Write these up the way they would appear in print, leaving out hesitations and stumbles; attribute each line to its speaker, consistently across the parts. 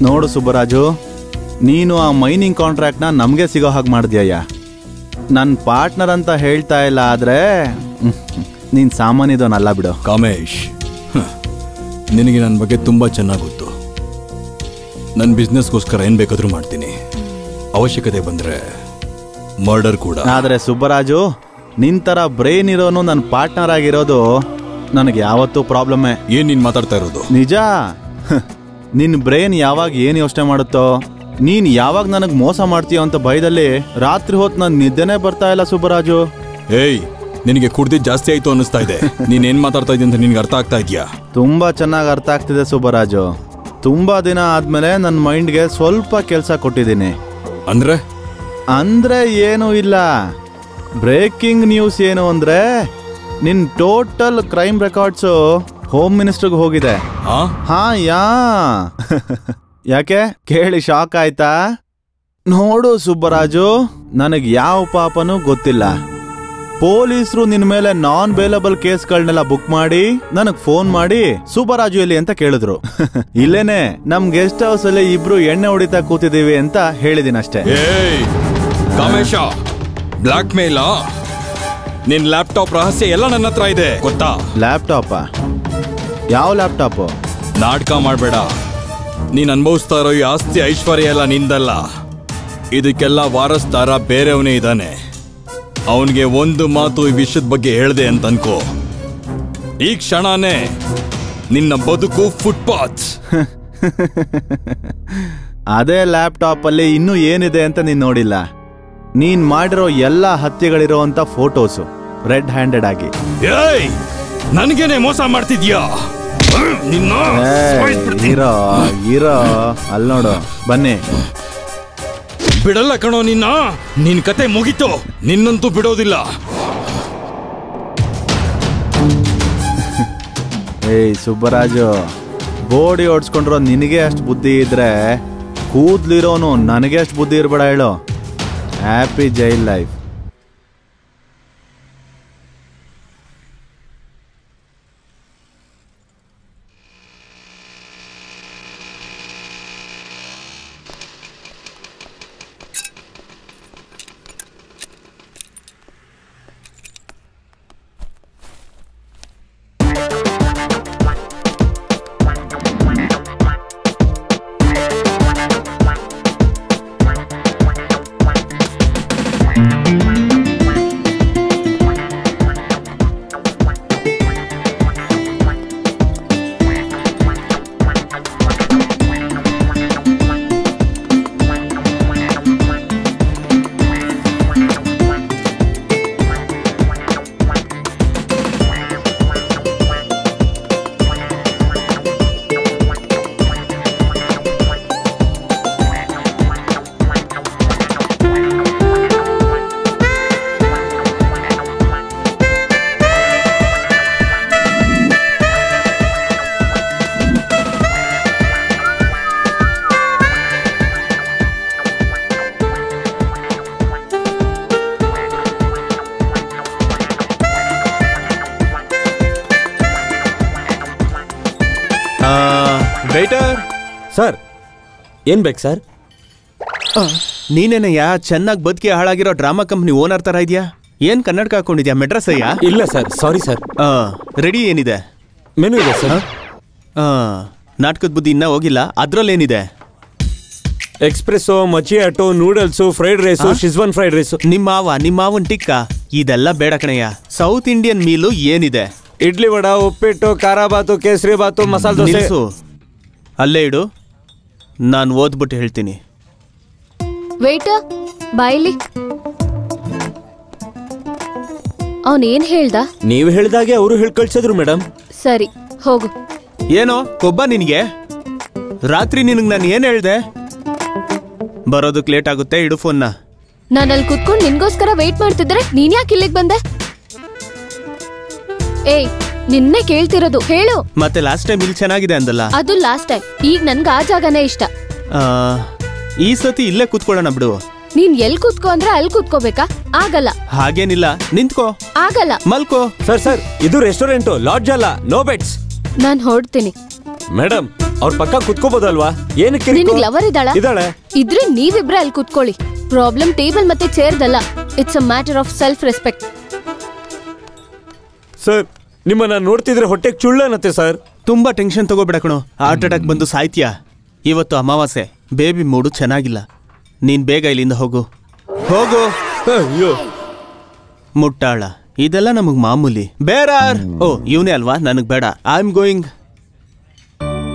Speaker 1: ನೋಡು ಸುಬ್ಬರಾಜು, ನೀನು ಆ ಮೈನಿಂಗ್ ಕಾಂಟ್ರಾಕ್ಟ್ನ ನಮಗೆ ಸಿಗೋ ಹಾಗೆ ಮಾಡಿದ್ಯಯ್ಯ. ನನ್ನ ಪಾರ್ಟ್ನರ್ ಅಂತ ಹೇಳ್ತಾ ಇಲ್ಲ, ಆದ್ರೆ ನೀನ್ ಸಾಮಾನ್ಯದವನಲ್ಲ ಬಿಡು.
Speaker 2: ಕಾಮೇಶ್, ನಿನಗೆ ನನ್ನ ಬಗ್ಗೆ ತುಂಬಾ ಚೆನ್ನಾಗಿ ಗೊತ್ತು. ನನ್ನ ಬಿಸ್ನೆಸ್ಗೋಸ್ಕರ ಏನ್ ಬೇಕಾದ್ರೂ ಮಾಡ್ತೀನಿ, ಅವಶ್ಯಕತೆ ಬಂದ್ರೆ ಮರ್ಡರ್ ಕೂಡ.
Speaker 1: ಆದ್ರೆ ಸುಬ್ಬರಾಜು, ನಿನ್ ತರ ಬ್ರೈನ್ ಇರೋನು ನನ್ನ ಪಾರ್ಟ್ನರ್ ಆಗಿರೋದು ನನಗೆ ಯಾವತ್ತೂ ಪ್ರಾಬ್ಲಮ್ಮೇ.
Speaker 2: ಏನ್ ನೀನ್ ಮಾತಾಡ್ತಾ ಇರೋದು?
Speaker 1: ನಿಜ. ನಿನ್ ಬ್ರೈನ್ ಯಾವಾಗ ಏನ್ ಯೋಚನೆ ಮಾಡುತ್ತೋ, ನೀನ್ ಯಾವಾಗ ನನಗ್ ಮೋಸ ಮಾಡ್ತೀಯೋ ಅಂತ ಭಯದಲ್ಲಿ ರಾತ್ರಿ ಹೊತ್ತು ನನ್ ನಿದ್ದೆನೆ ಬರ್ತಾ ಇಲ್ಲ ಸುಬ್ಬರಾಜು.
Speaker 2: ಏಯ್, ನಿನಗೆ ಕುಡ್ದಿದ್ ಜಾಸ್ತಿ ಆಯ್ತು ಅನ್ನಿಸ್ತಾ ಇದೆ. ನೀನ್ ಏನ್ ಮಾತಾಡ್ತಾ ಇದೀಯ ಅಂತ ನಿನ್ಗೆ ಅರ್ಥ ಆಗ್ತಾ ಇದೆಯಾ?
Speaker 1: ತುಂಬಾ ಚೆನ್ನಾಗಿ ಅರ್ಥ ಆಗ್ತಿದೆ ಸುಬ್ಬರಾಜು. ತುಂಬಾ ದಿನ ಆದ್ಮೇಲೆ ನನ್ನ ಮೈಂಡ್ಗೆ ಸ್ವಲ್ಪ ಕೆಲಸ ಕೊಟ್ಟಿದ್ದೀನಿ. ಅಂದ್ರೆ ಏನೂ ಇಲ್ಲ. ಬ್ರೇಕಿಂಗ್ ನ್ಯೂಸ್ ಏನು ಅಂದ್ರೆ, ನಿನ್ ಟೋಟಲ್ ಕ್ರೈಮ್ ರೆಕಾರ್ಡ್ಸು ಹೋಮ್ ಮಿನಿಸ್ಟರ್ಗೆ ಹೋಗಿದೆ. ಹಾ ಯಾಕೆ ಕೇಳಿ ಶಾಕ್ ಆಯ್ತಾ? ನೋಡು ಸುಬ್ಬರಾಜು, ನನಗೆ ಯಾವ ಪಾಪನೂ ಗೊತ್ತಿಲ್ಲ. ಪೊಲೀಸರು ನಿನ್ ಮೇಲೆ ನಾನ್ ಬೇಲಬಲ್ ಕೇಸ್ಗಳನ್ನೆಲ್ಲ ಬುಕ್ ಮಾಡಿ ನನಗ್ ಫೋನ್ ಮಾಡಿ ಸುಬ್ಬರಾಜು ಎಲ್ಲಿ ಅಂತ ಕೇಳಿದ್ರು. ಇಲ್ಲೇನೆ ನಮ್ ಗೆಸ್ಟ್ ಹೌಸ್ ಅಲ್ಲಿ ಇಬ್ರು ಎಣ್ಣೆ ಹೊಡಿತಾ ಕೂತಿದೀವಿ ಅಂತ ಹೇಳಿದೀನಿ ಅಷ್ಟೇ.
Speaker 2: ಕಾಮೇಶ, ಬ್ಲಾಕ್ ಮೇಲ? ನಿನ್ ಲ್ಯಾಪ್ಟಾಪ್ ರಹಸ್ಯ ಎಲ್ಲ ನನ್ನ ಹತ್ರ ಇದೆ ಗೊತ್ತಾ?
Speaker 1: ಲ್ಯಾಪ್ಟಾಪ? ಯಾವ ಲ್ಯಾಪ್ಟಾಪ್?
Speaker 2: ನಾಟಕ ಮಾಡ್ಬೇಡ. ನೀನ್ ಅನುಭವಿಸ್ತಾ ಇರೋ ಈ ಆಸ್ತಿ ಐಶ್ವರ್ಯ ಎಲ್ಲ ನಿಂದಲ್ಲ. ಇದಕ್ಕೆಲ್ಲ ವಾರಸ್ದಾರ ಬೇರೆಯವನೇ ಇದ್ದಾನೆ. ಅವನಿಗೆ ಒಂದು ಮಾತು ಈ ವಿಷಯದ ಬಗ್ಗೆ ಹೇಳ್ದೆ ಅಂತ ಅನ್ಕೋ, ಈ ಕ್ಷಣನೇ ನಿನ್ನ ಬದುಕು ಫುಟ್ಪಾತ್.
Speaker 1: ಅದೇ ಲ್ಯಾಪ್ಟಾಪ್ ಅಲ್ಲಿ ಇನ್ನೂ ಏನಿದೆ ಅಂತ ನೀನ್ ನೋಡಿಲ್ಲ. ನೀನ್ ಮಾಡಿರೋ ಎಲ್ಲಾ ಹತ್ಯೆಗಳಿರೋ ಅಂತ ಫೋಟೋಸು ರೆಡ್ ಹ್ಯಾಂಡೆಡ್ ಆಗಿ.
Speaker 2: ನನಗೇನೆ ಮೋಸ ಮಾಡ್ತಿದ್ಯಾ?
Speaker 1: ಇರೋ ಅಲ್ಲಿ ನೋಡು, ಬನ್ನಿ.
Speaker 2: ಬಿಡಲ್ಲ ಕಣೋ ನಿನ್ನ. ನಿನ್ ಕತೆ ಮುಗೀತು, ನಿನ್ನಂತೂ ಬಿಡೋದಿಲ್ಲ.
Speaker 1: ಏಯ್ ಸುಬ್ಬರಾಜು, ಬೋಡಿ ಓಡಿಸ್ಕೊಂಡ್ರೋ ನಿನಗೆ ಅಷ್ಟು ಬುದ್ಧಿ ಇದ್ರೆ ಕೂದ್ಲಿರೋನು ನನಗೆ ಅಷ್ಟು ಬುದ್ಧಿ ಇರ್ಬೇಡ ಹೇಳು. Happy jail life.
Speaker 3: Waiter
Speaker 4: sir, ಏನ್ ಬೇಕು ಸರ್?
Speaker 3: ನೀನೇನಯ್ಯ ಚೆನ್ನಾಗಿ ಬದುಕಿ ಹಾಳಾಗಿರೋ ಡ್ರಾಮಾ ಕಂಪ್ನಿ ಓನರ್ ತರ ಇದೆಯಾ? ಏನ್ ಕನ್ನಡಕ ಹಾಕೊಂಡಿದ್ಯಾ? ಮೆಡ್ರಾಸ್ ಅಯ್ಯ?
Speaker 4: ಇಲ್ಲ ಸರ್, ಸಾರಿ ಸರ್.
Speaker 3: ರೆಡಿ ಏನಿದೆ?
Speaker 4: ಮೆನು ಇದೆ ಸರ್.
Speaker 3: ನಾಟಕದ ಬುದ್ಧಿ ಇನ್ನ ಹೋಗಿಲ್ಲ. ಅದ್ರಲ್ಲೇನಿದೆ?
Speaker 4: Espresso, macchiato, noodles, fried rice, schezwan fried rice.
Speaker 3: ನಿಮ್ಮವನ್ ಟಿಕ್ಕ ಇದೆಲ್ಲ ಬೇಡ ಕಣಯ್ಯ. ಸೌತ್ ಇಂಡಿಯನ್ ಮೀಲು ಏನಿದೆ?
Speaker 4: ಇಡ್ಲಿ ವಡ, ಉಪ್ಪಿಟ್ಟು, ಖಾರ ಬಾತು, ಕೇಸರಿ ಬಾತು, ಮಸಾಲೆ ದೋಸೆ.
Speaker 3: ಅಲ್ಲೇ ಇಡು, ನಾನು ಓದ್ಬಿಟ್ಟು ಹೇಳ್ತೀನಿ.
Speaker 5: ವೇಟರ್ ಬಾಯಿಲಿ. ಅವನೇನ್ ಹೇಳ್ದ?
Speaker 4: ನೀವು ಹೇಳ್ದಾಗೆ ಅವರು ಹೇಳ್ಕಳ್ಸಿದ್ರು ಮೇಡಮ್.
Speaker 5: ಸರಿ ಹೋಗು.
Speaker 3: ಏನೋ ಕೊಬ್ಬ ನಿನ್ಗೆ? ರಾತ್ರಿ ನಿನಗೆ ನಾನು ಏನ್ ಹೇಳ್ದೆ? ಬರೋದಕ್ಕೆ ಲೇಟ್ ಆಗುತ್ತೆ, ಇಡು ಫೋನ್ನ.
Speaker 5: ನಾನು ಅಲ್ಲಿ ಕುತ್ಕೊಂಡು ನಿನ್ಗೋಸ್ಕರ ವೇಟ್ ಮಾಡ್ತಿದ್ರೆ ನೀನ್ ಯಾಕೆ ಇಲ್ಲಿಗೆ ಬಂದೆ? ಏಯ್, ನಿನ್ನೆ ಕೇಳ್ತಿರೋದು ಹೇಳು.
Speaker 3: ಮತ್ತೆ ಲಾಸ್ಟ್ ಟೈಮ್ ಇಲ್ಲಿ ಚೆನ್ನಾಗಿದೆ ಅಂದಲ್ಲ?
Speaker 5: ಅದು ಲಾಸ್ಟ್ ಟೈಮ್. ಈಗ ನನ್ಗೆ ಆ ಜಾಗನೇ ಇಷ್ಟ.
Speaker 3: ಈ ಸತಿ ಇಲ್ಲೇ ಕೂತ್ಕೊಳ್ಳೋಣ ಬಿಡು.
Speaker 5: ನೀನ್ ಎಲ್ ಕೂತ್ಕೋ ಅಂದ್ರೆ ಅಲ್ಲಿ ಕೂತ್ಕೋಬೇಕಾ? ಆಗಲ್ಲ.
Speaker 3: ಹಾಗೇನಿಲ್ಲ, ನಿಂತ್ಕೋ.
Speaker 5: ಆಗಲ್ಲ.
Speaker 3: ಮಲ್ಕೋ.
Speaker 4: ಸರ್ ಇದು ರೆಸ್ಟೋರೆಂಟ್, ಲಾಡ್ಜ್ ಅಲ್ಲ, ನೋ ಬೆಟ್ಸ್.
Speaker 5: ನಾನ್ ಹೊರಡ್ತೀನಿ.
Speaker 4: ಮೇಡಮ್ ಅವ್ರ ಪಕ್ಕ ಕುತ್ಕೋಬೋದಲ್ವಾ? ಏನಕ್ಕೆ?
Speaker 5: ನಿನಗ್ ಲವರ್
Speaker 4: ಇದ್ದಾಳೆ.
Speaker 5: ಇದ್ರೆ ನೀವಿಬ್ರೆ ಅಲ್ಲಿ ಕೂತ್ಕೊಳ್ಳಿ. ಪ್ರಾಬ್ಲಮ್ ಟೇಬಲ್ ಮತ್ತೆ ಚೇರ್ದಲ್ಲ. It's a matter of self respect.
Speaker 4: Sir ನಿಮ್ಮನ್ನ ನೋಡ್ತಿದ್ರೆ ಹೊಟ್ಟೆಗೆ ಚುಳ್ಳನತ್ತೆ ಸರ್.
Speaker 3: ತುಂಬಾ ಟೆನ್ಷನ್ ತಗೋಬೇಡ ಕಣೋ, ಹಾರ್ಟ್ ಅಟ್ಯಾಕ್ ಬಂದು ಸಾಯ್ತೀಯಾ. ಇವತ್ತು ಅಮಾವಾಸ್ಯೆ, ಬೇಬಿ ಮೂಡು ಚೆನ್ನಾಗಿಲ್ಲ. ನೀನ್ ಬೇಗ ಇಲ್ಲಿಂದ ಹೋಗು. ಹೋಗು.
Speaker 4: ಅಯ್ಯೋ
Speaker 3: ಮುಟ್ಟಾಳ, ಇದೆಲ್ಲ ನಮಗ್ ಮಾಮೂಲಿ. ಬೇರಾರ್. ಓ ಇವನೇ ಅಲ್ವಾ, ನನಗ್ ಬೇಡ. I am going.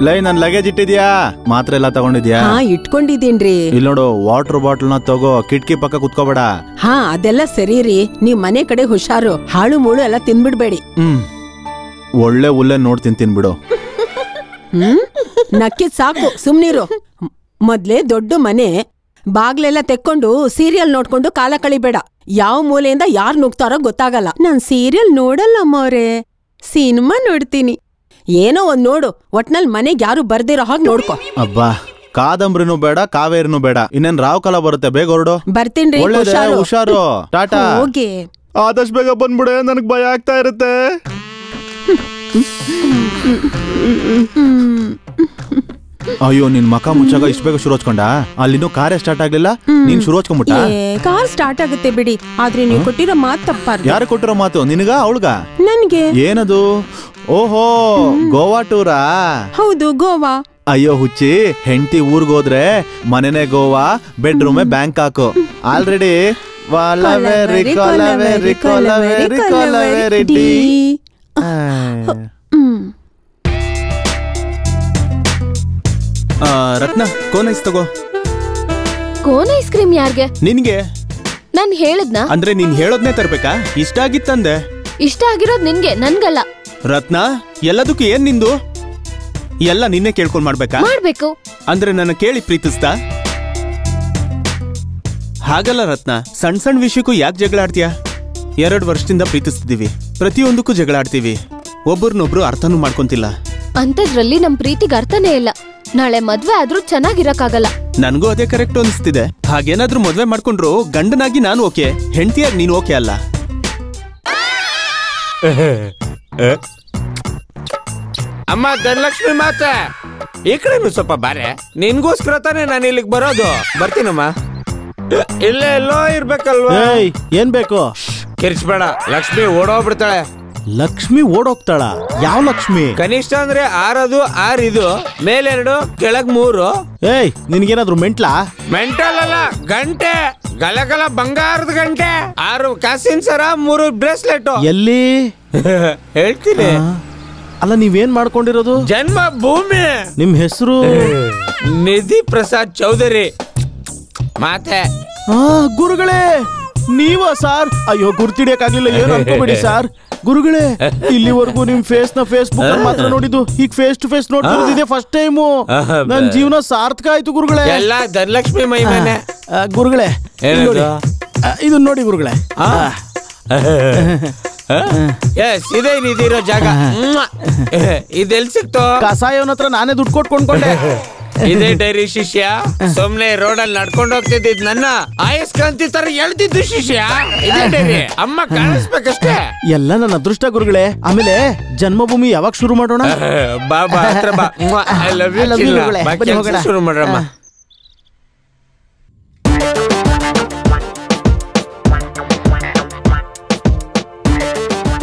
Speaker 1: ಲೈ, ನನ್ ಲಗೇಜ್ ಇಟ್ಟಿದ್ಯಾ? ಮಾತ್ರ ಎಲ್ಲ ತಗೊಂಡಿದ್ಯಾ?
Speaker 6: ಹಾ ಇಟ್ಕೊಂಡಿದ್ದೀನ್ರಿ.
Speaker 1: ಇಲ್ಲಿ ನೋಡು, ವಾಟರ್ ಬಾಟಲ್ ನ ತಗೋ, ಕಿಟಕಿ ಪಕ್ಕ ಕುತ್ಕೋಬೇಡ.
Speaker 6: ಹಾ ಅದೆಲ್ಲ ಸರಿ ರೀ, ನೀವ್ ಮನೆ ಕಡೆ ಹುಷಾರು. ಹಾಳು ಮೂಳು ಎಲ್ಲ ತಿನ್ಬಿಡ್ಬೇಡಿ.
Speaker 1: ಒಳ್ಳೆ ಉಲ್ಲೆ ನೋಡ್ ತಿಂತೀನಿ ಬಿಡು.
Speaker 6: ನಕ್ಕಿದ್ ಸಾಕು, ಸುಮ್ನಿರು. ಮೊದ್ಲೇ ದೊಡ್ಡ ಮನೆ, ಬಾಗ್ಲೆಲ್ಲ ತೆಕ್ಕೊಂಡು ಸೀರಿಯಲ್ ನೋಡ್ಕೊಂಡು ಕಾಲ ಕಳಿಬೇಡ. ಯಾವ ಮೂಲೆಯಿಂದ ಯಾರ್ ನುಗ್ತಾರೋ ಗೊತ್ತಾಗಲ್ಲ. ನಾನ್ ಸೀರಿಯಲ್ ನೋಡಲ್ಲ ಅಮ್ಮವ್ರೆ, ಸಿನಿಮಾ ನೋಡ್ತೀನಿ. ಏನೋ ಒಂದ್ ನೋಡು, ಒಟ್ನಲ್ಲಿ ಮನೆಗ್ ಯಾರು ಬರ್ದಿರೋ ಹಾಗೆ ನೋಡ್ಕೊ.
Speaker 1: ಅಬ್ಬಾ, ಕಾದಂಬರಿನೂ ಬೇಡ, ಕಾವೇರಿನೂ ಬೇಡ. ಇನ್ನೇನ್ ರಾವ್ ಕಾಲ ಬರುತ್ತೆ, ಬೇಗ ಹೊರಡು.
Speaker 6: ಬರ್ತೀನ್ರಿ,
Speaker 1: ಹುಷಾರು. ಟಾಟಾ.
Speaker 6: ಹೋಗಿ.
Speaker 1: ಆದಷ್ಟು ಬೇಗ ಬಂದ್ಬಿಡೆ, ನನಗ್ ಭಯ ಆಗ್ತಾ ಇರುತ್ತೆ. ಅಯ್ಯೋ, ನಿನ್ ಮಕ ಮುಚ್ಚಾಗ ಇಷ್ಟ ಬೇಗ ಶುರು ಹಚ್ಕೊಂಡ? ಅಲ್ಲಿನೂ ಕಾರೇ ಸ್ಟಾರ್ಟ್ ಆಗ್ಲಿಲ್ಲ, ನೀನ್ ಶುರು ಹಚ್ಕೊಂಡ್ಬಿಟ್ಟ?
Speaker 6: ಕಾರ್ ಸ್ಟಾರ್ಟ್ ಆಗುತ್ತೆ ಬಿಡಿ, ಆದ್ರೆ ನೀವು ಕೊಟ್ಟಿರೋ ಮಾತು ತಪ್ಪಾರ್ದು.
Speaker 1: ಯಾರು ಕೊಟ್ಟಿರೋ ಮಾತು? ನಿನಗ ಅವಳ್ಗ?
Speaker 6: ನನ್ಗೆ.
Speaker 1: ಏನದು? ಓಹೋ, ಗೋವಾ ಟೂರಾ?
Speaker 6: ಹೌದು, ಗೋವಾ.
Speaker 1: ಅಯ್ಯೋ ಹುಚ್ಚಿ, ಹೆಂಡತಿ ಊರ್ಗೋದ್ರೆ ಮನೆನೇ ಗೋವಾ, ಬೆಡ್ರೂಮೇ ಬ್ಯಾಂಕಾಕ್. ಆಲ್ರೆಡಿ
Speaker 3: ರತ್ನ, ಕೋನ್ ಐಸ್ ತಗೋ.
Speaker 5: ಕೋನ್ ಐಸ್ ಕ್ರೀಮ್ ಯಾರ್ಗೆ?
Speaker 3: ನಿನ್ಗೆ.
Speaker 5: ನಾನ್ ಹೇಳಿದ್ನ?
Speaker 3: ಅಂದ್ರೆ ನೀನ್ ಹೇಳೋದ್ನೇ ತರ್ಬೇಕಾ? ಇಷ್ಟ ಆಗಿತ್ತಂದೆ.
Speaker 5: ಇಷ್ಟ ಆಗಿರೋದ್ ನಿನ್ಗೆ, ನನ್ಗಲ್ಲ.
Speaker 3: ರತ್ನ, ಎಲ್ಲದಕ್ಕೂ ಏನ್ ನಿಂದು? ಎಲ್ಲ ನಿನ್ನೆ ಕೇಳ್ಕೊಂಡ್ ಮಾಡ್ಬೇಕಾ?
Speaker 5: ಮಾಡ್ಬೇಕು.
Speaker 3: ಅಂದ್ರೆ ನನ್ನ ಕೇಳಿ ಪ್ರೀತಿಸ್ತಾ? ಹಾಗಲ್ಲ ರತ್ನ, ಸಣ್ಣ ಸಣ್ಣ ವಿಷಯಕ್ಕೂ ಯಾಕೆ ಜಗಳ ಆಡ್ತೀಯ? 2 ವರ್ಷದಿಂದ ಪ್ರೀತಿಸ್ತಿದೀವಿ, ಪ್ರತಿಯೊಂದಕ್ಕೂ ಜಗಳ ಆಡ್ತೀವಿ, ಒಬ್ಬರನ್ನೊಬ್ರು ಅರ್ಥನೂ ಮಾಡ್ಕೊಂತಿಲ್ಲ.
Speaker 5: ಅಂತದ್ರಲ್ಲಿ ನಮ್ ಪ್ರೀತಿಗೆ ಅರ್ಥನೇ ಇಲ್ಲ. ನಾಳೆ ಮದ್ವೆ ಆದ್ರೂ ಚೆನ್ನಾಗಿರಕ್ಕಾಗಲ್ಲ.
Speaker 3: ನನ್ಗೂ ಅದೇ ಕರೆಕ್ಟ್ ಅನಿಸ್ತಿದೆ. ಹಾಗೇನಾದ್ರೂ ಮದ್ವೆ ಮಾಡ್ಕೊಂಡ್ರು ಗಂಡನಾಗಿ ನಾನು ಓಕೆ, ಹೆಂಡತಿಯಾಗಿ ನೀನು ಓಕೆ ಅಲ್ಲ.
Speaker 4: ಅಮ್ಮ ಧನಲಕ್ಷ್ಮಿ ಮಾತೆ, ಈ ಕಡೆನು ಸ್ವಲ್ಪ ಬಾರೆ. ನಿನ್ಗೋಸ್ಕರ ತಾನೇ ನಾನು ಇಲ್ಲಿಗೆ ಬರೋದು. ಬರ್ತೀನಮ್ಮ. ಇಲ್ಲೇ ಎಲ್ಲೋ ಇರ್ಬೇಕಲ್ವಾ?
Speaker 1: ಏನ್ ಬೇಕು?
Speaker 4: ಕಿರ್ಚ್ಬೇಡ, ಲಕ್ಷ್ಮಿ ಓಡೋಗ್ಬಿಡ್ತಾಳೆ.
Speaker 1: ಲಕ್ಷ್ಮಿ ಓಡೋಗ್ತಾಳ? ಯಾವ ಲಕ್ಷ್ಮಿ?
Speaker 4: ಕನಿಷ್ಠ ಅಂದ್ರೆ 6 ಇದು, ಮೇಲೆರಡು, ಕೆಳಗ್ 3.
Speaker 1: ಏಯ್, ನಿನ್ಗೇನಾದ್ರು ಮೆಂಟ್ಲಾ?
Speaker 4: ಮೆಂಟಲ್ ಅಲ್ಲ, ಗಂಟೆ, ಗಲಗಲ ಬಂಗಾರದ ಗಂಟೆ, 6 ಕಾಸಿನ ಸರ, 3 ಬ್ರೇಸ್ಲೆಟ್.
Speaker 1: ಎಲ್ಲಿ?
Speaker 4: ಹೇಳ್ತೀನಿ.
Speaker 1: ಅಲ್ಲ, ನೀವೇನ್ ಮಾಡ್ಕೊಂಡಿರೋದು?
Speaker 4: ಜನ್ಮ ಭೂಮಿ.
Speaker 1: ನಿಮ್ ಹೆಸರು?
Speaker 4: ನಿಧಿ ಪ್ರಸಾದ್ ಚೌಧರಿ ಮಾತೆ.
Speaker 1: ಗುರುಗಳೇ, ನೀವ ಸಾರ್? ಅಯ್ಯೋ, ಗುರ್ತಿಡಿಯಕ್ಕಾಗ್ಲಿಲ್ಲ, ಏನು ಅನ್ಕೋಬೇಡಿ ಸಾರ್. ಗುರುಗಳೇ, ಇಲ್ಲಿವರೆಗೂ ನಿಮ್ ಫೇಸ್ ನ ಫೇಸ್ಬುಕ್ ಮಾತ್ರ ನೋಡಿದ್ದು, ಈಗ ಫೇಸ್ ಟು ಫೇಸ್ ನೋಡ್ತಿರೋದಿದೆ ಫಸ್ಟ್ ಟೈಮು. ನನ್ ಜೀವನ ಸಾರ್ಥಕ ಆಯ್ತು ಗುರುಗಳೇ.
Speaker 4: ಎಲ್ಲ ಧನಲಕ್ಷ್ಮಿ ಮೈಮೇನೆ.
Speaker 1: ಗುರುಗಳೇ, ಇದನ್ನ ನೋಡಿ ಗುರುಗಳೇ.
Speaker 4: ಇದೇ ನಿಧಿರೋ ಜಾಗ. ಇದೆಲ್ ಸಿಕ್ತು?
Speaker 1: ಕಸಾಯವನ ಹತ್ರ ನಾನೇ ದುಡ್ಡು ಕೊಟ್ಕೊಂಡ್ಕೊಂಡೆ.
Speaker 4: ಇದೇ ಡೈರಿ ಶಿಷ್ಯ. ಸುಮ್ನೆ ರೋಡಲ್ಲಿ ನಡ್ಕೊಂಡು ಹೋಗ್ತಿದ್ದಿದ್ ನನ್ನ ಆಯಸ್ಕಾಂತಿ ತರ ಎಳ್ತಿದ್ದು ಶಿಷ್ಯ. ಇದೇ ಡೈರಿ. ಅಮ್ಮ ಕಾಣಿಸ್ಬೇಕಷ್ಟೇ.
Speaker 1: ಎಲ್ಲ ನನ್ನ ಅದೃಷ್ಟ ಗುರುಗಳೇ. ಆಮೇಲೆ ಜನ್ಮಭೂಮಿ ಯಾವಾಗ ಶುರು ಮಾಡೋಣ?
Speaker 4: ಬಾಬಾ ಹತ್ರ ಬಾ. I love you. ಶುರು ಮಾಡ್ರಮ್ಮ.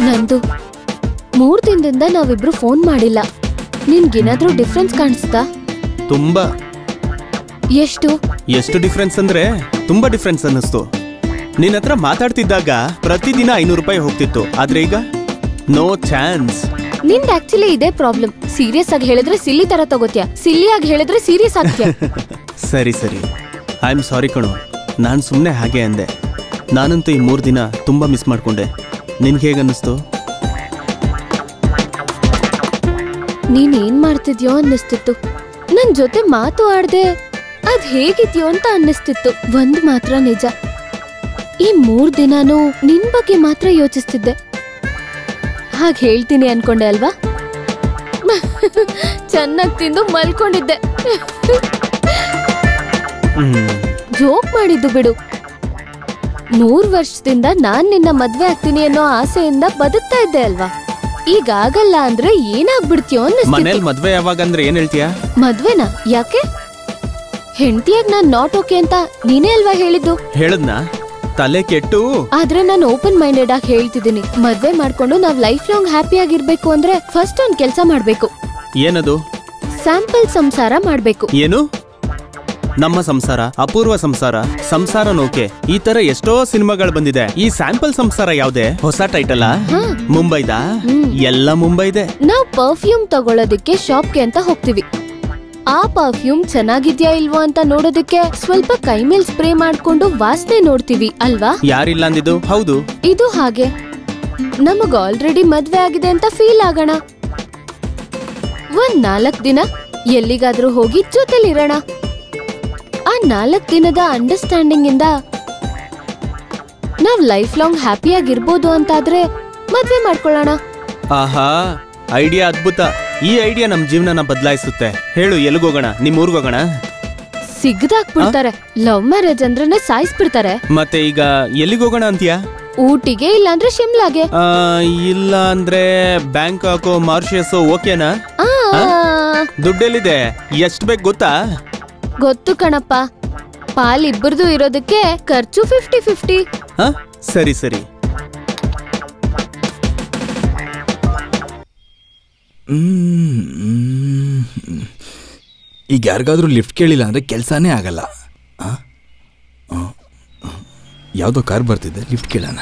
Speaker 5: ನಂದು 3 ದಿನದಿಂದ ನಾವಿಬ್ರು ಫೋನ್ ಮಾಡಿಲ್ಲ. ನಿನ್ಗೇನಾದ್ರೂ ಡಿಫ್ರೆನ್ಸ್ ಕಾಣಿಸ್ತಾ?
Speaker 3: ತುಂಬಾ.
Speaker 5: ಎಷ್ಟು
Speaker 3: ಡಿಫ್ರೆನ್ಸ್ ಅಂದ್ರೆ ತುಂಬಾ ಡಿಫ್ರೆನ್ಸ್ ಅನ್ನಿಸ್ತು. ನಿನ್ನ ಹತ್ರ ಮಾತಾಡ್ತಿದ್ದಾಗ ಪ್ರತಿದಿನ 500 ರೂಪಾಯಿ ಹೋಗ್ತಿತ್ತು, ಆದ್ರೆ ಈಗ ನೋ ಚಾನ್ಸ್.
Speaker 5: ನಿಂದ ಆಕ್ಚುಲಿ ಇದೇ ಪ್ರಾಬ್ಲಮ್. ಸೀರಿಯಸ್ ಆಗಿ ಹೇಳಿದ್ರೆ ಸಿಲ್ಲಿ ತರ ತಗೋತ್ಯಾ, ಸಿಲ್ಲಿ ಆಗಿ ಹೇಳಿದ್ರೆ ಸೀರಿಯಸ್ ಆಗ್ತೀಯ.
Speaker 3: ಸರಿ ಐ ಆಮ್ ಸಾರಿ ಕಣೋ, ನಾನ್ ಸುಮ್ನೆ ಹಾಗೆ ಅಂದೆ. ನಾನಂತೂ ಈ 3 ದಿನ ತುಂಬಾ ಮಿಸ್ ಮಾಡ್ಕೊಂಡೆ. ನಿನ್ಗೆ ಹೇಗನ್ನಿಸ್ತು?
Speaker 5: ನೀನ್ ಏನ್ ಮಾಡ್ತಿದ್ಯೋ ಅನ್ನಿಸ್ತಿತ್ತು. ನನ್ ಜೊತೆ ಮಾತು ಆಡ್ದೆ ಅದ್ ಹೇಗಿದ್ಯೋ ಅಂತ ಅನ್ನಿಸ್ತಿತ್ತು. ಒಂದ್ ಮಾತ್ರ ನಿಜ, ಈ 3 ದಿನಾನು ನಿನ್ ಬಗ್ಗೆ ಮಾತ್ರ ಯೋಚಿಸ್ತಿದ್ದೆ. ಹಾಗೆ ಹೇಳ್ತೀನಿ ಅನ್ಕೊಂಡೆ ಅಲ್ವಾ? ಚೆನ್ನಾಗ್ ತಿಂದು ಮಲ್ಕೊಂಡಿದ್ದೆ. ಜೋಕ್ ಮಾಡಿದ್ದು ಬಿಡು. 3 ವರ್ಷದಿಂದ ನಾನ್ ನಿನ್ನ ಮದ್ವೆ ಆಗ್ತೀನಿ ಅನ್ನೋ ಆಸೆಯಿಂದ ಬದುಕ್ತಾ ಇದ್ದೆ ಅಲ್ವಾ? ಈಗ ಆಗಲ್ಲ ಅಂದ್ರೆ ಏನಾಗ್ಬಿಡ್ತೀಯೋ ಅನ್ನಿಸ್ತಿತ್ತು.
Speaker 3: ಮನೇಲಿ ಮದ್ವೆ ಯಾವಾಗ ಅಂದ್ರೆ ಏನ್ ಹೇಳ್ತೀಯಾ?
Speaker 5: ಮದ್ವೆನಾ? ಯಾಕೆ? ಹೆಂಡತಿಯಾಗ ನಾನ್ ನಾಟ್ ಓಕೆ ಅಂತ ನೀನೇ ಅಲ್ವಾ ಹೇಳಿದ್ದು?
Speaker 3: ಹೇಳದ್ನಾ? ತಲೆ ಕೆಟ್ಟು.
Speaker 5: ಆದ್ರೆ ನಾನು ಓಪನ್ ಮೈಂಡೆಡ್ ಆಗಿ ಹೇಳ್ತಿದ್ದೀನಿ, ಮದ್ವೆ ಮಾಡ್ಕೊಂಡು ನಾವ್ ಲೈಫ್ ಲಾಂಗ್ ಹ್ಯಾಪಿ ಆಗಿರ್ಬೇಕು ಅಂದ್ರೆ ಫಸ್ಟ್ ಒಂದ್ ಕೆಲ್ಸ ಮಾಡ್ಬೇಕು.
Speaker 3: ಏನದು?
Speaker 5: ಸ್ಯಾಂಪಲ್ ಸಂಸಾರ ಮಾಡ್ಬೇಕು.
Speaker 3: ಏನು? ನಮ್ಮ ಸಂಸಾರ, ಅಪೂರ್ವ ಸಂಸಾರ, ಸಂಸಾರ ನೌಕೆ, ಈ ತರ ಎಷ್ಟೋ ಸಿನಿಮಾಗಳು ಬಂದಿದೆ. ಈ ಸ್ಯಾಂಪಲ್ ಸಂಸಾರ ಯಾವ್ದೇ? ಹೊಸ ಟೈಟಲ್? ಮುಂಬೈದ? ಎಲ್ಲ ಮುಂಬೈದೆ.
Speaker 5: ನಾವ್ ಪರ್ಫ್ಯೂಮ್ ತಗೊಳ್ಳೋದಿಕ್ಕೆ ಶಾಪ್ಗೆ ಅಂತ ಹೋಗ್ತೀವಿ. ಆ ಪರ್ಫ್ಯೂಮ್ ಚೆನ್ನಾಗಿದ್ಯಾ ಇಲ್ವಾ ಅಂತ ನೋಡೋದಕ್ಕೆ ಸ್ವಲ್ಪ ಕೈ ಮೇಲ್ ಸ್ಪ್ರೇ ಮಾಡ್ಕೊಂಡು ವಾಸನೆ ನೋಡ್ತೀವಿ ಅಲ್ವಾ?
Speaker 3: ಯಾರಿಲ್ಲ ಅಂದಿದ್ದು? ಹೌದು.
Speaker 5: ಇದು ಹಾಗೆ ನಮಗ್ ಆಲ್ರೆಡಿ ಮದ್ವೆ ಆಗಿದೆ ಅಂತ ಫೀಲ್ ಆಗೋಣ. ಒಂದ್ 4 ದಿನ ಎಲ್ಲಿಗಾದ್ರೂ ಹೋಗಿ ಜೊತೆಲಿರೋಣ. ಆ 4 ದಿನದ ಅಂಡರ್ಸ್ಟ್ಯಾಂಡಿಂಗ್ ಇಂದ ನಾವ್ ಲೈಫ್ ಲಾಂಗ್ ಹ್ಯಾಪಿ ಆಗಿರ್ಬೋದು ಅಂತಾದ್ರೆ ಮದ್ವೆ ಮಾಡ್ಕೊಳ್ಳೋಣ.
Speaker 3: ಆಹಾ, ಐಡಿಯಾ ಅದ್ಭುತ. ಈ ಐಡಿಯಾ ನಮ್ ಜೀವನನ ಬದಲಾಯಿಸುತ್ತೆ. ಹೇಳು, ಎಲ್ಲಿಗೋಗೋಣ? ನಿಮ್ ಊರ್ಗೋಗೋಣ?
Speaker 5: ಸಿಗ್ದಾಕ್ಬಿಡ್ತಾರೆ. ಲವ್ ಮ್ಯಾರೇಜ್ ಅಂದ್ರೆ ಸಾಯಿಸ್ಬಿಡ್ತಾರೆ.
Speaker 3: ಮತ್ತೆ ಈಗ ಎಲ್ಲಿಗೋಗೋಣ ಅಂತೀಯಾ?
Speaker 5: ಊಟಿಗೆ, ಇಲ್ಲಾಂದ್ರೆ ಶಿಮ್ಲಾಗೆ.
Speaker 3: ಇಲ್ಲ ಅಂದ್ರೆ ಬ್ಯಾಂಕಾಕ್, ಮಾರಿಷಸ್ ಓಕೆನಾ?
Speaker 5: ಆ
Speaker 3: ದುಡ್ಡೆಲ್ಲಿದೆ? ಎಷ್ಟ್ ಬೇಕು ಗೊತ್ತಾ?
Speaker 5: ಗೊತ್ತು ಕಣಪ್ಪ. ಪಾಲ್ ಇಬ್ಬರದು ಇರೋದಕ್ಕೆ ಖರ್ಚು 50-50.
Speaker 3: ಸರಿ ಸರಿ.
Speaker 2: ಈಗ ಯಾರಿಗಾದ್ರೂ ಲಿಫ್ಟ್ ಕೇಳಿಲ್ಲ ಅಂದ್ರೆ ಕೆಲಸನೇ ಆಗಲ್ಲ. ಯಾವುದೋ ಕಾರ್ ಬರ್ತಿದೆ, ಲಿಫ್ಟ್ ಕೇಳೋಣ.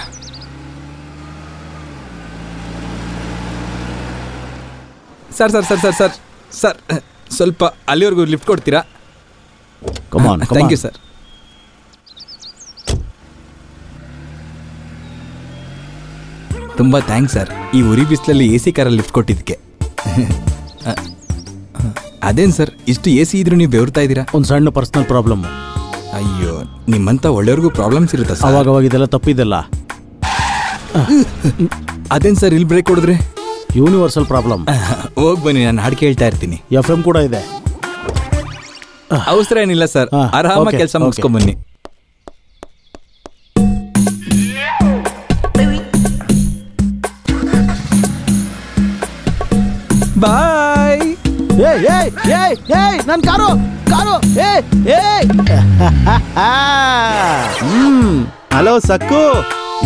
Speaker 2: Sir sir sir sir sir sir ಸ್ವಲ್ಪ ಅಲ್ಲಿವರೆಗೂ ಲಿಫ್ಟ್ ಕೊಡ್ತೀರಾ? Thank you sir. ತುಂಬ ಥ್ಯಾಂಕ್ಸ್ ಸರ್, ಈ ಉರಿ ಬಿಸಿಲಲ್ಲಿ AC ಕಾರಲ್ಲಿ ಲಿಫ್ಟ್ ಕೊಟ್ಟಿದ್ದಕ್ಕೆ. ಅದೇನು ಸರ್, ಇಷ್ಟು AC ಇದ್ರೂ ನೀವು ಬೆವರ್ತಾ ಇದ್ದೀರಾ?
Speaker 7: ಒಂದು ಸಣ್ಣ ಪರ್ಸನಲ್ ಪ್ರಾಬ್ಲಮ್.
Speaker 2: ಅಯ್ಯೋ, ನಿಮ್ಮಂತ ಒಳ್ಳೆಯವ್ರಿಗೂ ಪ್ರಾಬ್ಲಮ್ಸ್ ಇರುತ್ತಾ ಸರ್?
Speaker 7: ಅವಾಗ ಇದೆಲ್ಲ ತಪ್ಪಿದೆಲ್ಲ.
Speaker 2: ಅದೇನು ಸರ್ ಇಲ್ಲಿ ಬ್ರೇಕ್ ಹೊಡೆದ್ರೆ?
Speaker 7: Universal problem.
Speaker 2: ಹೋಗಿ ಬನ್ನಿ, ನಾನು ಹಾಡು ಕೇಳ್ತಾ ಇರ್ತೀನಿ.
Speaker 7: FM ಕೂಡ ಇದೆ.
Speaker 2: ಅವಸರ ಏನಿಲ್ಲ ಸರ್, ಆರಾಮ ಕೆಲಸ ಮುಗಿಸ್ಕೊಂಡ್ ಬನ್ನಿ. ಬಾಯ್.
Speaker 1: ನನ್ ಕಾರು ಕಾರು. ಹಲೋ ಸಕ್ಕು,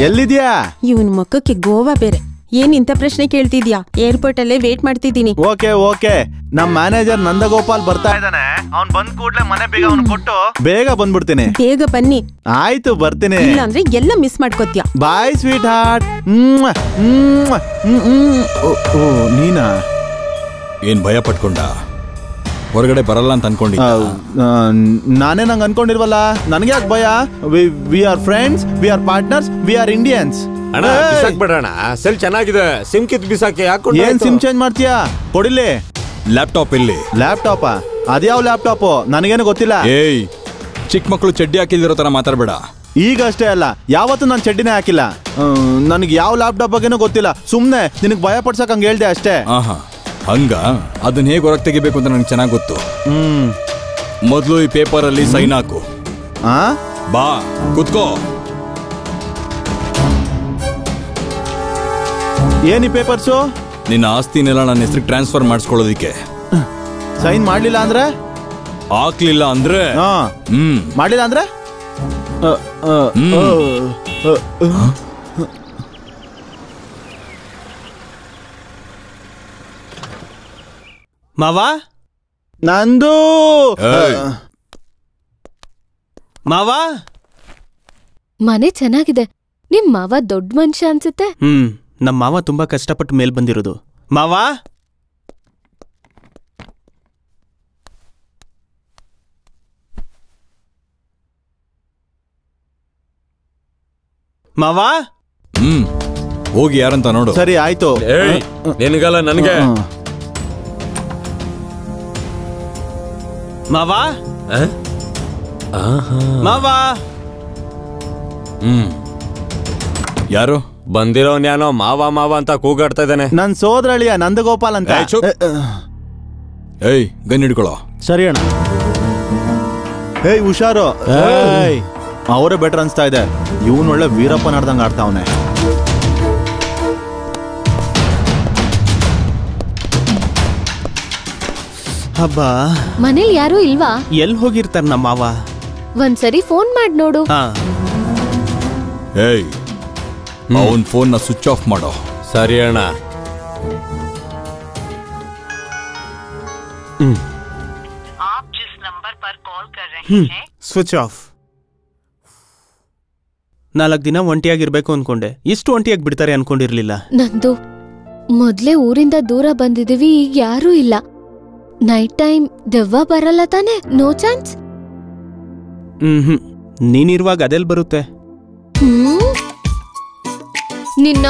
Speaker 1: ಎಲ್ಲಿದ್ಯಾ?
Speaker 6: ಇವನ್ ಮಕ್ಕಕ್ಕೆ ಗೋವಾ ಬೇರೆ. ಏನ್ ಇಂಥ ಪ್ರಶ್ನೆ ಕೇಳ್ತಿದ್ಯಾ? ಏರ್ಪೋರ್ಟ್ ಅಲ್ಲೇ ವೇಟ್ ಮಾಡ್ತಿದ್ದೀನಿ.
Speaker 1: ಓಕೆ ಓಕೆ, ನಮ್ ಮ್ಯಾನೇಜರ್ ನಂದಗೋಪಾಲ್ ಬರ್ತಾ ಇದ್ದಾನೆ. ಅವ್ನ್ ಬಂದ್ ಕೂಡ್ಲೆ ಮನೆ ಬೇಗ ಅವ್ನು ಕೊಟ್ಟು ಬೇಗ ಬಂದ್ಬಿಡ್ತೀನಿ.
Speaker 6: ಬೇಗ ಬನ್ನಿ.
Speaker 1: ಆಯ್ತು, ಬರ್ತೀನಿ.
Speaker 6: ಇಲ್ಲ ಅಂದ್ರೆ ಎಲ್ಲ ಮಿಸ್ ಮಾಡ್ಕೋತ್ಯಾ.
Speaker 1: ಬಾಯ್ ಸ್ವೀಟ್ ಹಾರ್ಟ್. ನೀನಾ?
Speaker 2: ಏನ್ ಭಯ ಪಟ್ಕೊಂಡ? ಹೊರಗಡೆ ಬರಲ್ಲ ಅಂತ ಅನ್ಕೊಂಡಿದ್ದ?
Speaker 1: ನಾನೇ ನಂಗೆ ಅನ್ಕೊಂಡಿರ್ವಲ್ಲ, ನನಗೆ ಯಾಕೆ ಭಯ? We are friends, we are partners, we are Indians.
Speaker 4: ಅಣ್ಣ ಬಿಸಾಕ್ ಬಿಡೋಣ, ಸೆಲ್ ಚೆನ್ನಾಗಿದೆ. ಸಿಮ್ ಕಿತ್ ಬಿಸಾಕಿ ಹಾಕೊಂಡು.
Speaker 1: ಏನ್ ಸಿಮ್ ಚೇಂಜ್ ಮಾಡ್ತೀಯಾ? ಕೊಡಿಲಿ.
Speaker 2: ಲ್ಯಾಪ್ಟಾಪ್ ಇಲ್ಲಿ.
Speaker 1: ಲ್ಯಾಪ್ಟಾಪ? ಅದ್ಯಾವ ಲ್ಯಾಪ್ಟಾಪ್? ನನಗೇನು ಗೊತ್ತಿಲ್ಲ.
Speaker 2: ಏಯ್, ಚಿಕ್ಕ ಮಕ್ಕಳು ಚಡ್ಡಿ ಹಾಕಿದಿರೋ ತರ ಮಾತಾಡ್ಬೇಡ.
Speaker 1: ಈಗ ಅಷ್ಟೇ ಅಲ್ಲ, ಯಾವತ್ತೂ ನಾನು ಚಡ್ಡಿನೇ ಹಾಕಿಲ್ಲ. ನನಗೆ ಯಾವ ಲ್ಯಾಪ್ಟಾಪ್ ಬಗ್ಗೆನೂ ಗೊತ್ತಿಲ್ಲ. ಸುಮ್ನೆ ನಿನಗೆ ಭಯ ಪಡ್ಸಕ್ ಹಂಗೆ ಹೇಳ್ದೆ ಅಷ್ಟೇ.
Speaker 2: ಹಂಗ? ಅದನ್ನ ಹೇಗೆ ಹೊರಗೆ ತೆಗಿಬೇಕು ಅಂತ ನನಗೆ ಚೆನ್ನಾಗಿ ಗೊತ್ತು. ಮೊದಲು ಈ ಪೇಪರ್ ಅಲ್ಲಿ ಸೈನ್ ಹಾಕು. ಬಾ ಕುತ್ಕೋ.
Speaker 1: ಏನಿ ಪೇಪರ್ಸು?
Speaker 2: ನಿನ್ನ ಆಸ್ತಿನೆಲ್ಲ ನನ್ನ ಹೆಸರಿಗೆ ಟ್ರಾನ್ಸ್ಫರ್ ಮಾಡಿಸ್ಕೊಳ್ಳೋದಿಕ್ಕೆ.
Speaker 1: ಸೈನ್ ಮಾಡ್ಲಿಲ್ಲ ಅಂದ್ರೆ?
Speaker 2: ಹಾಕ್ಲಿಲ್ಲ ಅಂದ್ರೆ?
Speaker 1: ಮಾಡ್ಲಿಲ್ಲ ಅಂದ್ರೆ?
Speaker 3: ಮಾವಾ,
Speaker 1: ನಂದು
Speaker 3: ಮಾವಾ.
Speaker 5: ಮನೆ ಚೆನ್ನಾಗಿದೆ. ನಿಮ್ ಮಾವ ದೊಡ್ಡ ಮನುಷ್ಯ ಅನ್ಸುತ್ತೆ.
Speaker 3: ನಮ್ಮ ಮಾವ ತುಂಬಾ ಕಷ್ಟಪಟ್ಟು ಮೇಲ್ ಬಂದಿರೋದು. ಮಾವಾ, ಮಾವಾ.
Speaker 2: ಹೋಗಿ ಯಾರಂತ ನೋಡು.
Speaker 1: ಸರಿ ಆಯ್ತು.
Speaker 4: ನಿನಗಲ್ಲ ನನಗೆ.
Speaker 3: ಮಾವಾ, ಮಾವಾ.
Speaker 2: ಯಾರು?
Speaker 4: ಬಂದಿರೋನ್ಯಾನೋ ಮಾವ ಮಾವ ಅಂತ ಕೂಗಾಡ್ತಾ ಇದ್ದಾನೆ.
Speaker 1: ನನ್ ಸೋದರಳಿಯ ನಂದಗೋಪಾಲ್ ಅಂತ.
Speaker 2: ಏಯ್, ಗನ್ ಹಿಡ್ಕೊಳ್ಳೋ.
Speaker 7: ಸರಿ ಅಣ್ಣ.
Speaker 1: ಏಯ್ ಹುಷಾರು. ಅವರೇ ಬೆಟರ್ ಅನ್ಸ್ತಾ ಇದೆ. ಇವನ್ ಒಳ್ಳೆ ವೀರಪ್ಪ ನಾಡ್ದಂಗೆ ಆಡ್ತಾವನೆ.
Speaker 3: ಹಬ್ಬ
Speaker 5: ಮನೇಲಿ ಯಾರೂ ಇಲ್ವಾ?
Speaker 3: ಎಲ್ ಹೋಗಿರ್ತಾರ ನಮ್ಮ ಮಾವ?
Speaker 5: ಒಂದ್ಸರಿ ಫೋನ್ ಮಾಡಿ ನೋಡು.
Speaker 3: ಹಾ
Speaker 2: ಏಯ್, ಅವನ್ ಫೋನ್ನ ಸ್ವಿಚ್ ಆಫ್ ಮಾಡೋ.
Speaker 4: ಸರಿ ಅಣ್ಣ.
Speaker 3: Switch off. 4 ದಿನ ಒಂಟಿಯಾಗಿರ್ಬೇಕು ಅನ್ಕೊಂಡೆ, ಇಷ್ಟು ಒಂಟಿಯಾಗಿ ಬಿಡ್ತಾರೆ ಅನ್ಕೊಂಡಿರ್ಲಿಲ್ಲ.
Speaker 5: ನಂದು ಮೊದ್ಲೇ ಊರಿಂದ ದೂರ ಬಂದಿದೀವಿ, ಈಗ ಯಾರೂ ಇಲ್ಲ. ನೈಟ್ ಟೈಮ್ ದೆವ್ವ ಬರಲ್ಲ ತಾನೆ? No chance.
Speaker 3: ನೀನಿರುವಾಗ ಅದೆಲ್ ಬರುತ್ತೆ?
Speaker 5: ನಿನ್ನ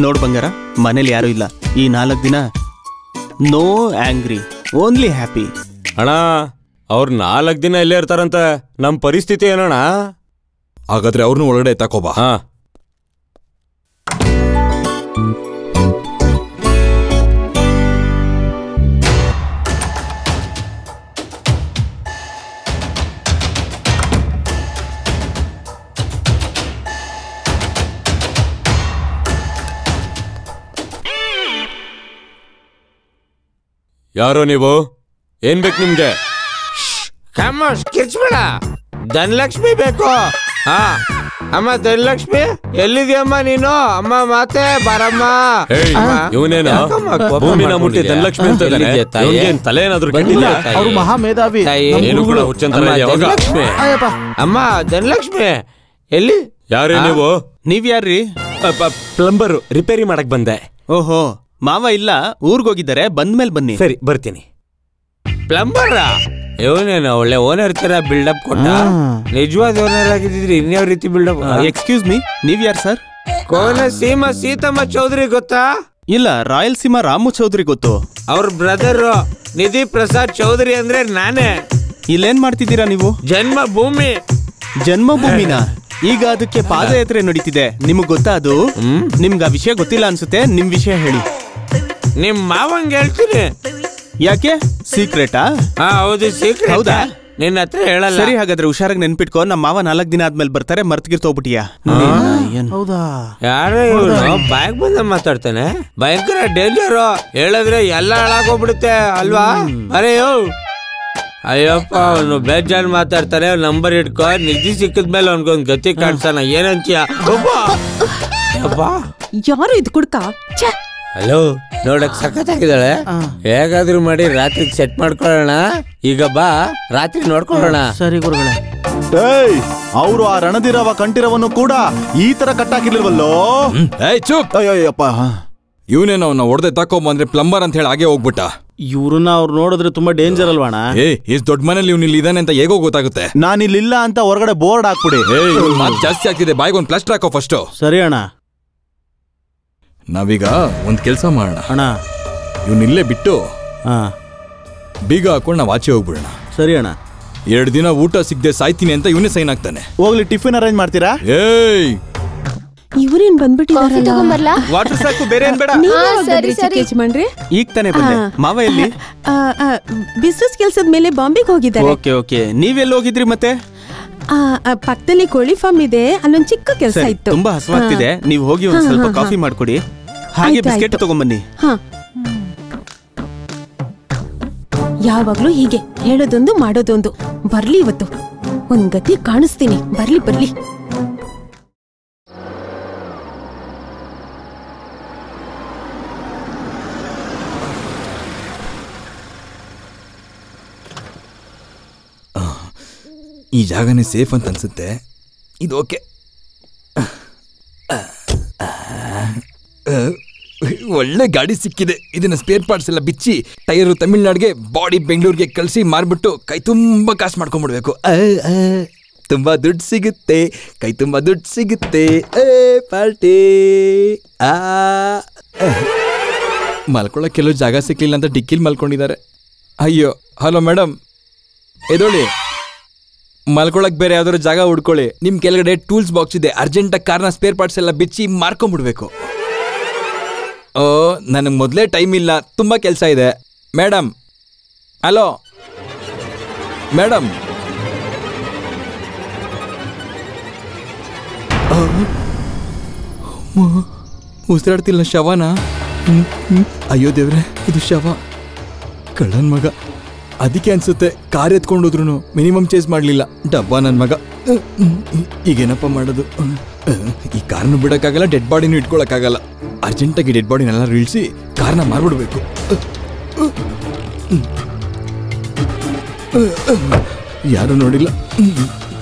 Speaker 3: ನೋಡ್ ಬಂಗಾರ, ಮನೇಲಿ ಯಾರು ಇಲ್ಲ. ಈ 4 ದಿನ ನೋ ಆಂಗ್ರಿ, ಓನ್ಲಿ ಹ್ಯಾಪಿ.
Speaker 4: ಅಣ್ಣ, ಅವ್ರು 4 ದಿನ ಇಲ್ಲೇ ಇರ್ತಾರಂತ. ನಮ್ ಪರಿಸ್ಥಿತಿ ಏನಣ್ಣ?
Speaker 2: ಹಾಗಾದ್ರೆ ಅವ್ರನ್ನೂ ಒಳಗಡೆ ತಕೋಬಾ.
Speaker 4: ಹಾ. ಯಾರೋ ನೀವು? ಏನ್ ಬೇಕು ನಿಮ್ಗೆ? ಕಿರ್ಚ್ಬೇಡ. ಧನಲಕ್ಷ್ಮಿ ಬೇಕು. ಹಾ ಅಮ್ಮ, ಧನಲಕ್ಷ್ಮಿ ಎಲ್ಲಿದ್ಯಮ್ಮ ನೀನು? ಅಮ್ಮ ಮಾತೆ ಬರಮ್ಮ. ಇವನೇನು ಭೂಮಿನ ಮುಟ್ಟಿ ಧನಲಕ್ಷ್ಮಿ ಅಂತ ತಲೆ ಏನಾದ್ರು ಕೆಟ್ಟಿಲ್ಲ?
Speaker 7: ಅವ್ರು ಮಹಾ ಮೇಧಾವಿ.
Speaker 4: ಏನು ಕೂಡ ಹುಚ್ಚಂತ. ಅಮ್ಮ ಧನಲಕ್ಷ್ಮಿ ಎಲ್ಲಿ? ಯಾರೇ ನೀವು?
Speaker 3: ನೀವ್ ಯಾರ್ರಿ?
Speaker 4: ಪ್ಲಂಬರ್, ರಿಪೇರಿ ಮಾಡಕ್ ಬಂದೆ.
Speaker 3: ಓಹೋ, ಮಾವ ಇಲ್ಲ, ಊರ್ಗೋಗಿದ್ದಾರೆ. ಬಂದ್ಮೇಲೆ ಬನ್ನಿ.
Speaker 4: ಸರಿ, ಬರ್ತೀನಿ. ಪ್ಲಂಬರ್ ಇವನೇನು ಒಳ್ಳೆ ಓನರ್ ತರ ಬಿಲ್ಡಪ್ ಕೊಟ್ಟ. ನಿಜವಾದ ಓನರ್ ಆಗಿದ್ರಿ ಇನ್ಯಾವ ರೀತಿ ಬಿಲ್ಡಪ್?
Speaker 3: ಎಕ್ಸ್ಕ್ಯೂಸ್ ಮೀ, ನೀವ್ ಯಾರು ಸರ್?
Speaker 4: ಕೋನಸೀಮ ಸೀತಮ್ಮ ಚೌಧರಿ ಗೊತ್ತಾ?
Speaker 3: ಇಲ್ಲ, ರಾಯಲಸೀಮಾ ರಾಮು ಚೌಧರಿ ಗೊತ್ತು.
Speaker 4: ಅವ್ರ ಬ್ರದರ್ ನಿಧಿ ಪ್ರಸಾದ್ ಚೌಧರಿ ಅಂದ್ರೆ ನಾನೇ.
Speaker 3: ಇಲ್ಲೇನ್ ಮಾಡ್ತಿದ್ದೀರಾ ನೀವು?
Speaker 4: ಜನ್ಮಭೂಮಿ.
Speaker 3: ಜನ್ಮಭೂಮಿನ? ಈಗ ಅದಕ್ಕೆ ಪಾದಯಾತ್ರೆ ನಡೀತಿದೆ, ನಿಮಗ್ ಗೊತ್ತಾ ಅದು? ನಿಮ್ಗೆ ಆ ವಿಷಯ ಗೊತ್ತಿಲ್ಲ ಅನ್ಸುತ್ತೆ. ನಿಮ್ ವಿಷಯ ಹೇಳಿ.
Speaker 4: ನಿಮ್ ಮಾವಂಗ್ ಹೇಳ್ತೀನಿ.
Speaker 3: ಯಾಕೆ? ಸೀಕ್ರೆಟಾ?
Speaker 4: ಹೌದು, ಸೀಕ್ರೆಟ್.
Speaker 3: ಹೌದಾ?
Speaker 4: ನಿನ್ನ ಹತ್ರ ಹೇಳಲ್ಲ.
Speaker 3: ಸರಿ, ಹಾಗಾದ್ರೆ ಹುಷಾರಾಗಿ ನೆನ್ಪಿಟ್ಕೋ. ನಮ್ಮ ಮಾವ 4 ದಿನ ಆದ್ಮೇಲೆ ಬರ್ತಾರೆ. ಮರ್ತ್ಗಿರ್ತೋಗ್ಬಿಟ್ಟಿಯಾ?
Speaker 7: ಹೌದಾ?
Speaker 4: ಯಾರೋ ಇವನು ಬ್ಯಾಗ್ ಬಂದ ಮಾತಾಡ್ತಾನೆ. ಭಯಂಕರ ಡೇಂಜರ್. ಹೇಳಿದ್ರೆ ಎಲ್ಲ ಹಾಳಾಗೋಗ್ಬಿಡುತ್ತೆ ಅಲ್ವಾ? ಅರೆ ಅಯ್ಯಪ್ಪ, ಅವನು ಬೇಜಾನ್ ಮಾತಾಡ್ತಾನೆ. ನಂಬರ್ ಇಟ್ಕೋ. ನಿಧಿ ಸಿಕ್ಕಿದ್ಮೇಲೆ ಅವನ್ಗೊಂದ್ ಗತಿ ಕಾಣಿಸ್ತಾನ. ಏನಂತೀಯ?
Speaker 6: ಯಾರು ಇದು ಕುಡ್ಕ?
Speaker 4: ಹಲೋ, ನೋಡಕ್ ಸಖತ್ತಾಗಿದ್ದಾಳೆ. ಹೇಗಾದ್ರೂ ಮಾಡಿ ರಾತ್ರಿ ಸೆಟ್ ಮಾಡ್ಕೊಳ್ಳೋಣ. ಈಗ ಬಾ, ರಾತ್ರಿ ನೋಡ್ಕೊಳ್ಳೋಣ.
Speaker 7: ಸರಿ ಗುರುಗಳೇ.
Speaker 1: ಅವರು ಆ ರಣದಿರವ ಕಂಠಿರವನ್ನು ಕೂಡ ಈ ತರ ಕಟ್ಟಾಕಿರ್ಲಿಲ್ವಲ್ಲೋ?
Speaker 2: ಚುಪ್.
Speaker 1: ಅಯ್ಯಪ್ಪ,
Speaker 2: ಇವನೇನು ಅವನ್ನ ಹೊಡೆದೆ ತಕೊಂಬಂದ್ರೆ ಪ್ಲಂಬರ್ ಅಂತ ಹೇಳಿ ಹಾಗೆ ಹೋಗ್ಬಿಟ್ಟ.
Speaker 7: ಇವ್ರನ್ನ ಅವ್ರು ನೋಡಿದ್ರೆ ತುಂಬಾ ಡೇಂಜರ್ ಅಲ್ವಾಣ?
Speaker 2: ಇಷ್ಟು ದೊಡ್ಡ ಮನೇಲಿ ಇವ್ನು ಇಲ್ಲಿ ಇದಾನೆ ಅಂತ ಹೇಗೋ ಗೊತ್ತಾಗುತ್ತೆ?
Speaker 1: ನಾನಿಲ್ಲಿಲ್ಲ ಅಂತ ಹೊರಗಡೆ ಬೋರ್ಡ್ ಹಾಕ್ಬಿಡಿ.
Speaker 2: ಮಾತು ಜಾಸ್ತಿ ಆಗ್ತಿದೆ. ಬಾಯಿಗೆ ಒಂದು ಪ್ಲಾಸ್ಟರ್ ಹಾಕೋ ಫಸ್ಟ್.
Speaker 7: ಸರಿ ಅಣ್ಣ.
Speaker 2: ನಾವೀಗ ಒಂದ್ ಕೆಲ್ಸ ಮಾಡೋಣ
Speaker 7: ಅಣ್ಣ.
Speaker 2: ಇವನಿಲ್ಲೇ ಬಿಟ್ಟು
Speaker 7: ಹಾ
Speaker 2: ಬೀಗ ಹಾಕೊಂಡು ನಾವು ಆಚೆ ಹೋಗ್ಬಿಡೋಣ.
Speaker 7: ಸರಿ ಅಣ್ಣ.
Speaker 2: 2 ದಿನ ಊಟ ಸಿಗದೆ ಸಾಯ್ತೀನಿ ಅಂತ ಇವನೇ ಸೈನ್ ಆಗ್ತಾನೆ.
Speaker 1: ಹೋಗ್ಲಿ, ಟಿಫಿನ್ ಅರೇಂಜ್ ಮಾಡ್ತೀರಾ?
Speaker 6: ಇವ್ರೇನ್ ಬಂದ್ಬಿಟ್ಟಿದಾರಲ್ಲ?
Speaker 3: ವಾಟರ್ ಸಾಕು, ಬೇರೆ ಏನ್ ಬೇಡ.
Speaker 6: ಯಜಮಾನ್ರಿ
Speaker 3: ಈಗ ತಾನೇ ಬಂದೆ. ಮಾವ ಎಲ್ಲಿ?
Speaker 6: ಬಿಸ್ನೆಸ್ ಕೆಲ್ಸದ ಮೇಲೆ ಬಾಂಬೆಗೆ ಹೋಗಿದ್ದಾರೆ.
Speaker 3: Okay okay. ನೀವೆಲ್ಲಿ ಹೋಗಿದ್ರಿ ಮತ್ತೆ?
Speaker 6: ಪಕ್ಕದಲ್ಲಿ ಕೋಳಿ ಫಾರ್ಮ್ ಇದೆ, ಅಲ್ಲೊಂದ್ ಚಿಕ್ಕ ಕೆಲಸ ಇತ್ತು.
Speaker 3: ತುಂಬಾ ಹಸುವಾಗ್ತಿದೆ, ನೀವು ಹೋಗಿ ಒಂದ್ ಸ್ವಲ್ಪ ಕಾಫಿ ಮಾಡ್ಕೊಡಿ. ಹಾಗೆ ಬಿಸ್ಕೆಟ್ ತಗೊಂಬನ್ನಿ.
Speaker 6: ಯಾವಾಗ್ಲೂ ಹೀಗೆ ಹೇಳೋದೊಂದು ಮಾಡೋದೊಂದು. ಬರ್ಲಿ, ಇವತ್ತು ಒಂದ್ ಗತಿ ಕಾಣಿಸ್ತೀನಿ. ಬರ್ಲಿ ಬರ್ಲಿ.
Speaker 2: ಈ ಜಾಗನೇ ಸೇಫ್ ಅಂತ ಅನ್ಸುತ್ತೆ. ಇದು ಓಕೆ. ಒಳ್ಳೆ ಗಾಡಿ ಸಿಕ್ಕಿದೆ. ಇದನ್ನ ಸ್ಪೇರ್ ಪಾರ್ಟ್ಸ್ ಎಲ್ಲ ಬಿಚ್ಚಿ ಟೈರು ತಮಿಳ್ನಾಡಿಗೆ, ಬಾಡಿ ಬೆಂಗಳೂರಿಗೆ ಕಳಿಸಿ ಮಾರ್ಬಿಟ್ಟು ಕೈ ತುಂಬ ಕಾಸು ಮಾಡ್ಕೊಂಡ್ಬಿಡ್ಬೇಕು. ತುಂಬಾ ದುಡ್ಡು ಸಿಗುತ್ತೆ, ಕೈ ತುಂಬ ದುಡ್ಡು ಸಿಗುತ್ತೆ. ಪಾರ್ಟಿ. ಮಲ್ಕೊಳ್ಳೋಕೆ ಕೆಲವು ಜಾಗ ಸಿಕ್ಲಿಲ್ಲ ಅಂತ ಡಿಕ್ಕಿಲ್ ಮಲ್ಕೊಂಡಿದ್ದಾರೆ. ಅಯ್ಯೋ, ಹಲೋ ಮೇಡಮ್, ಎದೋಳಿ. ಮಲ್ಕೊಳಕ್ ಬೇರೆ ಯಾವ್ದಾದ್ರು ಜಾಗ ಹುಡ್ಕೊಳ್ಳಿ. ನಿಮ್ ಕೆಳಗಡೆ ಟೂಲ್ಸ್ ಬಾಕ್ಸ್ ಇದೆ. ಅರ್ಜೆಂಟಾಗಿ ಕಾರ್ನ ಸ್ಪೇರ್ ಪಾರ್ಟ್ಸ್ ಎಲ್ಲ ಬಿಚ್ಚಿ ಮಾರ್ಕೊಂಡ್ಬಿಡ್ಬೇಕು. ಓ, ನನಗೆ ಮೊದಲೇ ಟೈಮ್ ಇಲ್ಲ, ತುಂಬ ಕೆಲಸ ಇದೆ. Madam, hello madam. ಉಸಿರಾಡ್ತಿಲ್ಲ ಶವನ. ಅಯ್ಯೋ ದೇವ್ರೆ, ಇದು ಶವ. ಕಳ್ಳನ್ ಮಗ. ಅದಕ್ಕೆ ಅನ್ಸುತ್ತೆ ಕಾರ್ ಎತ್ಕೊಂಡೋದ್ರು ಮಿನಿಮಮ್ ಚೇಸ್ ಮಾಡ್ಲಿಲ್ಲ. ಡಬ್ಬ ನನ್ ಮಗ. ಈಗೇನಪ್ಪ ಮಾಡೋದು? ಈ ಕಾರ್ನು ಬಿಡಕ್ಕಾಗಲ್ಲ, ಡೆಡ್ ಬಾಡಿನೂ ಇಟ್ಕೊಳಕ್ಕಾಗಲ್ಲ. ಅರ್ಜೆಂಟಾಗಿ ಡೆಡ್ ಬಾಡಿನೆಲ್ಲ ಇಳಿಸಿ ಕಾರ್ನ ಮಾರ್ಬಿಡ್ಬೇಕು. ಯಾರು ನೋಡಿಲ್ಲ,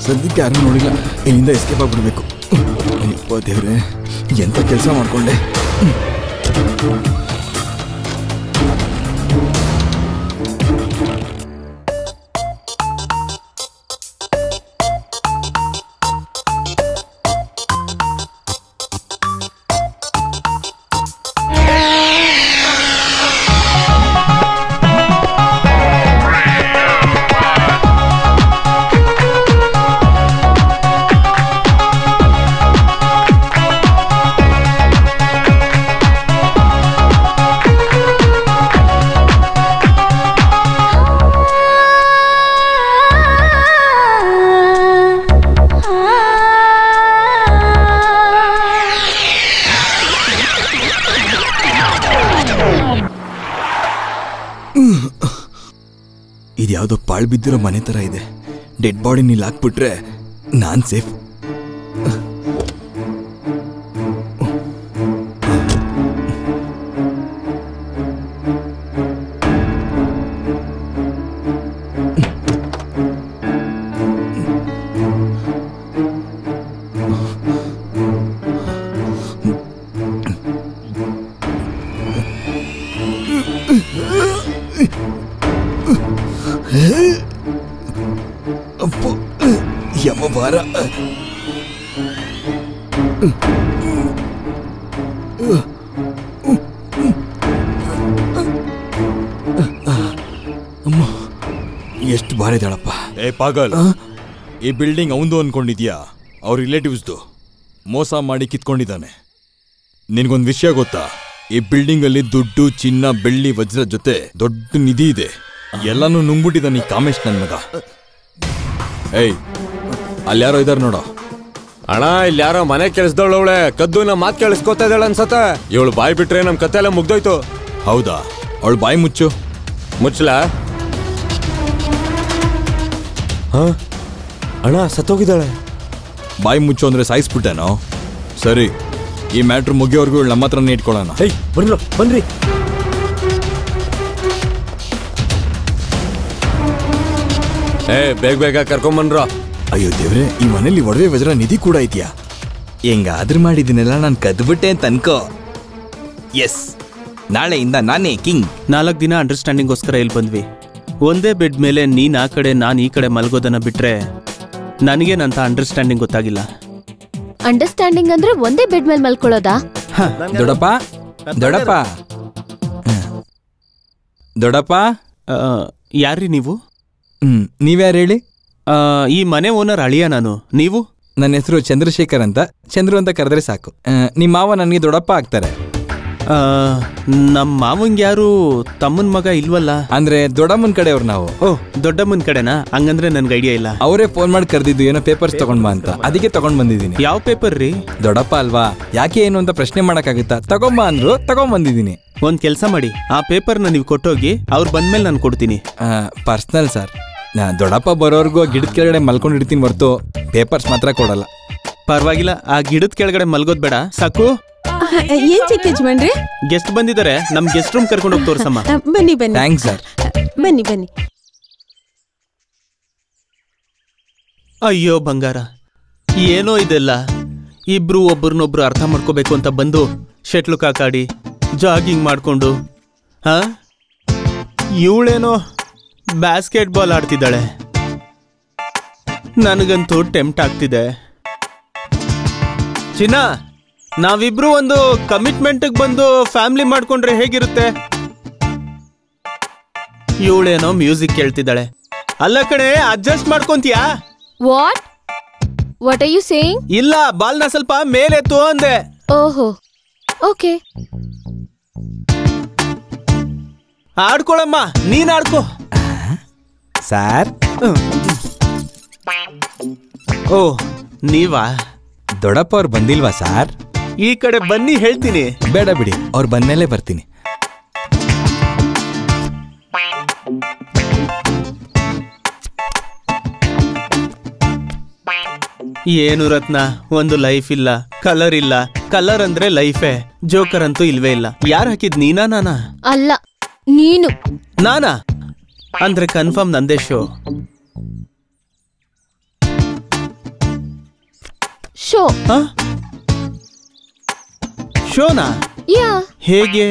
Speaker 2: ಸದ್ಯಕ್ಕೆ ಯಾರು ನೋಡಿಲ್ಲ. ಇಲ್ಲಿಂದ ಎಸ್ಕೇಪ್ ಆಗ್ಬಿಡ್ಬೇಕು. ಅಯ್ಯಪ್ಪ ದೇವ್ರೆ, ಎಂತ ಕೆಲಸ ಮಾಡ್ಕೊಂಡೆ. ಇದ್ಯಾವುದೋ ಪಾಳು ಬಿದ್ದಿರೋ ಮನೆ ತರ ಇದೆ. ಡೆಡ್ ಬಾಡಿ ನೀಲ್ ಹಾಕ್ಬಿಟ್ರೆ ನಾನ್ ಸೇಫ್. ಯಮಭಾರ. ಎಷ್ಟು ಭಾರ ಇದ್ದಾಳಪ್ಪ. ಏ ಪಾಗಲ್, ಈ ಬಿಲ್ಡಿಂಗ್ ಅವಂದು ಅನ್ಕೊಂಡಿದ್ಯಾ? ಅವ್ರ ರಿಲೇಟಿವ್ಸ್ದು. ಮೋಸ ಮಾಡಿ ಕಿತ್ಕೊಂಡಿದ್ದಾನೆ. ನಿನ್ಗೊಂದು ವಿಷಯ ಗೊತ್ತಾ? ಈ ಬಿಲ್ಡಿಂಗ್ ಅಲ್ಲಿ ದುಡ್ಡು, ಚಿನ್ನ, ಬೆಳ್ಳಿ, ವಜ್ರ ಜೊತೆ ದೊಡ್ಡ ನಿಧಿ ಇದೆ. ಎಲ್ಲಾನು ನುಂಗ್ಬಿಟ್ಟಿದ್ದಾನೆ ಈ ಕಾಮೇಶ್ ನನ್ ಮಗ. ಏಯ್, ಅಲ್ಲಿ ಯಾರೋ ಇದಾರ ನೋಡೋ.
Speaker 8: ಅಣ್ಣ, ಇಲ್ಲಿ ಯಾರೋ ಮನೆ ಕೆಲ್ಸದವಳವಳೆ ಕದ್ದು ನಮ್ಮ ಮಾತು ಕೇಳಿಸ್ಕೊತಾ ಇದ್ದಾಳೆ ಅನ್ಸತ್ತ. ಇವಳು ಬಾಯಿ ಬಿಟ್ರೆ ನಮ್ ಕತೆ ಎಲ್ಲ ಮುಗ್ದೋಯ್ತು.
Speaker 2: ಹೌದಾ? ಅವಳು ಬಾಯಿ ಮುಚ್ಚು.
Speaker 8: ಮುಚ್ಚಲ? ಅಣ್ಣ ಸತ್ತೋಗಿದ್ದಾಳೆ.
Speaker 2: ಬಾಯಿ ಮುಚ್ಚು ಅಂದ್ರೆ ಸಾಯಿಸ್ಬಿಟ್ಟೇನೋ? ಸರಿ, ಈ ಮ್ಯಾಟ್ರ್ ಮುಗಿಯೋರ್ಗು ಇವಳು ನಮ್ಮ ಹತ್ರನೇ ಇಟ್ಕೊಳ್ಳೋಣ.
Speaker 8: ಬನ್ರಿ. ಬೇಗ ಬೇಗ ಕರ್ಕೊಂಬನ್ರ.
Speaker 2: ಅಯ್ಯೋ ದೇವ್ರೆ, ಈ ಮನೇಲಿ ಒಡವೆ ವಜ್ರ ನಿಧಿ ಕೂಡ ಇದೆಯಾ? ಹೆಂಗಾದ್ರೂ ಮಾಡಿದಿನೆಲ್ಲ ನಾನು ಕದ್ಬಿಟ್ಟೆ ಅಂತ ಅನ್ಕೋ. ಎಸ್, ನಾಳೆಯಿಂದ ನಾನೇ ಕಿಂಗ್.
Speaker 3: 4 ದಿನ ಅಂಡರ್ಸ್ಟ್ಯಾಂಡಿಂಗ್ಗೋಸ್ಕರ ಇಲ್ಲಿ ಬಂದ್ವಿ. ಒಂದೇ ಬೆಡ್ ಮೇಲೆ ನೀನ್ ಆ ಕಡೆ ನಾನು ಈ ಕಡೆ ಮಲ್ಗೋದನ್ನ ಬಿಟ್ರೆ ನನಗೇನಂತ ಅಂಡರ್ಸ್ಟ್ಯಾಂಡಿಂಗ್ ಗೊತ್ತಾಗಿಲ್ಲ.
Speaker 5: ಅಂಡರ್ಸ್ಟ್ಯಾಂಡಿಂಗ್ ಅಂದ್ರೆ ಒಂದೇ ಬೆಡ್ ಮೇಲೆ ಮಲ್ಕೊಳ್ಳೋದಾ?
Speaker 2: ದೊಡ್ಡಪ್ಪ, ದೊಡ್ಡಪ್ಪ, ದೊಡ್ಡಪ್ಪ.
Speaker 3: ಯಾರ್ರಿ ನೀವು?
Speaker 2: ನೀವ್ಯಾರು ಹೇಳಿ?
Speaker 3: ಈ ಮನೆ ಓನರ್ ಅಳಿಯ ನಾನು. ನೀವು?
Speaker 2: ನನ್ನ ಹೆಸರು ಚಂದ್ರಶೇಖರ್ ಅಂತ. ಚಂದ್ರು ಅಂತ ಕರೆದ್ರೆ ಸಾಕು. ನಿಮ್ಮ ಮಾವ ನನಗೆ ದೊಡ್ಡಪ್ಪ ಆಗ್ತಾರೆ.
Speaker 3: ನಮ್ಮ ಮಾವಂಗೆ ಯಾರು ತಮ್ಮನ್ ಮಗ ಇಲ್ವಲ್ಲ?
Speaker 2: ಅಂದ್ರೆ ದೊಡ್ಡಮ್ಮನ ಕಡೆಯವ್ರು ನಾವು.
Speaker 3: ಓಹ್, ದೊಡ್ಡಮ್ಮನ ಕಡೆನಾ? ಹಂಗಂದ್ರೆ ನನ್ಗೆ ಐಡಿಯಾ ಇಲ್ಲ.
Speaker 2: ಅವರೇ ಫೋನ್ ಮಾಡಿ ಕರೆದಿದ್ದು, ಏನೋ ಪೇಪರ್ಸ್ ತಗೊಂಡ್ ಬಾ ಅಂತ. ಅದಕ್ಕೆ ತಗೊಂಡ್ ಬಂದಿದ್ದೀನಿ.
Speaker 3: ಯಾವ ಪೇಪರ್ ರೀ?
Speaker 2: ದೊಡ್ಡಪ್ಪ ಅಲ್ವಾ, ಯಾಕೆ ಏನು ಅಂತ ಪ್ರಶ್ನೆ ಮಾಡಕ್ಕಾಗುತ್ತಾ? ತಗೊಂಬ ಅಂದ್ರು, ತಗೊಂಡ್ ಬಂದಿದ್ದೀನಿ.
Speaker 3: ಒಂದ್ ಕೆಲ್ಸ ಮಾಡಿ, ಆ ಪೇಪರ್ನ ನೀವು ಕೊಟ್ಟೋಗಿ, ಅವ್ರು ಬಂದ್ಮೇಲೆ ನಾನು ಕೊಡ್ತೀನಿ.
Speaker 2: Personal sir. ದೊಡ್ಡಪ್ಪ ಬರೋರ್ಗು ಗಿಡದ ಕೆಳಗಡೆ ಮಲ್ಕೊಂಡಿರ್ತೀನಿ ಹೊರ್ತು ಪೇಪರ್ಸ್ ಮಾತ್ರ ಕೊಡಲ್ಲ.
Speaker 3: ಪರವಾಗಿಲ್ಲ, ಆ ಗಿಡದ ಕೆಳಗಡೆ ಮಲ್ಗೋದ್ ಬೇಡ ಸಾಕು.
Speaker 6: ಏನ್ ಚಿಕ್ಕ ಯಜಮಾನ್ರಿ?
Speaker 3: ಗೆಸ್ಟ್ ಬಂದಿದ್ದಾರೆ, ನಮ್ ಗೆಸ್ಟ್ ರೂಮ್ ಕರ್ಕೊಂಡು ಹೋಗಿ ತೋರ್ಸಮ್ಮ.
Speaker 6: ಬನ್ನಿ ಬನ್ನಿ.
Speaker 2: Thanks sir.
Speaker 6: ಬನ್ನಿ ಬನ್ನಿ.
Speaker 3: ಅಯ್ಯೋ ಬಂಗಾರ, ಏನೋ ಇದೆಲ್ಲ. ಇಬ್ರು ಒಬ್ಬರನ್ನೊಬ್ರು ಅರ್ಥ ಮಾಡ್ಕೋಬೇಕು ಅಂತ ಬಂದು ಶಟ್ಲ್ ಕಾಕಾಡಿ ಜಾಗಿಂಗ್ ಮಾಡ್ಕೊಂಡು, ಇವಳೇನೋ ಬ್ಯಾಸ್ಕೆಟ್ ಬಾಲ್ ಆಡ್ತಿದ್ದಾಳೆ. ನನಗಂತೂ ಟೆಂಪ್ಟ್ ಆಗ್ತಿದೆ. ಚಿನ್ನ, ನಾವಿಬ್ರು ಒಂದು ಕಮಿಟ್ಮೆಂಟ್ ಬಂದು ಫ್ಯಾಮಿಲಿ ಮಾಡ್ಕೊಂಡ್ರೆ ಹೇಗಿರುತ್ತೆ? ಇವಳೇನೋ ಮ್ಯೂಸಿಕ್ ಕೇಳ್ತಿದ್ದಾಳೆ. ಅಲ್ಲ ಕಡೆ, ಅಡ್ಜಸ್ಟ್ ಮಾಡ್ಕೊಂತೀಯಾ?
Speaker 5: What are you saying?
Speaker 3: ಇಲ್ಲ, ಬಾಲ್ನ ಸ್ವಲ್ಪ ಮೇಲೆತ್ತು ಅಂದೆ.
Speaker 5: ಓಹೋ, ಓಕೆ.
Speaker 3: ಆಡ್ಕೊಳಮ್ಮ, ನೀನ್ ಆಡ್ಕೋ.
Speaker 2: ಸರ್.
Speaker 3: ಓ, ನೀವಾ?
Speaker 2: ದೊಡ್ಡಪ್ಪ ಅವ್ರು ಬಂದಿಲ್ವಾ ಸಾರ್?
Speaker 3: ಈ ಕಡೆ ಬನ್ನಿ ಹೇಳ್ತೀನಿ.
Speaker 2: ಬೇಡ ಬಿಡಿ, ಅವ್ರು ಬಂದ್ಮೇಲೆ ಬರ್ತೀನಿ.
Speaker 3: ಏನು ರತ್ನ, ಒಂದು ಲೈಫ್ ಇಲ್ಲ, ಕಲರ್ ಇಲ್ಲ. ಕಲರ್ ಅಂದ್ರೆ ಲೈಫೇ, ಜೋಕರ್ ಅಂತೂ ಇಲ್ವೇ ಇಲ್ಲ. ಯಾರು ಹಾಕಿದ್, ನೀನಾ ನಾನಾ?
Speaker 5: ಅಲ್ಲ, ನೀನು.
Speaker 3: ನಾನಾ? ಅಂದ್ರೆ ಕನ್ಫರ್ಮ್ ನಂದೇ ಶೋ.
Speaker 5: ಶೋ
Speaker 3: ಶೋನಾ?
Speaker 5: ಯಾ.
Speaker 3: ಹೇಗೆ?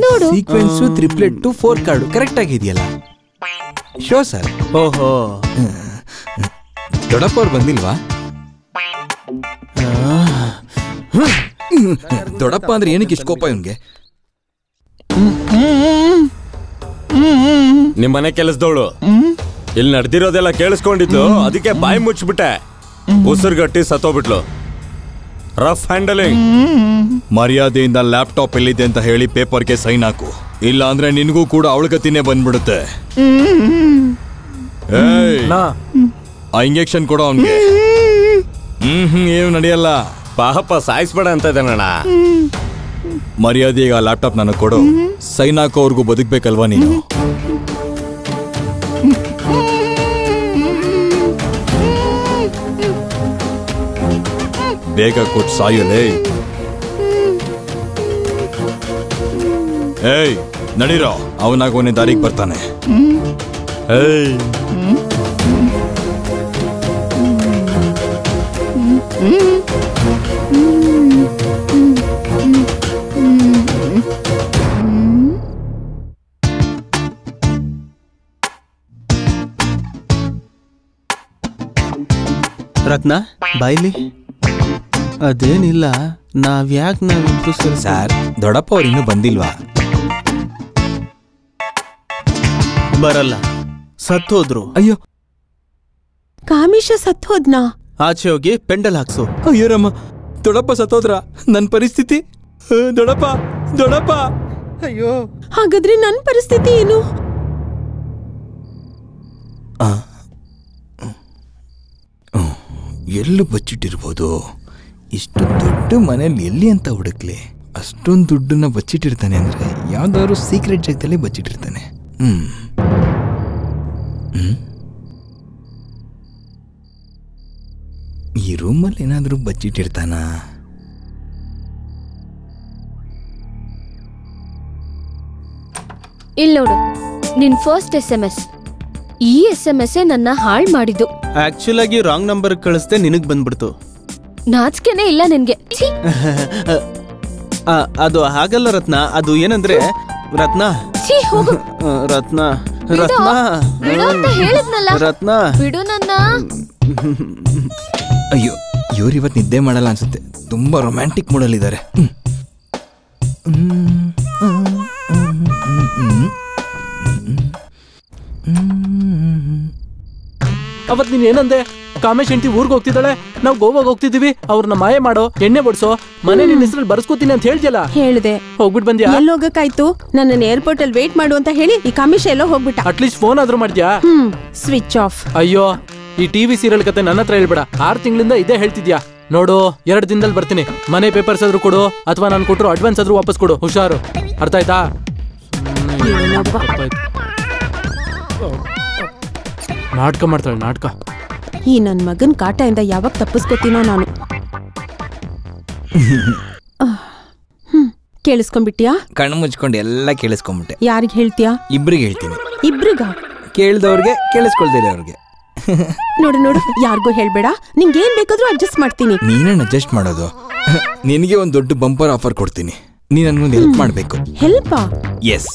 Speaker 5: ನೋಡು.
Speaker 2: ಸೀಕ್ವೆನ್ಸ್ 4 ಕಾರ್ಡು ಕರೆಕ್ಟ್ ಆಗಿದೆಯಲ್ಲ. Show sir.
Speaker 3: ಓಹೋ,
Speaker 2: ದೊಡ್ಡಪ್ಪ ಅವ್ರು ಬಂದಿಲ್ವಾ? ದೊಡ್ಡಪ್ಪ ಅಂದ್ರೆ ಏನಕ್ಕೆ ಇಷ್ಟು ಕೋಪ ಇವನ್ಗೆ?
Speaker 8: ನಿಮ್ಮನೆ ಕೆಲಸದವಳು ಇಲ್ಲಿ ನಡೆದಿರೋದೆಲ್ಲ ಕೇಳಿಸ್ಕೊಂಡಿದ್ದು, ಅದಕ್ಕೆ ಬಾಯಿ ಮುಚ್ಚಿಬಿಟ್ಟೆ. ಉಸಿರುಗಟ್ಟಿ ಸತ್ತೋಗ್ಬಿಟ್ಲು. Rough handling.
Speaker 2: ಮರ್ಯಾದೆಯಿಂದ ಲ್ಯಾಪ್ಟಾಪ್ ಎಲ್ಲಿದೆ ಅಂತ ಹೇಳಿ ಪೇಪರ್ಗೆ ಸೈನ್ ಹಾಕು, ಇಲ್ಲ ಅಂದ್ರೆ ನಿನಗೂ ಕೂಡ ಅವಳ ಗತಿನೇ ಬಂದ್ಬಿಡುತ್ತೆ. ಆ ಇಂಜೆಕ್ಷನ್ ಕೊಡೋ ಅವನ್ಗೆ. ಏನು ನಡೆಯಲ್ಲ.
Speaker 8: ಪಾಪ ಸಾಯಿಸ್ಬೇಡ ಅಂತ ಇದ್ದಾನಣ್ಣ.
Speaker 2: ಮರ್ಯಾದೆ ಈಗ ಲ್ಯಾಪ್ಟಾಪ್ ನನಗೆ ಕೊಡು. ಸೈನ್ ಹಾಕೋವರೆಗೂ ಬದುಕ್ಬೇಕಲ್ವಾ ನೀನು? ಬೇಗ ಕೊಟ್ಟು ಸಾಯಲೇ. ಏಯ್ ನಡೀರೋ, ಅವನಾಗೋನೆ ದಾರಿಗೆ ಬರ್ತಾನೆ. ಏಯ್
Speaker 3: ರತ್ನ ಬಾಯ್ಲಿ. ಅದೇನಿಲ್ಲ, ನಾವಿಬ್ರು
Speaker 2: ಸರ್, ದೊಡ್ಡಪ್ಪ ಅವ್ರು ಇನ್ನೂ ಬಂದಿಲ್ವಾ?
Speaker 3: ಬರಲ್ಲ, ಸತ್ತೋದ್ರು.
Speaker 2: ಅಯ್ಯೋ,
Speaker 6: ಕಾಮಿಶ ಸತ್ತೋದ್ನಾ?
Speaker 3: ಆಚೆ ಹೋಗಿ ಪೆಂಡಲ್ ಹಾಕ್ಸು.
Speaker 2: ಅಯ್ಯೋ ರಮ್ಮ, ದೊಡ್ಡಪ್ಪ ಸತ್ತೋದ್ರ? ನನ್ನ ಪರಿಸ್ಥಿತಿ? ದೊಡ್ಡಪ್ಪ, ದೊಡ್ಡಪ್ಪ, ಅಯ್ಯೋ.
Speaker 6: ಹಾಗಾದ್ರೆ ನನ್ನ ಪರಿಸ್ಥಿತಿ ಏನು?
Speaker 2: ಎಲ್ಲೂ ಬಚ್ಚಿಟ್ಟಿರ್ಬೋದು. ಇಷ್ಟು ದೊಡ್ಡ ಮನೇಲಿ ಎಲ್ಲಿ ಅಂತ ಹುಡುಕ್ಲಿ? ಅಷ್ಟೊಂದು ದುಡ್ಡನ್ನ ಬಚ್ಚಿಟ್ಟಿರ್ತಾನೆ ಅಂದ್ರೆ ಯಾವ್ದಾದ್ರು ಸೀಕ್ರೆಟ್ ಜಾಗದಲ್ಲಿ ಬಚ್ಚಿಟ್ಟಿರ್ತಾನೆ. ಈ ರೂಮಲ್ಲಿ ಏನಾದರೂ ಬಚ್ಚಿಟ್ಟಿರ್ತಾನ?
Speaker 5: ಇಲ್ಲಿ ನೋಡು, ನಿನ್ ಫಸ್ಟ್ SMS. ಈ SMS ನನ್ನ ಹಾಳ್ ಮಾಡಿದ್ದು.
Speaker 3: ಆಕ್ಚುಲ್ ಆಗಿ ರಾಂಗ್ ನಂಬರ್ ಕಳಿಸ್ದೆ, ನಿನಗ್ ಬಂದ್ಬಿಡ್ತು.
Speaker 5: ನಾಚಿಕೆನೆ ಇಲ್ಲ ನಿನ್ಗೆ.
Speaker 3: ಅದು ಹಾಗಲ್ಲ ರತ್ನ, ಅದು ಏನಂದ್ರೆ ರತ್ನ ರತ್ನ ರತ್ನ ರತ್ನ
Speaker 5: ಬಿಡು ನನ್ನ.
Speaker 2: ಅಯ್ಯೋ, ಇವ್ರು ಇವತ್ತು ನಿದ್ದೆ ಮಾಡಲ್ಲ ಅನ್ಸುತ್ತೆ. ತುಂಬಾ ರೊಮ್ಯಾಂಟಿಕ್ ಮೂಡಲ್ಲಿದ್ದಾರೆ.
Speaker 7: ಅವತ್ ನೀನ್ ಏನಂದೆ? ಕಾಮೇಶ್ ಹೆಂಡತಿ ಊರ್ಗ್ ಹೋಗ್ತಿದ್ದಾಳೆ, ನಾವು ಗೋವಾಗ್ ಹೋಗ್ತಿದೀವಿ, ಅವ್ರನ್ನ ಮಾಯ ಮಾಡೋ, ಎಣ್ಣೆ ಬಡ್ಸೋ, ಮನೆ ನಿನ್ನ ಹೆಸರಲ್ಲಿ ಬರ್ಸ್ಕೋತೀನಿ ಅಂತ ಹೇಳ್ತಿಯಲ್ಲ.
Speaker 6: ಹೇಳ್ದೆ.
Speaker 7: ಹೋಗ್ಬಿಟ್ ಬಂದ್ಯಾ?
Speaker 6: ಎಲ್ಲಿ ಹೋಗಕ್ಕಾಯ್ತು? ನನ್ನ ಏರ್ಪೋರ್ಟ್ ಅಲ್ಲಿ ವೇಟ್ ಮಾಡು ಅಂತ ಹೇಳಿ ಈ ಕಾಮಿಶ ಎಲ್ಲೋ ಹೋಗ್ಬಿಟ್ಟ.
Speaker 7: ಅಟ್ಲೀಸ್ಟ್ ಫೋನ್ ಆದ್ರೂ ಮಾಡ್ದ್ಯಾ?
Speaker 6: Switch off.
Speaker 7: ಅಯ್ಯೋ, ಈ ಟಿವಿ ಸೀರಿಯಲ್ ಕತೆ ನನ್ನ ಹತ್ರ ಹೇಳ್ಬೇಡ. 6 ತಿಂಗಳಿಂದ ಇದೇ ಹೇಳ್ತಿದ್ಯಾ. ನೋಡು, 2 ದಿನದಲ್ಲಿ ಬರ್ತೀನಿ. ಮನೆ ಪೇಪರ್ಸ್ ಆದ್ರೂ ಕೊಡು, ಅಥವಾ ನಾನು ಕೊಟ್ಟರು ಅಡ್ವಾನ್ಸ್ ಆದ್ರೂ ವಾಪಸ್ ಕೊಡು. ಹುಷಾರು, ಅರ್ಥ ಆಯ್ತಾ? ನಾಟಕ ಮಾಡ್ತಾಳೆ, ನಾಟಕ.
Speaker 6: ಈ ನನ್ ಮಗನ್ ಕಾಟದಿಂದ ಯಾವಾಗ ತಪ್ಪಿಸ್ಕೊತೀನೋ ನಾನು. ಕೇಳಿಸ್ಕೊಂಡ್ಬಿಟ್ಯಾ?
Speaker 2: ಕಣ್ಣು ಮುಚ್ಕೊಂಡು ಎಲ್ಲ ಕೇಳಿಸ್ಕೊಂಡ್ಬಿಟ್ಟೆ.
Speaker 6: ಯಾರಿಗೆ ಹೇಳ್ತೀಯಾ?
Speaker 2: ಇಬ್ರಿಗೆ ಹೇಳ್ತೀನಿ.
Speaker 6: ಇಬ್ರಿಗ?
Speaker 2: ಕೇಳಿದವ್ರಿಗೆ, ಕೇಳಿಸ್ಕೊಳ್ದಿರ ಅವ್ರಿಗೆ.
Speaker 6: ನೋಡು ನೋಡು, ಯಾರಿಗೂ ಹೇಳ್ಬೇಡ. ನಿಂಗೆ ಏನ್ ಬೇಕಾದ್ರೂ ಅಡ್ಜಸ್ಟ್ ಮಾಡ್ತೀನಿ.
Speaker 2: ನೀನೇನು ಅಡ್ಜಸ್ಟ್ ಮಾಡೋದು? ನಿನಗೆ ಒಂದು ದೊಡ್ಡ ಬಂಪರ್ ಆಫರ್ ಕೊಡ್ತೀನಿ. ನೀ ನನ್ಗೊಂದು ಹೆಲ್ಪ್ ಮಾಡ್ಬೇಕು.
Speaker 6: ಹೆಲ್ಪಾ?
Speaker 2: ಎಸ್.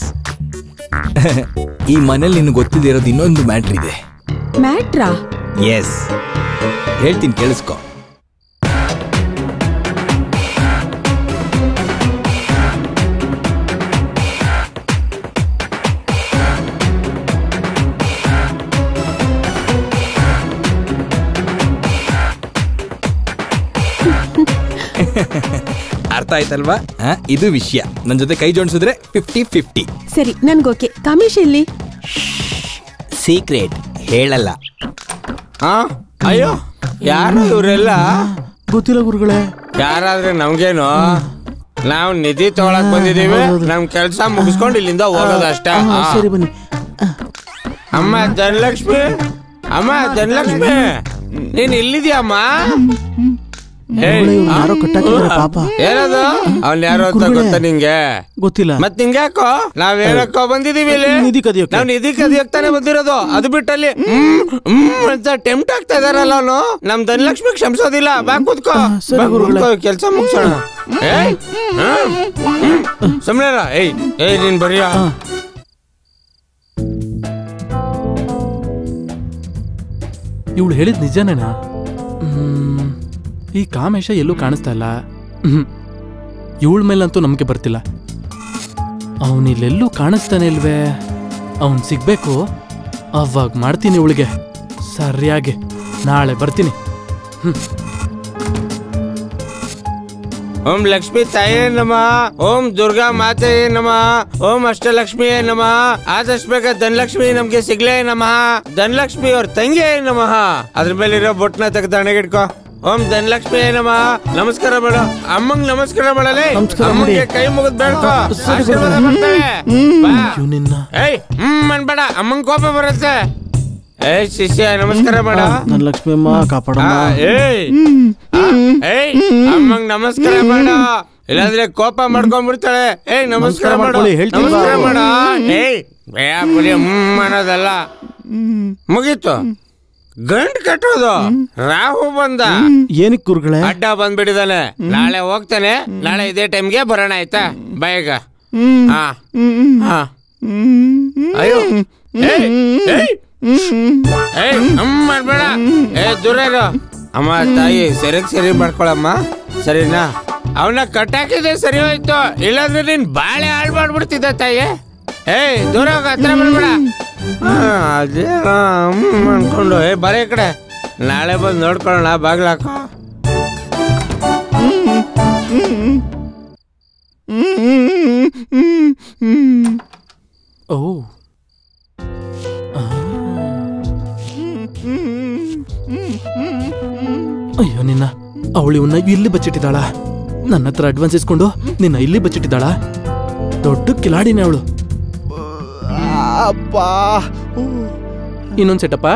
Speaker 2: ಈ ಮನೇಲಿ ನಿನ್ಗೆ ಗೊತ್ತಿದಿರೋದು ಇನ್ನೊಂದು ಮ್ಯಾಟ್ರ್ ಇದೆ.
Speaker 6: ಮ್ಯಾಟ್ರಾ?
Speaker 2: ಎಸ್, ಹೇಳ್ತೀನಿ, ಕೇಳಿಸ್ಕೊ. ಅರ್ಥ ಆಯ್ತಲ್ವಾ? ಇದು ವಿಷಯ. ನನ್ನ ಜೊತೆ ಕೈ ಜೋಡಿಸಿದ್ರೆ 50-50.
Speaker 6: ಸರಿ, ನನ್ಗೋಕೆ. ಕಾಮೇಶ್ ಎಲ್ಲಿ?
Speaker 2: ಸೀಕ್ರೆಟ್ ಹೇಳಲ್ಲ.
Speaker 8: ಅಯ್ಯೋ,
Speaker 4: ಯಾರು ಇವರೆಲ್ಲ?
Speaker 1: ಗೊತ್ತಿಲ್ಲ ಗುರುಗಳೇ.
Speaker 4: ಯಾರಾದ್ರೆ ನಮ್ಗೇನು, ನಾವು ನಿಧಿ ತಗೊಳಕ್ ಬಂದಿದೀವಿ. ನಮ್ ಕೆಲ್ಸ ಮುಗಿಸ್ಕೊಂಡು ಇಲ್ಲಿಂದ ಹೋಗೋದಷ್ಟೇ.
Speaker 1: ಸರಿ ಬನ್ನಿ.
Speaker 4: ಅಮ್ಮ ಧನಲಕ್ಷ್ಮಿ, ಅಮ್ಮ ಧನಲಕ್ಷ್ಮಿ, ನೀನ್ ಇಲ್ಲಿದ್ಯಮ್ಮ?
Speaker 1: ಯಾರೋ ಕಟ್ಟಾಕಿದ್ದಾರೆ ಪಾಪ.
Speaker 4: ಏನದು? ಅವ್ನ್ ಯಾರು ಅಂತ ಗೊತ್ತಾ ನಿಂಗೆ?
Speaker 1: ಗೊತ್ತಿಲ್ಲ.
Speaker 4: ಮತ್ ನಿಂಗ್ಯಾಕೋ? ನಾವ್ ಏನಕ್ಕೋ ಬಂದಿದೀವಿ ಇಲ್ಲಿ? ನಾವ್ ನಿಧಿ ಕದಿಯಕ್ ತಾನೆ ಬಂದಿರೋದು. ಅದು ಬಿಟ್ಟಲ್ಲಿ ಅಂತ ಟೆಂಪ್ಟ್ ಆಗ್ತಾ ಇದಾರಲ್ಲ ಅವನು. ನಮ್ ಧನಲಕ್ಷ್ಮಿ ಕ್ಷಮಿಸೋದಿಲ್ಲ. ಬಾ ಕೂತ್ಕೋ, ಕೆಲ್ಸ ಮುಗ್ಸೋಣ. ಸುಮ್ನೆರ. ಏಯ್ ನೀನ್ ಬರೀ.
Speaker 7: ಇವಳು ಹೇಳಿದ್ ನಿಜನೇನಾ? ಈ ಕಾಮೇಶ ಎಲ್ಲೂ ಕಾಣಿಸ್ತಾ ಇಲ್ಲ. ಇವಳ ಮೇಲಂತೂ ನಂಬಿಕೆ ಬರ್ತಿಲ್ಲ. ಅವನಿಲ್ಲೆಲ್ಲೂ ಕಾಣಿಸ್ತಾನೆ ಇಲ್ವೇ? ಅವನ್ ಸಿಗ್ಬೇಕು. ಅವಾಗ ಮಾಡ್ತೀನಿ ಇವಳಿಗೆ ಸರಿಯಾಗಿ. ನಾಳೆ ಬರ್ತೀನಿ.
Speaker 4: ಓಂ ಲಕ್ಷ್ಮೀ ತಾಯೇ ನಮ, ಓಂ ದುರ್ಗಾ ಮಾತೆಯೇ ನಮ, ಓಂ ಅಷ್ಟಲಕ್ಷ್ಮಿಯೇ ನಮ. ಆದಷ್ಟು ಬೇಗ ಧನಲಕ್ಷ್ಮಿ ನಮ್ಗೆ ಸಿಗ್ಲೇ ನಮಃ. ಧನಲಕ್ಷ್ಮಿ ಅವ್ರ ತಂಗಿ ನಮಃ. ಅದ್ರ ಮೇಲಿರೋ ಬೊಟ್ನ ತೆಗೆದು ಹಣೆಗಿಟ್ಕೋ. ಓಂ ಧನಲಕ್ಷ್ಮಿ ನಮ. ನಮಸ್ಕಾರ ಬೇಡ ಅಮ್ಮಂಗ್, ನಮಸ್ಕಾರ ಮಾಡಲೇ. ಅಮ್ಮಂಗೆ ಕೈ ಮುಗಿದ್ ಬೇಡ್ಕೋ, ಆಶೀರ್ವಾದ ಮಾಡ್ತಾಳೆ. ಏಯ್ ಅನ್ಬೇಡ, ಅಮ್ಮಂಗ್ ಕೋಪ ಬರುತ್ತೆ. ಏಯ್ ಶಿಷ್ಯ ನಮಸ್ಕಾರ ಮಾಡ.
Speaker 1: ಧನಲಕ್ಷ್ಮಿ ಅಮ್ಮ ಕಾಪಾಡಮ್ಮ.
Speaker 4: ಏಯ್ ಅಮ್ಮಂಗ್ ನಮಸ್ಕಾರ ಮಾಡ, ಇಲ್ಲಾಂದ್ರೆ ಕೋಪ ಮಾಡ್ಕೊಂಡ್ಬಿಡ್ತಾಳೆ. ಏಯ್ ನಮಸ್ಕಾರ ಮಾಡ, ನಮಸ್ಕಾರ ಮಾಡ. ಏಯ್ ಬೇಡ ಅನ್ನೋದಲ್ಲ. ಮುಗೀತು. ಗಂಟ್ ಕಟ್ಟೋದು. ರಾಹು ಬಂದ.
Speaker 1: ಏನಕ್ಕೆ ಗುರುಗಳೇ?
Speaker 4: ಅಡ್ಡ ಬಂದ್ಬಿಟ್ಟಿದಾನೆ. ನಾಳೆ ಹೋಗ್ತಾನೆ. ನಾಳೆ ಇದೇ ಟೈಮ್ಗೆ ಬರೋಣ ಆಯ್ತಾ? ಬೇಗ. ಅಯ್ಯೋ ಮಾಡ್ಬೇಡ. ದೂರರು. ಅಮ್ಮ ತಾಯಿ ಸರಿ ಮಾಡ್ಕೊಳಮ್ಮ, ಸರಿನಾ? ಅವನ್ನ ಕಟ್ಟಾಕಿದ್ರೆ ಸರಿ ಹೋಯ್ತು. ಇಲ್ಲಾಂದ್ರೆ ನೀನ್ ಬಾಳೆ ಹಾಳು ಮಾಡ್ಬಿಡ್ತಿದ್ದ ತಾಯಿ. ದೂರ ಹೋಗ, ಹತ್ರ ಬರ್ಬೇಡ. ಅದೇ ಅನ್ಕೊಂಡು ಬರೀ ಕಡೆ. ನಾಳೆ ಬಂದು ನೋಡ್ಕೊಳ್ಳೋಣ. ಬಾಗ್ಲಾಕೋ.
Speaker 7: ಓ ಅಯ್ಯೋ ನಿನ್ನ, ಅವಳು ಇವನ್ನ ಇಲ್ಲಿ ಬಚ್ಚಿಟ್ಟಿದ್ದಾಳ. ನನ್ನ ಹತ್ರ ಅಡ್ವಾನ್ಸ್ ಇಸ್ಕೊಂಡು ನಿನ್ನ ಇಲ್ಲಿ ಬಚ್ಚಿಟ್ಟಿದ್ದಾಳ. ದೊಡ್ಡ ಕಿಲಾಡಿನೇ ಅವಳು. ಇನ್ನೊಂದ್ ಸೆಟಪ್ಪ.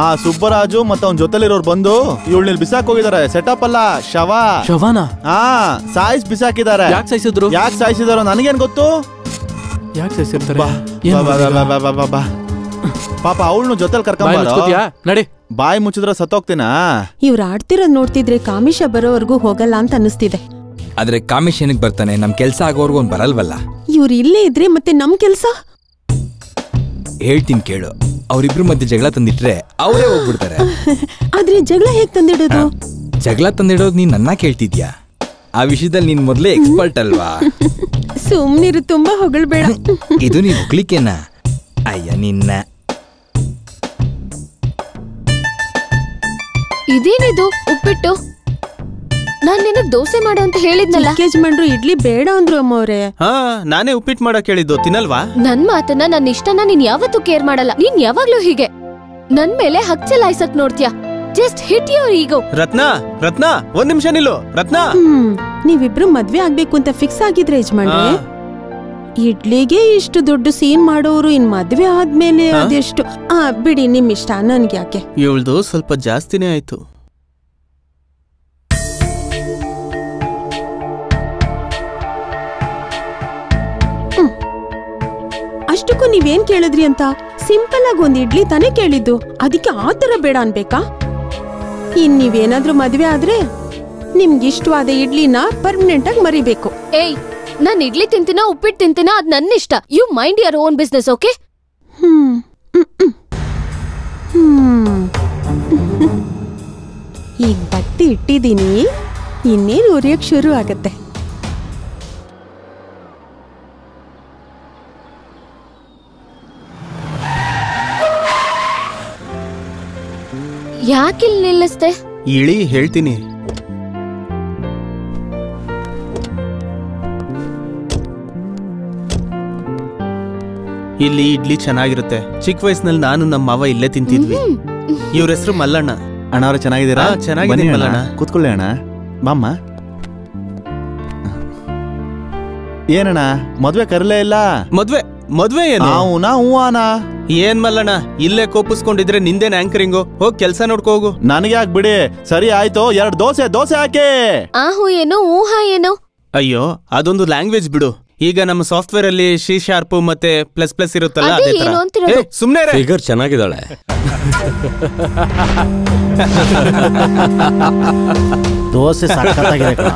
Speaker 1: ಆ ಸುಬ್ಬರಾಜು ಮತ್ತೆ ಅವನ ಜೊತೆಲಿರೋರು ಬಂದು ಇವಳನ್ನ ಬಿಸಾಕ್ ಹೋಗಿದ್ದಾರೆ. ಸೆಟಪ್ ಅಲ್ಲ, ಶವನ ಬಿಸಾಕಿದ್ದಾರೆ.
Speaker 7: ಯಾಕೆ ಸಾಯಿಸಿದ್ರು?
Speaker 1: ಯಾಕೆ ಸಾಯಿಸಿದಾರೋ ನನಗೇನ್ ಗೊತ್ತು.
Speaker 7: ಯಾಕೆ ಸಾಯಿಸಿರ್ತಾರೆ?
Speaker 1: ಪಾಪ ಅವಳನ್ನು ಜೊತೆಲಿ ಕರ್ಕೊಂಡ್
Speaker 7: ನಡಿ.
Speaker 1: ಬಾಯಿ ಮುಚ್ಚಿದ್ರೆ ಸತ್ತೋಗ್ತೀನಾ?
Speaker 6: ಇವ್ರು ಆಡ್ತಿರೋದ್ ನೋಡ್ತಿದ್ರೆ ಕಾಮಿಶ ಬರೋವರೆಗೂ ಹೋಗಲ್ಲ ಅಂತ ಅನಿಸ್ತಿದೆ.
Speaker 2: ಆದ್ರೆ ಕಾಮಿಶ್ ಏನಕ್ಕೆ ಬರ್ತಾನೆ? ನಮ್ ಕೆಲ್ಸ ಆಗೋವರೆಗೂ ಅವ್ನು ಬರಲ್ವಲ್ಲ.
Speaker 6: ಇವ್ರು ಇಲ್ಲೇ ಇದ್ರೆ ಮತ್ತೆ ನಮ್ ಕೆಲ್ಸ?
Speaker 2: ಹೇಳ್ತೀನಿ ಕೇಳು. ಅವ್ರಿಬ್ರು ಮಧ್ಯೆ ಜಗಳ ತಂದಿಟ್ರೆ ಅವರೇ ಹೋಗ್ಬಿಡ್ತಾರೆ.
Speaker 6: ಆದ್ರೆ ಜಗಳ ಹೇಗ್ ತಂದಿಡೋದು?
Speaker 2: ಜಗಳ ತಂದಿಡೋದು ನೀನ್ ನನ್ನ ಕೇಳ್ತಿದ್ಯಾ? ಆ ವಿಷಯದಲ್ಲಿ ನೀನ್ ಮೊದ್ಲೇ ಎಕ್ಸ್ಪರ್ಟ್ ಅಲ್ವಾ?
Speaker 6: ಸುಮ್ನಿರು, ತುಂಬಾ ಹೊಗಳ್ಬೇಡ.
Speaker 2: ಇದು ನೀನ್ ಹೊಗ್ಲಿಕ್ಕೇನಾ? ಅಯ್ಯ ನಿನ್ನ.
Speaker 5: ಇದೇನಿದು ಉಪ್ಪಿಟ್ಟು? ನಾನ್ ನಿನಗ್ ದೋಸೆ ಮಾಡು ಅಂತ ಹೇಳಿದ್ನಲ್ಲ.
Speaker 6: ಯಜಮಾನ್ರು ಇಡ್ಲಿ ಬೇಡ ಅಂದ್ರು ಅಮ್ಮವ್ರೆ.
Speaker 3: ನಾನೇ ಉಪ್ಪಿಟ್ಟು ಮಾಡಕ್ ಹೇಳಿದ್ದು, ತಿನ್ನಲ್ವಾ?
Speaker 5: ನನ್ ಮಾತನ್ನ, ನನ್ನ ಇಷ್ಟನ ನೀನ್ ಯಾವತ್ತೂ ಕೇರ್ ಮಾಡಲ್ಲ. ನೀನ್ ಯಾವಾಗ್ಲೂ ಹೀಗೆ ನನ್ ಮೇಲೆ ಹಕ್ ಚಲಾಯಿಸಕ್ ನೋಡ್ತೀಯ. ಜಸ್ಟ್ ಹಿಟ್ ಯುವರ್ ಈಗೋ.
Speaker 3: ರತ್ನ ಒಂದ್ ನಿಮಿಷ ನಿಲ್ಲು. ರತ್ನ,
Speaker 6: ನೀವಿಬ್ರು ಮದ್ವೆ ಆಗ್ಬೇಕು ಅಂತ ಫಿಕ್ಸ್ ಆಗಿದ್ರೆ ಯಜಮಾನ್ರೆ, ಇಡ್ಲಿಗೆ ಇಷ್ಟು ದೊಡ್ಡ ಸೀನ್ ಮಾಡೋರು ಇನ್ ಮದ್ವೆ ಆದ್ಮೇಲೆ ಅದೆಷ್ಟು? ಬಿಡಿ, ನಿಮ್ ಇಷ್ಟ, ನನ್ಗೆ ಯಾಕೆ.
Speaker 3: ಇವಳ್ದು ಸ್ವಲ್ಪ ಜಾಸ್ತಿನೇ ಆಯ್ತು.
Speaker 6: ಅಷ್ಟಕ್ಕೂ ನೀವೇನ್ ಕೇಳಿದ್ರಿ ಅಂತ ಸಿಂಪಲ್ ಆಗಿ ಒಂದ್ ಇಡ್ಲಿ ತಾನೇ ಕೇಳಿದ್ದು. ಅದಕ್ಕೆ ಆತರ ಬೇಡ ಅನ್ಬೇಕಾ? ಇನ್ ನೀವೇನಾದ್ರೂ ಮದ್ವೆ ಆದ್ರೆ ನಿಮ್ಗಿಷ್ಟವಾದ ಇಡ್ಲಿನ ಪರ್ಮನೆಂಟ್ ಆಗಿ ಮರಿಬೇಕು.
Speaker 5: ಏಯ್, ನಾನ್ ಇಡ್ಲಿ ತಿಂತೀನ ಉಪ್ಪಿಟ್ಟು ತಿಂತೀನ ಅದ್ ನನ್ನ ಇಷ್ಟ. You mind your own business, okay?
Speaker 6: ಈಗ ಬಟ್ಟೆ ಇಟ್ಟಿದ್ದೀನಿ, ಇನ್ನೇನು ಉರಿಯಕ್ ಶುರು ಆಗತ್ತೆ.
Speaker 5: ಯಾಕಿಲ್ ನಿಲ್ಲಿಸ್ದೆ?
Speaker 3: ಇಳಿ, ಹೇಳ್ತೀನಿ. ಇಲ್ಲಿ ಇಡ್ಲಿ ಚೆನ್ನಾಗಿರುತ್ತೆ. ಚಿಕ್ಕ ವಯಸ್ಸಿನಲ್ಲಿ ನಾನು ನಮ್ಮ ಮಾವ ಇಲ್ಲೇ ತಿಂತಿದ್ವಿ. ಇವ್ರ ಹೆಸರು ಮಲ್ಲಣ್ಣ.
Speaker 1: ಅವ್ರೆ ಚೆನ್ನಾಗಿದ್ದೀರಾ?
Speaker 3: ಚೆನ್ನಾಗಿದ್ದೀನಿ
Speaker 1: ಬನ್ನಿ ಅಣ್ಣ,
Speaker 3: ಮಲ್ಲಣ್ಣ.
Speaker 1: ಕೂತ್ಕೊಳ್ಳಿ ಅಣ್ಣ. ಬಾಮ್ಮ. ಏನಣ್ಣ ಮದ್ವೆ ಕರಲೇ ಇಲ್ಲ?
Speaker 3: ಮದ್ವೆ ಏನು?
Speaker 1: ಹೂವಾನ
Speaker 3: ಏನ್ ಮಲ್ಲಣ್ಣ ಇಲ್ಲೇ ಕೋಪಿಸ್ಕೊಂಡಿದ್ರೆ ನಿಂದೇನ್ ಆಂಕರಿಂಗು? ಹೋಗ್ ಕೆಲ್ಸ ನೋಡ್ಕೋ ಹೋಗು.
Speaker 1: ನನಗೆ ಯಾಕೆ ಬಿಡಿ. ಸರಿ ಆಯ್ತು, 2 ದೋಸೆ ಹಾಕಿ.
Speaker 5: ಆಹು ಏನೋ ಊಹಾ ಏನೋ.
Speaker 3: ಅಯ್ಯೋ ಅದೊಂದು ಲ್ಯಾಂಗ್ವೇಜ್ ಬಿಡು. ಈಗ ನಮ್ಮ ಸಾಫ್ಟ್ವೇರ್ ಅಲ್ಲಿ C# ಮತ್ತೆ ++ ಇರುತ್ತಲ್ಲ
Speaker 5: ಅದೇ
Speaker 3: ಅದೇ ತರ.
Speaker 5: ಏನು ಅಂತಿರೋದು?
Speaker 3: ಸುಮ್ನೆ
Speaker 8: ಫಿಗರ್ ಚೆನ್ನಾಗಿದ್ದಾಳೆ.
Speaker 9: ದೋಸೆ ಸಖತ್ತಾಗಿದೆ ಕಣ.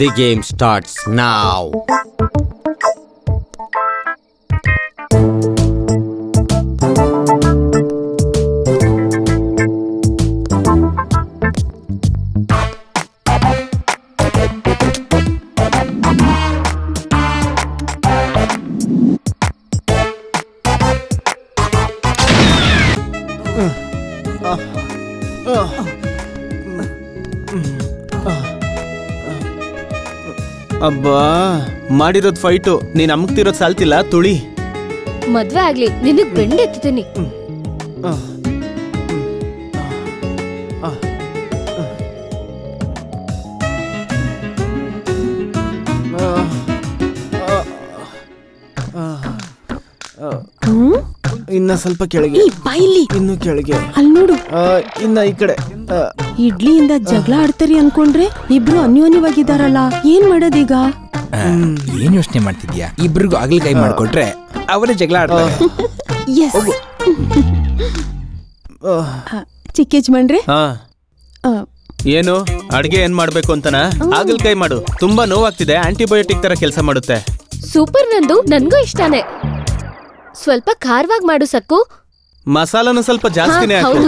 Speaker 4: The game starts now.
Speaker 3: ಅಬ್ಬಾ ಮಾಡಿರೋದ್ ಫೈಟು ನೀನ್ ಅಮ್ಮಕ್ತಿರೋದ್ ಸಾಲ್ತಿಲ್ಲ ತುಳಿ.
Speaker 5: ಮದ್ವೆ ಆಗ್ಲಿ ನಿನಗ್ ಬೆಂಡೆತ್ತೀನಿ.
Speaker 3: ಇನ್ನ ಸ್ವಲ್ಪ ಕೆಳಗೆ,
Speaker 6: ಬಾಯಿಲಿ
Speaker 3: ಇನ್ನು ಕೆಳಗೆ,
Speaker 6: ಅಲ್ಲಿ ನೋಡು.
Speaker 3: ಇನ್ನ ಈ ಕಡೆ.
Speaker 6: ಇಡ್ಲಿಯಿಂದ ಜಗಳ ಆಡ್ತಾರಿ ಅನ್ಕೊಂಡ್ರೆ ಇಬ್ರು ಅನ್ಯೋನ್ಯವಾಗಿದ್ದಾರಲ್ಲ, ಏನ್ ಮಾಡೋದೀಗ?
Speaker 10: ಏನ್ ಯೋಚನೆ ಮಾಡ್ತಿದ್ಯಾ? ಇಬ್ರಿಗೂ ಆಗ್ಲಿಕಾಯಿ ಮಾಡ್ಕೊಟ್ರೆ ಅವರೇ ಜಗಳ ಆಡ್ತಾರೆ.
Speaker 6: ಚಿಕ್ಕ ಯಜಮಾನ್ರೆ,
Speaker 3: ಏನು ಅಡ್ಗೆ ಏನ್ ಮಾಡ್ಬೇಕು ಅಂತನಾ? ಹಾಗಲ್ಕಾಯಿ ಮಾಡು, ತುಂಬಾ ನೋವಾಗ್ತಿದೆ, ಆಂಟಿಬಯೋಟಿಕ್ ತರ ಕೆಲಸ ಮಾಡುತ್ತೆ.
Speaker 5: ಸೂಪರ್ ನಂದು, ನನ್ಗೂ ಇಷ್ಟಾನೆ. ಸ್ವಲ್ಪ ಖಾರವಾಗಿ ಮಾಡು ಸಕ್ಕು.
Speaker 3: ಮಸಾಲಾನು ಸ್ವಲ್ಪ ಜಾಸ್ತಿನೇ ಹಾಕು.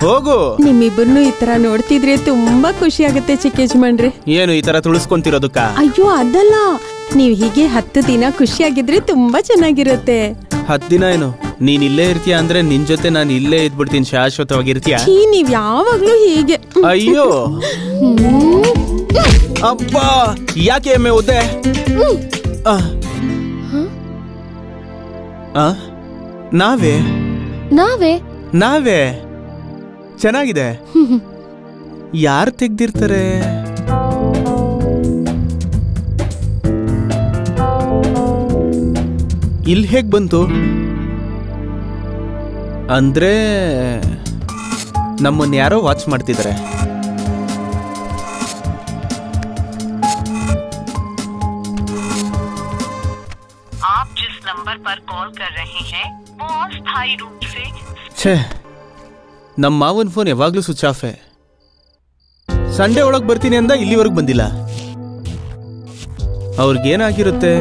Speaker 3: ಹೋಗು.
Speaker 6: ನಿಮ್ಮಿಬ್ಬರನ್ನು ಈ ತರ ನೋಡ್ತಿದ್ರೆ ತುಂಬಾ ಖುಷಿ ಆಗುತ್ತೆ ಚಿಕ್ಕ ಯಜಮಾನ್ರೆ.
Speaker 3: ಏನು ಈ ತರ ತುಳಿಸ್ಕೊಂತಿರೋದಕ್ಕ?
Speaker 6: ಅಯ್ಯೋ ಅದಲ್ಲ, ನೀವ್ ಹೀಗೆ 10 ದಿನ ಖುಷಿಯಾಗಿದ್ರೆ ತುಂಬಾ ಚೆನ್ನಾಗಿರುತ್ತೆ.
Speaker 3: 10 ದಿನ ಏನು? ನೀನ್ ಇಲ್ಲೇ ಇರ್ತೀಯ ಅಂದ್ರೆ ನಿನ್ ಜೊತೆ ನಾನು ಇಲ್ಲೇ ಇದ್ಬಿಡ್ತೀನಿ, ಶಾಶ್ವತವಾಗಿರ್ತೀಯ.
Speaker 6: ನೀವ್ ಯಾವಾಗ್ಲೂ ಹೀಗೆ.
Speaker 3: ಅಯ್ಯೋ ಅಬ್ಬಾ, ಯಾಕೆ ಎಮ್ಮೆ ಉದ್ದೆ? ನಾವೇ
Speaker 5: ನಾವೇ
Speaker 3: ನಾವೇ ಚೆನ್ನಾಗಿದೆ. ಯಾರು ತೆಗ್ದಿರ್ತಾರೆ? ಇಲ್ಲಿ ಹೇಗ್ ಬಂತು? ಅಂದ್ರೆ ನಮ್ಮನ್ನ ಯಾರೋ ವಾಚ್ ಮಾಡ್ತಿದ್ದಾರೆ. ನಮ್ಮ ಮಾವನ್ ಫೋನ್ ಯಾವಾಗ್ಲೂ ಸ್ವಿಚ್ ಆಫ್. ಸಂಡೇ ಒಳಗ್ ಬರ್ತೀನಿ ಅಂದ, ಇಲ್ಲಿವರೆಗೂ ಬಂದಿಲ್ಲ. ಅವ್ರಿಗೇನಾಗಿರುತ್ತೆ?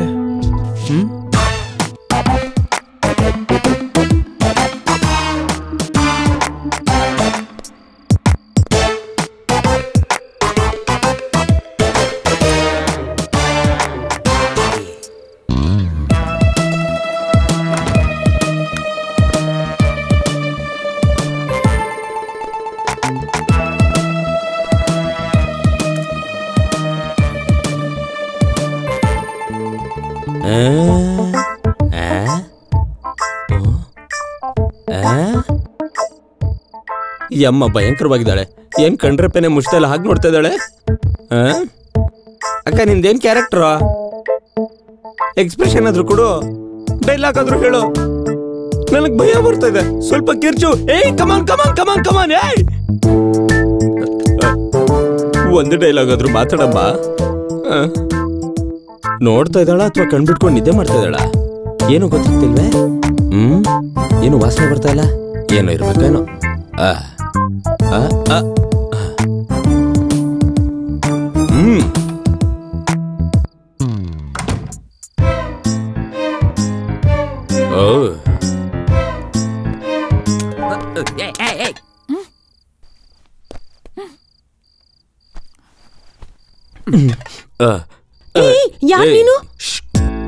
Speaker 4: ಈ ಅಮ್ಮ ಭಯಂಕರವಾಗಿದ್ದಾಳೆ. ಏನ್ ಕಂಡ್ರೆಪ್ಪೆನೆ ಮುಷ್ಟೆಲ್ಲ ಹಾಗೆ ನೋಡ್ತಾ ಇದ್ದಾಳೆ. ಅಕ್ಕ ನಿಂದೇನ್ ಕ್ಯಾರೆಕ್ಟರ್? ಎಕ್ಸ್ಪ್ರೆಷನ್ ಆದ್ರೂ ಕೊಡು, ಡೈಲಾಗ್ ಆದ್ರೂ ಹೇಳು. ನನಗ್ ಭಯ ಬರ್ತಾ ಇದೆ. ಸ್ವಲ್ಪ ಕಿರ್ಚು. ಏಯ್ ಕಮಾನ್ ಕಮಾನ್ ಕಮಾನ್ ಕಮಾನ್. ಏಯ್ ಒಂದು ಡೈಲಾಗ್ ಆದ್ರೂ ಮಾತಾಡಮ್ಮ. ನೋಡ್ತಾ ಇದ್ದಾಳ ಅಥವಾ ಕಣ್ಬಿಟ್ಕೊಂಡು ನಿದ್ದೆ ಮಾಡ್ತಾ ಇದ್ದಾಳ? ಏನು ಗೊತ್ತಾಗ್ತಿಲ್ವೇ? ಏನು ವಾಸನೆ ಬರ್ತಾ ಇಲ್ಲ? ಏನೋ ಇರ್ಬೇಕೇನೋ.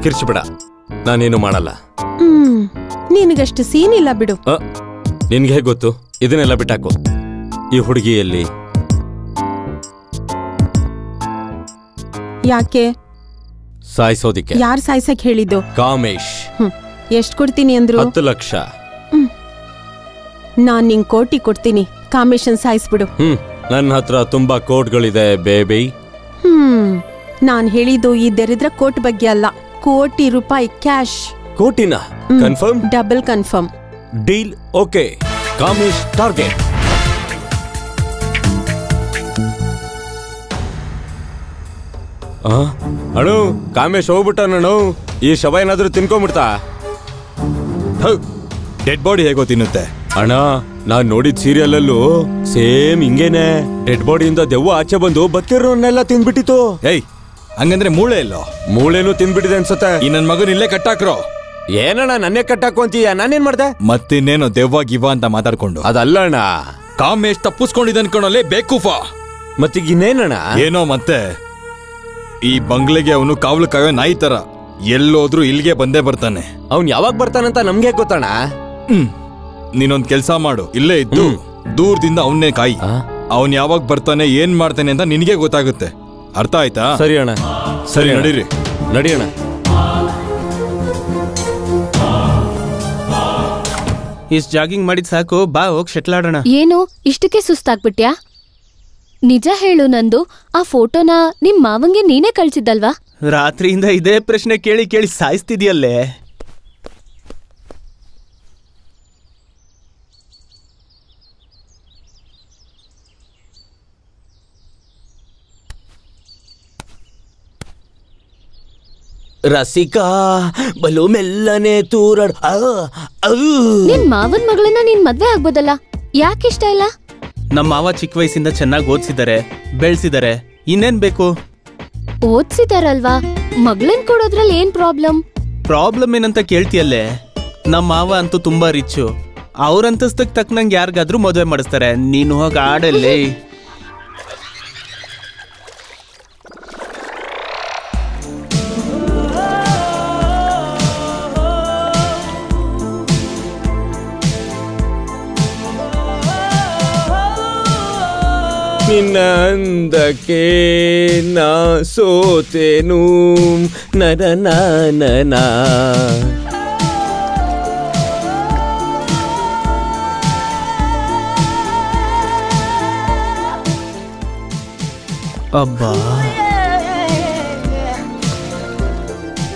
Speaker 4: ಕಿರ್ಚಿಬಿಡ, ನಾನೇನು ಮಾಡಲ್ಲ.
Speaker 6: ನಿನಗಷ್ಟು ಸೀನ್ ಇಲ್ಲ ಬಿಡು.
Speaker 4: ನಿನ್ಗೆ ಹೇಗೆ ಗೊತ್ತು? ಇದನ್ನೆಲ್ಲ ಬಿಟ್ಟಾಕು. ಈ ಹುಡುಗಿಯಲ್ಲಿ
Speaker 6: ಯಾಕೆ
Speaker 4: ಸಾಯಿಸೋದಿಕ್ಕೆ?
Speaker 6: ಯಾರು ಸಾಯ್ಸಕ್ ಹೇಳಿದ್ದು?
Speaker 4: ಕಾಮೇಶ್.
Speaker 6: ಎಷ್ಟ್ ಕೊಡ್ತೀನಿ ಅಂದ್ರು?
Speaker 4: 10 ಲಕ್ಷ.
Speaker 6: ನಾನ್ ನಿಂಗ್ ಕೋಟಿ ಕೊಡ್ತೀನಿ, ಕಾಮೇಶನ್ ಸಾಯಿಸ್ಬಿಡು.
Speaker 4: ನನ್ನ ಹತ್ರ ತುಂಬಾ ಕೋಟ್ಗಳಿದೆ ಬೇಬಿ.
Speaker 6: ನಾನ್ ಹೇಳಿದ್ದು ಈ ದರಿದ್ರ ಕೋಟ್ ಬಗ್ಗೆ ಅಲ್ಲ, ಕೋಟಿ ರೂಪಾಯಿ ಕ್ಯಾಶ್.
Speaker 4: ಕೋಟಿನ? Confirm?
Speaker 6: Double confirm.
Speaker 4: Deal okay. Kamesh target. ಅಣ್ಣು, ಕಾಮೇಶ್ ಹೋಗ್ಬಿಟ್ಟಣ್ಣು. ಈ ಶವ ಏನಾದ್ರೂ ತಿನ್ಕೊಂಡ್ಬಿಡ್ತಾ?
Speaker 2: ಡೆಡ್ ಬಾಡಿ ಹೇಗೋ ತಿನ್ನುತ್ತೆ
Speaker 4: ಅಣ್ಣ. ನಾನ್ ನೋಡಿದ ಸೀರಿಯಲ್ ಅಲ್ಲೂ ಸೇಮ್ ಹಿಂಗೇನೆ. ಡೆಡ್ ಬಾಡಿಯಿಂದ ದೆವ್ವ ಆಚೆ ಬಂದು ಬದುಕಿರೋನ್ನೆಲ್ಲ ತಿಂದ್ಬಿಟ್ಟಿತ್ತು.
Speaker 2: ಏಯ್, ಹಂಗಂದ್ರೆ ಮೂಳೆ ಇಲ್ಲೋ?
Speaker 4: ಮೂಳೆನೂ ತಿಂದ್ಬಿಟ್ಟಿದೆ ಅನ್ಸತ್ತೆ.
Speaker 2: ಈ ನನ್ ಮಗನ್ ಇಲ್ಲೇ ಕಟ್ಟಾಕ್ರೋ.
Speaker 4: ಏನಣ್ಣ ನನ್ನೇ ಕಟ್ಟಾಕು ಅಂತೀಯ? ನಾನೇನ್ ಮಾಡ್ದೆ?
Speaker 2: ಮತ್ತಿನ್ನೇನು ದೆವ್ವ ಗಿವ್ವ ಅಂತ ಮಾತಾಡ್ಕೊಂಡು?
Speaker 4: ಅದಲ್ಲ ಅಣ್ಣ,
Speaker 2: ಕಾಮೇಶ್ ತಪ್ಪಿಸ್ಕೊಂಡಿದ್ದ ಅನ್ಕೊಂಡಲ್ಲೇ ಬೇಕೂಫಾ.
Speaker 4: ಮತ್ತೀಗ ಇನ್ನೇನಣ್ಣ? ಏನೋ ಮತ್ತೆ ಈ ಬಂಗ್ಲೆಗೆ ಅವನು ಕಾವಲು ಕಾಯೋ ನಾಯಿ ತರ ಎಲ್ಲೋದ್ರೂ ಇಲ್ಲಿಗೆ ಬಂದೇ ಬರ್ತಾನೆ. ಅವ್ನ್ ಯಾವಾಗ ಬರ್ತಾನಂತ ನಮ್ಗೆ ಗೊತ್ತಣ್ಣ. ನೀನೊಂದ್ ಕೆಲ್ಸ ಮಾಡು, ಇಲ್ಲೇ ಇದ್ದು ದೂರದಿಂದ ಅವನ್ನೇ ಕಾಯಿ. ಅವನ್ ಯಾವಾಗ ಬರ್ತಾನೆ, ಏನ್ ಮಾಡ್ತಾನೆ ಅಂತ ನಿನಗೆ ಗೊತ್ತಾಗುತ್ತೆ. ಅರ್ಥ ಆಯ್ತಾ? ಸರಿ ಅಣ್ಣ. ಸರಿ, ನಡೀರಿ. ನಡಿಯಣ್ಣ.
Speaker 3: ಇಷ್ಟು ಜಾಗಿಂಗ್ ಮಾಡಿದ್ ಸಾಕು, ಬಾ ಹೋಗ್ ಶೆಟ್ಲ್ ಆಡೋಣ.
Speaker 5: ಏನು ಇಷ್ಟಕ್ಕೆ ಸುಸ್ತಾಗ್ಬಿಟ್ಯಾ? ನಿಜ ಹೇಳು ನಂದು, ಆ ಫೋಟೋನ ನಿಮ್ ಮಾವಂಗೆ ನೀನೇ ಕಳ್ಸಿದ್ದಲ್ವಾ?
Speaker 3: ರಾತ್ರಿಯಿಂದ ಇದೇ ಪ್ರಶ್ನೆ ಕೇಳಿ ಕೇಳಿ ಸಾಯಿಸ್ತಿದ್ಯಲ್ಲೇ.
Speaker 11: ರಸಿಕಾ ಬಲು ಮೆಲ್ಲನೆ ತೂರಡ್.
Speaker 5: ನಿನ್ ಮಾವನ್ ಮಗಳನ್ನ ನೀನ್ ಮದ್ವೆ ಆಗ್ಬೋದಲ್ಲ, ಯಾಕೆ ಇಷ್ಟ ಇಲ್ಲ?
Speaker 3: ನಮ್ಮ ಮಾವ ಚಿಕ್ಕ ವಯಸ್ಸಿಂದ ಚೆನ್ನಾಗಿ ಓದಿಸಿದ್ದಾರೆ, ಬೆಳೆಸಿದ್ದಾರೆ, ಇನ್ನೇನ್ ಬೇಕು?
Speaker 5: ಓದ್ಸಿದಾರಲ್ವಾ, ಮಗಳನ್ ಕೊಡೋದ್ರಲ್ಲಿ ಏನ್ ಪ್ರಾಬ್ಲಮ್?
Speaker 3: ಪ್ರಾಬ್ಲಮ್ ಏನಂತ ಕೇಳ್ತಿಯಲ್ಲೇ? ನಮ್ಮ ಮಾವ ಅಂತೂ ತುಂಬಾ ರಿಚ್ಚು, ಅವ್ರಂತಸ್ತಕ್ ತಕ್ಕನಂಗೆ ಯಾರಿಗಾದ್ರೂ ಮದುವೆ ಮಾಡಿಸ್ತಾರೆ. ನೀನು ಹೋಗಿ ಆಡಲ್ಲಿ.
Speaker 8: ನಿನ್ನ ಅಂದಕ್ಕೆ ನಾ ಸೋತೆನು ನರನ ನನ.
Speaker 3: ಅಬ್ಬಾ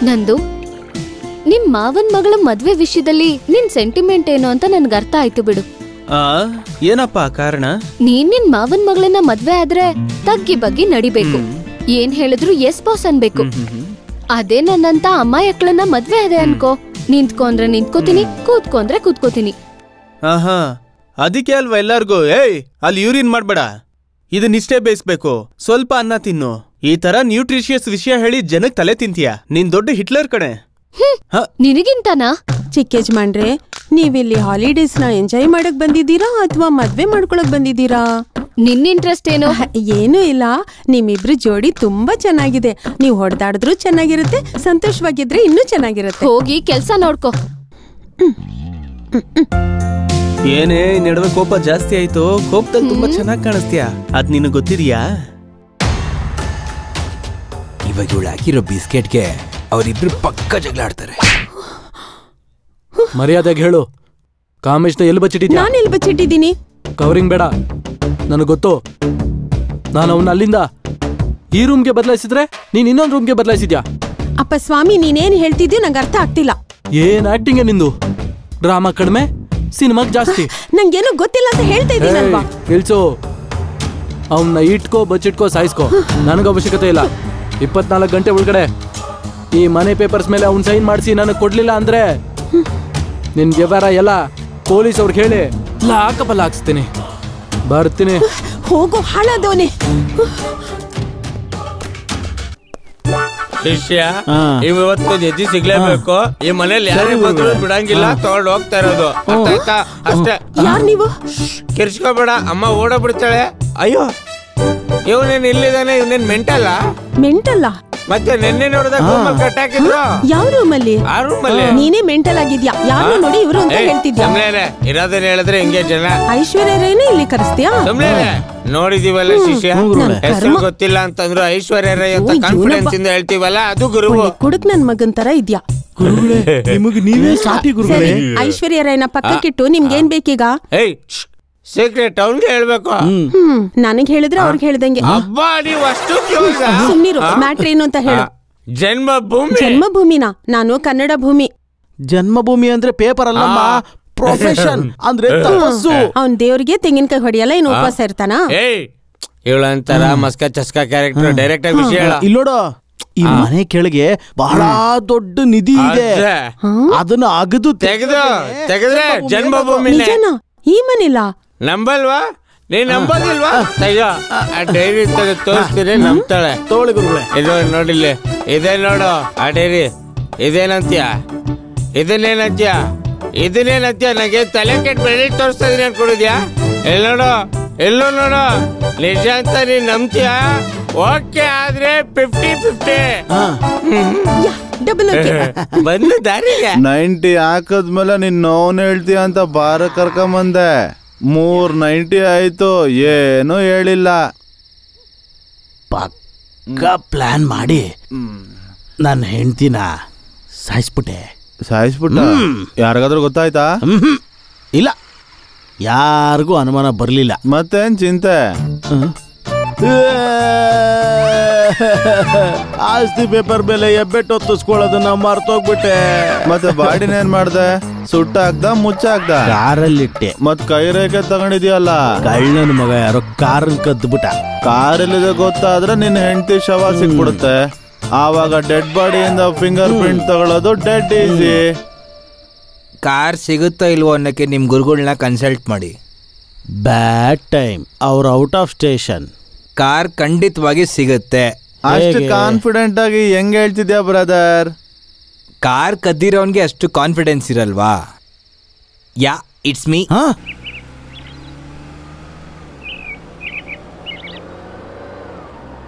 Speaker 5: ನಂದು, ನಿಮ್ ಮಾವನ್ ಮಗಳ ಮದ್ವೆ ವಿಷಯದಲ್ಲಿ ನಿನ್ ಸೆಂಟಿಮೆಂಟ್ ಏನು ಅಂತ ನನ್ಗೆ ಅರ್ಥ ಆಯ್ತು ಬಿಡು.
Speaker 3: ಏನಪ್ಪಾ ಕಾರಣ?
Speaker 5: ನೀನ್ ನಿನ್ ಮಾವನ್ ಮಗಳನ್ನ ಮದ್ವೆ ಆದ್ರೆ ತಗ್ಗಿ ಬಗ್ಗಿ ನಡಿಬೇಕು, ಏನ್ ಹೇಳಿದ್ರು ಎಸ್ ಬಾಸ್ ಅನ್ಬೇಕು. ಅದೇ ನನ್ನಂತ ಅಮ್ಮಾಯಕ್ಕಳನ್ನ ಮದ್ವೆ ಅದೇ ಅನ್ಕೋ, ನಿಂತ್ಕೊಂಡ್ರೆ ನಿಂತ್ಕೋತೀನಿ, ಕೂತ್ಕೊಂಡ್ರೆ ಕೂತ್ಕೋತೀನಿ.
Speaker 3: ಆಹಾ, ಅದಕ್ಕೆ ಅಲ್ವಾ ಎಲ್ಲಾರ್ಗು ಏಯ್ ಅಲ್ಲಿ ಯೂರಿನ್ ಮಾಡ್ಬೇಡ, ಇದನ್ನಿಷ್ಟೇ ಬೇಯಿಸ್ಬೇಕು, ಸ್ವಲ್ಪ ಅನ್ನ ತಿನ್ನು, ಈ ತರ ನ್ಯೂಟ್ರಿಷಿಯಸ್ ವಿಷಯ ಹೇಳಿ ಜನಕ್ ತಲೆ ತಿಂತೀಯ. ನೀನ್ ದೊಡ್ಡ ಹಿಟ್ಲರ್ ಕಣೆ.
Speaker 5: ನಿನಗಿಂತಾನಾ?
Speaker 6: ಚಿಕ್ಕ ಯಜಮಾನ್ರೆ, ನೀವಿಲ್ಲಿ ಹಾಲಿಡೇಸ್ ನ ಎಂಜಾಯ್ ಮಾಡಕ್ ಬಂದಿದ್ದೀರಾ ಅಥವಾ ಮದ್ವೆ ಮಾಡ್ಕೊಳಕ್ ಬಂದಿದ್ದೀರಾ?
Speaker 5: ನಿನ್ನ ಇಂಟ್ರೆಸ್ಟ್ ಏನು?
Speaker 6: ಏನೂ ಇಲ್ಲ, ನಿಮ್ಮಿಬ್ರು ಜೋಡಿ ತುಂಬಾ ಚೆನ್ನಾಗಿದೆ. ನೀವು ಹೊಡೆದಾಡಿದ್ರು ಚೆನ್ನಾಗಿರುತ್ತೆ, ಸಂತೋಷವಾಗಿದ್ರೆ ಇನ್ನೂ ಚೆನ್ನಾಗಿರುತ್ತೆ.
Speaker 5: ಹೋಗಿ ಕೆಲ್ಸ ನೋಡ್ಕೋ.
Speaker 3: ಏನೇ ನಡುವೆ ಕೋಪ ಜಾಸ್ತಿ ಆಯ್ತು? ಕೋಪದಲ್ಲಿ ತುಂಬಾ ಚೆನ್ನಾಗಿ ಕಾಣಿಸ್ತೀಯ, ಅದ್ ನಿನಗೆ ಗೊತ್ತಿದ್ಯಾ?
Speaker 10: ಇವಾಗ ಇವಳು ಹಾಕಿರೋ ಬಿಸ್ಕೆಟ್ಗೆ ಅವರಿಬ್ರು ಪಕ್ಕ ಜಗಳ ಆಡ್ತಾರೆ.
Speaker 7: ಮರ್ಯಾದೆಗೆ ಹೇಳು, ಕಾಮೇಶ್ನ ಎಲ್ಲಿ ಬಚ್ಚಿಟ್ಟಿದ್ಯಾ?
Speaker 6: ನಾನು ಎಲ್ಲಿ ಬಚ್ಚಿಟ್ಟಿದ್ದೀನಿ?
Speaker 7: ಕವರಿಂಗ್ ಬೇಡ, ನನಗೆ ಗೊತ್ತು. ನಾನು ಅವನ್ನ ಅಲ್ಲಿಂದ ಈ ರೂಮ್ಗೆ ಬದಲಾಯಿಸಿದ್ರೆ ನೀನ್ ಇನ್ನೊಂದು ರೂಮ್ಗೆ ಬದಲಾಯಿಸಿದ್ಯಾ?
Speaker 6: ಅಪ್ಪ ಸ್ವಾಮಿ, ನೀನೇನ್ ಹೇಳ್ತಿದ್ಯೋ ನಂಗೆ ಅರ್ಥ ಆಗ್ತಿಲ್ಲ.
Speaker 7: ಏನ್ ಆಕ್ಟಿಂಗ್ ನಿಂದು? ಡ್ರಾಮಾ ಕಡಿಮೆ, ಸಿನಿಮಾಗ್ ಜಾಸ್ತಿ.
Speaker 6: ನಂಗೇನು ಗೊತ್ತಿಲ್ಲ ಅಂತ ಹೇಳ್ತಾ ಇದ್ದೀನಲ್ವಾ?
Speaker 7: ನಿಲ್ಸು, ಅವನ್ನ ಇಟ್ಕೋ ಬಚ್ಚಿಟ್ಕೋ ಸಾಯಿಸ್ಕೋ, ನನಗೆ ಅವಶ್ಯಕತೆ ಇಲ್ಲ. 24 ಗಂಟೆ ಒಳಗಡೆ ಈ ಮನೆ ಪೇಪರ್ಸ್ ಮೇಲೆ ಅವ್ನ್ ಸೈನ್ ಮಾಡಿಸಿ ನನಗೆ ಕೊಡ್ಲಿಲ್ಲ ಅಂದ್ರೆ ನಿನ್ ವ್ಯವಹಾರ ಎಲ್ಲ ಪೊಲೀಸ್ ಅವ್ರಿಗೆ ಹೇಳಿ ಲಾಕಬಲ್ಲ ಹಾಕ್ಸ್ತೀನಿ. ಬರ್ತೀನಿ.
Speaker 6: ಹೋಗೋ ಹಾಳಾದವನೇ.
Speaker 4: ಶಿಷ್ಯ, ಇವತ್ತು ಜಜ್ಜಿ ಸಿಗ್ಲೇಬೇಕು. ಈ ಮನೇಲಿ ಯಾರೇ ಬಂದ್ರು ಬಿಡಂಗಿಲ್ಲ, ತಗೊಂಡು ಹೋಗ್ತಾ ಇರೋದು, ಆಯ್ತಾ? ಅಷ್ಟೇ.
Speaker 6: ಯಾರ್ ನೀವು?
Speaker 4: ಕಿರ್ಚ್ಕೋಬೇಡ, ಅಮ್ಮ ಓಡೋಗ್ಬಿಡ್ತಾಳೆ. ಅಯ್ಯೋ, ಇವನೇನ್ ಇಲ್ಲಿದ್ದಾನೆ, ಇವನೇನ್ ಮೆಂಟಲ್ಲ?
Speaker 6: ಮೆಂಟಲ್ಲ?
Speaker 4: ಮತ್ತೆ ನೆನ್ನೆ ನೋಡಿದಾಗ ಕಟ್ಟಾಕಿದ್ರು.
Speaker 6: ಯಾವ ರೂಮಲ್ಲಿ?
Speaker 4: ಆ ರೂಮಲ್ಲಿ.
Speaker 6: ನೀನೇ ಮೆಂಟಲ್ ಆಗಿದ್ಯಾ? ಯಾರು ನೋಡಿ ಇವರು ಅಂತ ಹೇಳ್ತಿದ್ಯಾ?
Speaker 4: ಇರೋದನ್ನ ಹೇಳಿದ್ರೆ ಹಿಂಗೆ ಜನ.
Speaker 6: ಐಶ್ವರ್ಯ ರೈನ ಇಲ್ಲಿ ಕರೆಸ್ತೀಯಾ?
Speaker 4: ನೋಡಿದೀವಲ್ಲ ಶಿಷ್ಯ, ಹೆಸರು ಗೊತ್ತಿಲ್ಲ ಅಂತಂದ್ರು ಐಶ್ವರ್ಯ ರೈ ಅಂತ ಕಾನ್ಫಿಡೆನ್ಸ್ ಇಂದ ಹೇಳ್ತೀವಲ್ಲ, ಅದು ಗುರು.
Speaker 6: ಕುಡುಕ್ ನನ್ ಮಗನ್ ತರ ಇದ್ಯಾ?
Speaker 3: ನಿಮಗೆ ನೀವೇ ಸಾಟಿ ಗುರುಗಳೇ.
Speaker 6: ಐಶ್ವರ್ಯ ರೈನ ಪಕ್ಕಕ್ಕಿಟ್ಟು ನಿಮ್ಗೇನ್ ಬೇಕೀಗ?
Speaker 4: ಸೀಕ್ರೆಟ್ ಅವ್ನ್ಗೆ ಹೇಳ್ಬೇಕು.
Speaker 6: ನನಗ್ ಹೇಳಿದ್ರೆ ಅವ್ರಿಗೆ ಹೇಳ್ದಂಗೆ.
Speaker 4: ಅಬ್ಬಾ, ನೀವು ಅಷ್ಟು
Speaker 6: ಸುಮ್ನಿರು. ಮ್ಯಾಟ್ರ್ ಏನು ಅಂತ ಹೇಳು.
Speaker 4: ಜನ್ಮಭೂಮಿ.
Speaker 6: ಜನ್ಮಭೂಮಿನ? ನಾನು ಕನ್ನಡ ಭೂಮಿ.
Speaker 9: ಜನ್ಮಭೂಮಿ ಅಂದ್ರೆ ಪೇಪರ್ ಅಲ್ಲಮ್ಮ, ಪ್ರೊಫೆಷನ್ ಅಂದ್ರೆ ತಪಸ್ಸು.
Speaker 6: ಅವ್ನ್ ದೇವ್ರಿಗೆ ತೆಂಗಿನಕಾಯಿ ಹೊಡಿಯಲ್ಲ, ಇನ್ನು ಉಪವಾಸ ಇರ್ತಾನ?
Speaker 4: ಇವಳಂತಾರ ಮಸ್ಕ ಚಸ್ಕ ಕ್ಯಾರೆಕ್ಟರ್ ಡೈರೆಕ್ಟ್ ಆಗಿ ವಿಷಯ ಹೇಳ.
Speaker 9: ಇಲ್ಲೋಡು, ಈ ಮನೆ ಕೆಳಗೆ ಬಹಳ ದೊಡ್ಡ ನಿಧಿ ಇದೆ, ಅದನ್ನ ಅಗದು
Speaker 4: ತೆಗೆದ್ರೆ ಜನ್ಮಭೂಮಿ.
Speaker 6: ಈ ಮನೆಲ್ಲ
Speaker 4: ನಂಬಲ್ವಾ? ನೀನ್ ನಂಬೋದಿಲ್ವಾ? ಅಯ್ಯೋ, ಆ ಡೈರಿ ತೆಗೆದು ತೋರಿಸ್ತೀನಿ, ನಂಬ್ತಾಳೆ.
Speaker 9: ತೋಳಿ ಗುರುಗಳೇ.
Speaker 4: ಇದು ನೋಡಿಲ್ಲಿ, ಇದೇ ನೋಡು ಆ ಡೈರಿ. ಇದೇನಂತ್ಯ? ಇದನ್ನೇನಂತ್ಯ? ನಂಗೆ ತಲೆ ಕೆಟ್ಟ ಬೆಳಿ ತೋರಿಸ್ತಾ ಇದೀನಿ ಅನ್ಕೊಂಡಿದ್ಯಾ? ಎಲ್ಲಿ ನೋಡು, ಎಲ್ಲೋ ನೋಡು, ನಿಜ ಅಂತ ನೀನ್ ನಂಬ್ತೀಯ? ಓಕೆ, ಆದ್ರೆ 50-50 ಬಂದು ದಾರಿಗೆ
Speaker 1: 90 ಹಾಕದ್ಮೇಲೆ ನೀನ್ ನೋನ್ ಹೇಳ್ತೀಯ ಅಂತ ಬಾರ ಕರ್ಕೊಂಬಂದೆ. 390 ಆಯ್ತು, ಏನು ಹೇಳಿಲ್ಲ.
Speaker 9: ಪಕ್ಕ ಪ್ಲಾನ್ ಮಾಡಿ ನನ್ನ ಹೆಂಡ್ತಿನ ಸಾಯಿಸ್ಬಿಟ್ಟೆ.
Speaker 1: ಸಾಯಿಸ್ಬಿಟ್ಟ? ಯಾರಿಗಾದ್ರೂ ಗೊತ್ತಾಯ್ತಾ?
Speaker 9: ಇಲ್ಲ, ಯಾರಿಗೂ ಅನುಮಾನ ಬರ್ಲಿಲ್ಲ.
Speaker 1: ಮತ್ತೇನ್ ಚಿಂತೆ?
Speaker 9: ಆಸ್ತಿ ಪೇಪರ್ ಬೆಲೆ ಎಬ್ಬೆಟ್ಟು ಹೊತ್ತಿಸ್ಕೊಳ್ಳೋದನ್ನ ಮರ್ತೋಗ್ಬಿಟ್ಟೆ.
Speaker 1: ಮತ್ತೆ ಬಾಡಿನೇನ್ ಮಾಡ್ದೆ? ಸುಟ್ಟ ಹಾಕ್ದ, ಮುಚ್ಚ ಹಾಕ್ದ?
Speaker 9: ಕಾರಲ್ಲಿಟ್ಟೆ.
Speaker 1: ಮತ್ ಕೈ ರೇಖೆ ತಗೊಂಡಿದ್ಯಲ್ಲ?
Speaker 9: ಕಳ್ಳನ ಮಗ ಯಾರೋ ಕಾರನ್ ಕದ್ಬಿಟ್ಟ.
Speaker 1: ಕಾರ್ ಎಲ್ಲಿದೆ ಗೊತ್ತಾದ್ರೆ ನಿನ್ನ ಹೆಂಡತಿ ಶವ ಸಿಕ್ಬಿಡುತ್ತೆ. ಆವಾಗ ಡೆಡ್ ಬಾಡಿಯಿಂದ ಫಿಂಗರ್ ಪ್ರಿಂಟ್ ತಗೊಳ್ಳೋದು ಡೆಡ್ ಈಸಿ.
Speaker 10: ಕಾರ್ ಸಿಗುತ್ತೋ ಇಲ್ವೋ ಅನ್ನೋಕ್ಕೆ ನಿಮ್ಮ ಗುರುಗಳನ್ನ ಕನ್ಸಲ್ಟ್ ಮಾಡಿ.
Speaker 9: ಬ್ಯಾಡ್ ಟೈಮ್, ಅವ್ರು ಔಟ್ ಆಫ್ ಸ್ಟೇಷನ್.
Speaker 10: ಕಾರ್ ಖಂಡಿತವಾಗಿ ಸಿಗುತ್ತೆ.
Speaker 1: ಅಷ್ಟು ಕಾನ್ಫಿಡೆಂಟ್ ಆಗಿ ಹೆಂಗ್ ಹೇಳ್ತಿದ್ಯಾ ಬ್ರದರ್?
Speaker 10: ಕಾರ್ ಕದ್ದಿರೋನ್ಗೆ ಅಷ್ಟು ಕಾನ್ಫಿಡೆನ್ಸ್ ಇರಲ್ವಾ? Yeah, it's me.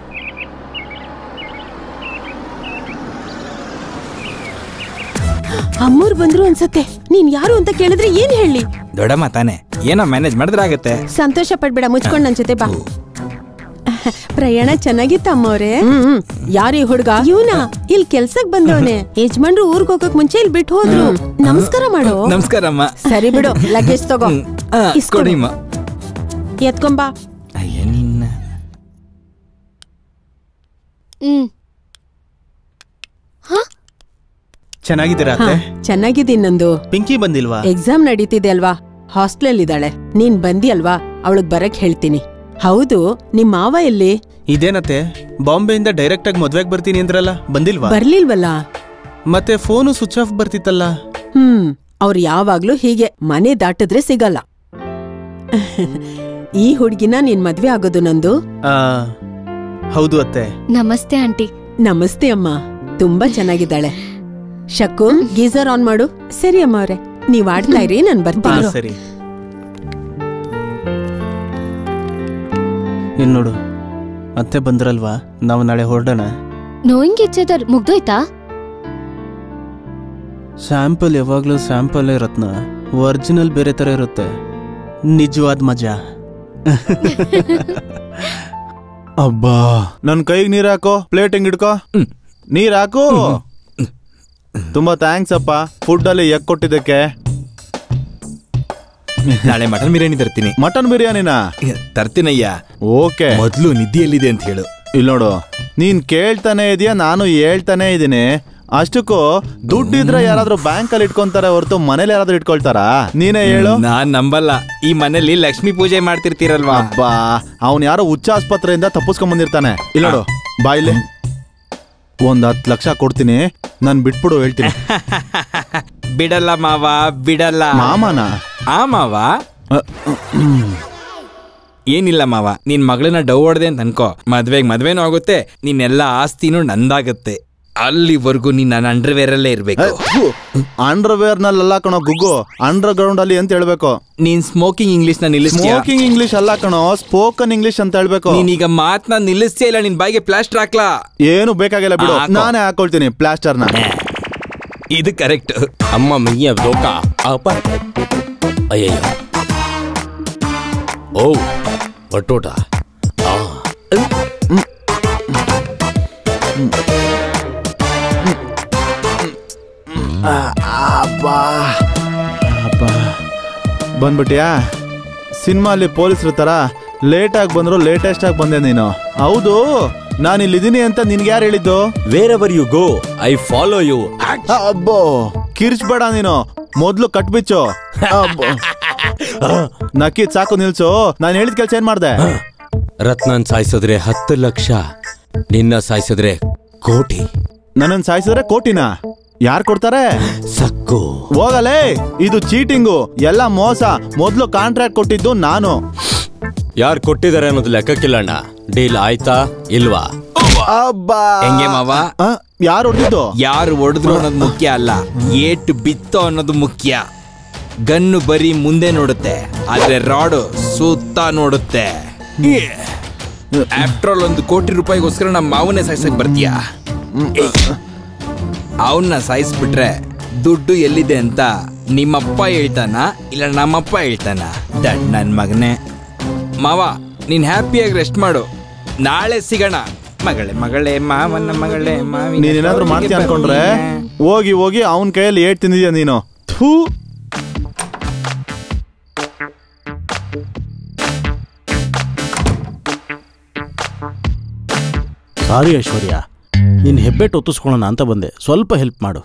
Speaker 6: ಅಮ್ಮೋರ್ ಬಂದ್ರು ಅನ್ಸತ್ತೆ. ನೀನ್ ಯಾರು ಅಂತ ಕೇಳಿದ್ರೆ ಏನ್ ಹೇಳಿ?
Speaker 10: ದೊಡ್ಡಮ್ಮ ತಾನೆ, ಏನೋ ಮ್ಯಾನೇಜ್ ಮಾಡಿದ್ರೆ ಆಗತ್ತೆ.
Speaker 6: ಸಂತೋಷ ಪಡ್ಬೇಡ, ಮುಚ್ಕೊಂಡ್ ನನ್ ಜೊತೆ ಬಾ. ಪ್ರಯಾಣ ಚೆನ್ನಾಗಿತ್ತ ಅಮ್ಮವ್ರೆ? ಯಾರು ಈ ಹುಡ್ಗ? ಇವನಾ? ಇಲ್ಲಿ ಕೆಲ್ಸಕ್ ಬಂದವನೆ. ಯಜಮಾನ್ರು ಊರ್ಗ್ ಹೋಗಕ್ ಮುಂಚೆ ಇಲ್ಲಿ ಬಿಟ್ಟು ಹೋದ್ರು. ನಮಸ್ಕಾರ ಮಾಡು.
Speaker 10: ನಮಸ್ಕಾರಮ್ಮ.
Speaker 6: ಸರಿ ಬಿಡು, ಲಗೇಜ್ ತಗೋ.
Speaker 10: ಕೊಡಿಮ್ಮ.
Speaker 6: ಎತ್ಕೊಂಬಾ.
Speaker 10: ಅಯ್ಯ ನಿನ್ನ.
Speaker 3: ಚೆನ್ನಾಗಿದ್ದೀರಾ ಅತ್ತೆ?
Speaker 6: ಚೆನ್ನಾಗಿದ್ದೀನಿ ನಂದು.
Speaker 3: ಪಿಂಕಿ ಬಂದಿಲ್ವಾ?
Speaker 6: ಎಕ್ಸಾಮ್ ನಡೀತಿದೆ ಅಲ್ವಾ, ಹಾಸ್ಟೆಲ್ ಇದ್ದಾಳೆ. ನೀನ್ ಬಂದಿ ಅಲ್ವಾ, ಅವಳಗ್ ಬರಕ್ ಹೇಳ್ತೀನಿ. ಹೌದು, ನಿಮ್ ಮಾವ ಎಲ್ಲಿ?
Speaker 3: ಇದೇನತ್ತೆ, ಬಾಂಬೆಯಿಂದ ಡೈರೆಕ್ಟ್ ಆಗಿ ಮದ್ವೆಗ್ ಬರ್ತೀನಿ ಅಂದ್ರಲ್ಲ, ಬಂದಿಲ್ವಾ?
Speaker 6: ಬರ್ಲಿಲ್ವಲ್ಲ.
Speaker 3: ಮತ್ತೆ ಫೋನು ಸ್ವಿಚ್ ಆಫ್ ಬರ್ತಿತ್ತಲ್ಲ.
Speaker 6: ಅವ್ರು ಯಾವಾಗ್ಲೂ ಹೀಗೆ, ಮನೆ ದಾಟಿದ್ರೆ ಸಿಗಲ್ಲ. ಈ ಹುಡ್ಗಿನ ನೀನ್ ಮದ್ವೆ ಆಗೋದು ನಂದು?
Speaker 3: ಹೌದು ಅತ್ತೆ.
Speaker 5: ನಮಸ್ತೆ ಆಂಟಿ.
Speaker 6: ನಮಸ್ತೆ ಅಮ್ಮ, ತುಂಬಾ ಚೆನ್ನಾಗಿದ್ದಾಳೆ. ಶಕ್ಕು, ಗೀಸರ್ ಆನ್ ಮಾಡು. ಸರಿ ಅಮ್ಮ ಅವ್ರೆ, ನೀವ್ ಆಡ್ತಾ ಇರಿ, ನಾನ್ ಬರ್ತೀನಿ.
Speaker 3: ಸರಿ. ಏನ್ ನೋಡು, ಅತ್ತೆ ಬಂದ್ರಲ್ವಾ, ನಾವು ನಾಳೆ ಹೊರಡೋಣ.
Speaker 5: ನೋಯಿಂಗ್ ಎಚ್ಚೆದರ್ ಮುಗ್ದೋಯ್ತಾ?
Speaker 3: ಸ್ಯಾಂಪಲ್ ಯಾವಾಗ್ಲೂ ಸ್ಯಾಂಪಲ್ ರತ್ನ, ಒರಿಜಿನಲ್ ಬೇರೆ ತರ ಇರುತ್ತೆ. ನಿಜವಾದ ಮಜಾ.
Speaker 1: ಅಬ್ಬಾ, ನನ್ ಕೈಗೆ ನೀರ್ ಹಾಕೋ, ಪ್ಲೇಟ್ ಹಿಂಗ್ ಹಿಡ್ಕೋ. ನೀರ್ ಹಾಕು. ತುಂಬಾ ಥ್ಯಾಂಕ್ಸ್ ಅಪ್ಪ, ಫುಡ್ ಅಲ್ಲಿ ಎಗ್ ಕೊಟ್ಟಿದ್ದಕ್ಕೆ.
Speaker 10: ನಾಳೆ ಮಟನ್ ಬಿರಿಯಾನಿ ತರ್ತೀನಿ.
Speaker 1: ಮಟನ್ ಬಿರಿಯಾನಿನ
Speaker 10: ತರ್ತೀನಯ್ಯ.
Speaker 1: ಓಕೆ,
Speaker 10: ಮೊದ್ಲು ನಿಧಿಯಲ್ಲಿದೆ ಅಂತ ಹೇಳು.
Speaker 1: ಇಲ್ಲಿ ನೋಡು, ನೀನ್ ಕೇಳ್ತಾನೆ ಇದೀಯ, ನಾನು ಹೇಳ್ತಾನೆ ಇದೀನಿ. ಅಷ್ಟಕ್ಕೂ ದುಡ್ಡಿದ್ರೆ ಯಾರಾದ್ರೂ ಬ್ಯಾಂಕ್ ಅಲ್ಲಿ ಇಟ್ಕೊಂತಾರೆ ಹೊರತು ಮನೇಲಿ ಯಾರಾದ್ರೂ ಇಟ್ಕೊಳ್ತಾರ? ನೀನೇ ಹೇಳು.
Speaker 10: ನಾನ್ ನಂಬಲ್ಲ. ಈ ಮನೇಲಿ ಲಕ್ಷ್ಮೀ ಪೂಜೆ ಮಾಡ್ತಿರ್ತೀರಲ್ವಾ?
Speaker 1: ಅಬ್ಬಾ, ಅವ್ನ್ ಯಾರೋ ಹುಚ್ಚ ಆಸ್ಪತ್ರೆಯಿಂದ ತಪ್ಪಿಸ್ಕೊಂಡ್ ಬಂದಿರ್ತಾನೆ. ಇಲ್ಲಿ ನೋಡು, ಬಾಯಿಲೆ ಒಂದ್ 10 ಲಕ್ಷ ಕೊಡ್ತೀನಿ, ನಾನ್ ಬಿಟ್ಬಿಡು ಹೇಳ್ತೀನಿ.
Speaker 10: ಬಿಡಲ್ಲ ಮಾವ, ಬಿಡಲ್ಲ.
Speaker 1: ಮಾಮನ?
Speaker 10: ಆ ಮಾವ, ಏನಿಲ್ಲ ಮಾವ, ನಿನ್ ಮಗಳನ್ನ ಡವ್ ಹೊಡ್ದೆ ಅಂತ ಅನ್ಕೋ, ಮದ್ವೆನೂ ಆಗುತ್ತೆ, ನಿನ್ನೆಲ್ಲ ಆಸ್ತಿನೂ ನಂದಾಗತ್ತೆ. ಅಲ್ಲಿವರೆಗೂ ನೀನ್ ನನ್ನ ಅಂಡರ್ವೇರ್ ಅಲ್ಲೇ ಇರ್ಬೇಕು.
Speaker 1: ಅಂಡರ್ವೇರ್ ನಲ್ಲ ಕಣೋ ಗುಗ್ಗು, ಅಂಡರ್ ಗ್ರೌಂಡ್ ಅಲ್ಲಿ ಅಂತ ಹೇಳ್ಬೇಕು.
Speaker 10: ನೀನ್ ಸ್ಮೋಕಿಂಗ್ ಇಂಗ್ಲಿಷ್ ನ ನಿಲ್ಲಿಸ್ತೀಯ?
Speaker 1: ಸ್ಮೋಕಿಂಗ್ ಇಂಗ್ಲಿಷ್ ಅಲ್ಲ ಕಣೋ, ಸ್ಪೋಕನ್ ಇಂಗ್ಲಿಷ್ ಅಂತ ಹೇಳ್ಬೇಕು.
Speaker 10: ನೀನೀಗ ಮಾತನ್ನ ನಿಲ್ಲಿಸ್ತೀಯ ಇಲ್ಲ, ನಿನ್ ಬಾಯಿಗೆ ಪ್ಲಾಸ್ಟರ್ ಹಾಕ್ಲಾ?
Speaker 1: ಏನು ಬೇಕಾಗಿಲ್ಲ ಬಿಡು, ನಾನೇ ಹಾಕೊಳ್ತೀನಿ ಪ್ಲಾಸ್ಟರ್ನ.
Speaker 10: ಇದು ಕರೆಕ್ಟ್.
Speaker 8: ಅಮ್ಮ ಮಿಯ ದೋಕ ಅಪ್ಪ. ಅಯ್ಯಯ್ಯ, ಓ ಒಟ್ಟೋಟ.
Speaker 1: ಬಂದ್ಬಿಟ್ಯಾ? ಸಿನಿಮಾ ಅಲ್ಲಿ ಪೊಲೀಸರು ತರ ಲೇಟ್ ಆಗಿ ಬಂದ್ರು ಲೇಟೆಸ್ಟ್ ಆಗಿ ಬಂದೆ ನೀನು. ಹೌದು, ನಾನು ಇಲ್ಲಿದ್ದೀನಿ ಅಂತ ನಿನ್ಗೆ ಯಾರು ಹೇಳಿದ್ದು?
Speaker 8: Wherever you go I follow you.
Speaker 1: ಅಬ್ಬೋ, ಕಿರ್ಚ್ಬೇಡ ನೀನು, ಮೊದ್ಲು ಕಟ್ಬಿಚ್ಚು. ನಕ್ಕಿದ್ ಸಾಕು, ನಿಲ್ಸು. ನಾನು ಹೇಳಿದ ಕೆಲ್ಸ ಏನ್ ಮಾಡ್ದೆ?
Speaker 8: ರತ್ನನ್ ಸಾಯಿಸಿದ್ರೆ 10 ಲಕ್ಷ, ನಿನ್ನ ಸಾಯಿಸಿದ್ರೆ ಕೋಟಿ.
Speaker 1: ನನ್ನನ್ ಸಾಯಿಸಿದ್ರೆ ಕೋಟಿನ ಯಾರು ಕೊಡ್ತಾರೆ?
Speaker 8: ಸಕ್ಕು
Speaker 1: ಹೋಗಲೇ, ಇದು ಚೀಟಿಂಗು, ಎಲ್ಲ ಮೋಸ. ಮೊದ್ಲು ಕಾಂಟ್ರಾಕ್ಟ್ ಕೊಟ್ಟಿದ್ದು ನಾನು.
Speaker 8: ಯಾರು ಕೊಟ್ಟಿದ್ದಾರೆ ಅನ್ನೋದು ಲೆಕ್ಕಕ್ಕಿಲ್ಲಣ್ಣ. ಡೀಲ್ ಆಯ್ತಾ ಇಲ್ವಾ?
Speaker 10: ಹೆಂಗೆ ಮಾವ?
Speaker 1: ಯಾರು ಹೊಡೆದಿದ್ದು?
Speaker 10: ಯಾರು ಹೊಡೆದ್ರು ಅನ್ನೋದು ಮುಖ್ಯ ಅಲ್ಲ, ಏಟು ಬಿತ್ತೋ ಅನ್ನೋದು ಮುಖ್ಯ. ಗನ್ನು ಬರೀ ಮುಂದೆ ನೋಡುತ್ತೆ, ಆದ್ರೆ ರಾಡು ಸುತ್ತ ನೋಡುತ್ತೆ. ಆಫ್ಟರ್ ಆಲ್ 1 ಕೋಟಿ ರೂಪಾಯಿಗೋಸ್ಕರ ನಮ್ಮ ಮಾವನ್ನೇ ಸಾಯಿಸಕ್ ಬರ್ತೀಯಾ? ಅವನ್ನ ಸಾಯಿಸ್ಬಿಟ್ರೆ ದುಡ್ಡು ಎಲ್ಲಿದೆ ಅಂತ ನಿಮ್ಮಪ್ಪ ಹೇಳ್ತಾನ ಇಲ್ಲ ನಮ್ಮಪ್ಪ ಹೇಳ್ತಾನ? ದಡ್ ನನ್ ಮಗನೇ. ಮಾವ, ನೀನ್ ಹ್ಯಾಪಿಯಾಗಿ ರೆಸ್ಟ್ ಮಾಡು, ನಾಳೆ ಸಿಗೋಣ. ಮಗಳೇ ಮಗಳೇ ಮಾವನ ಮಗಳೇ ಮಾವಿ.
Speaker 1: ನೀನೇನಾದ್ರೂ ಮಾಡ್ತೀಯ ಅನ್ಕೊಂಡ್ರೆ ಹೋಗಿ ಹೋಗಿ ಅವನ ಕೈಯಲ್ಲಿ ಏಟ್ ತಿಂದಿದ್ಯಾ ನೀನು. ಥೂ.
Speaker 9: ಸಾರಿ ಐಶ್ವರ್ಯ, ನಿನ್ ಹೆಬ್ಬೆಟ್ಟು ಒತ್ತಿಸ್ಕೊಳ್ಳೋಣ ಅಂತ ಬಂದೆ, ಸ್ವಲ್ಪ ಹೆಲ್ಪ್ ಮಾಡು.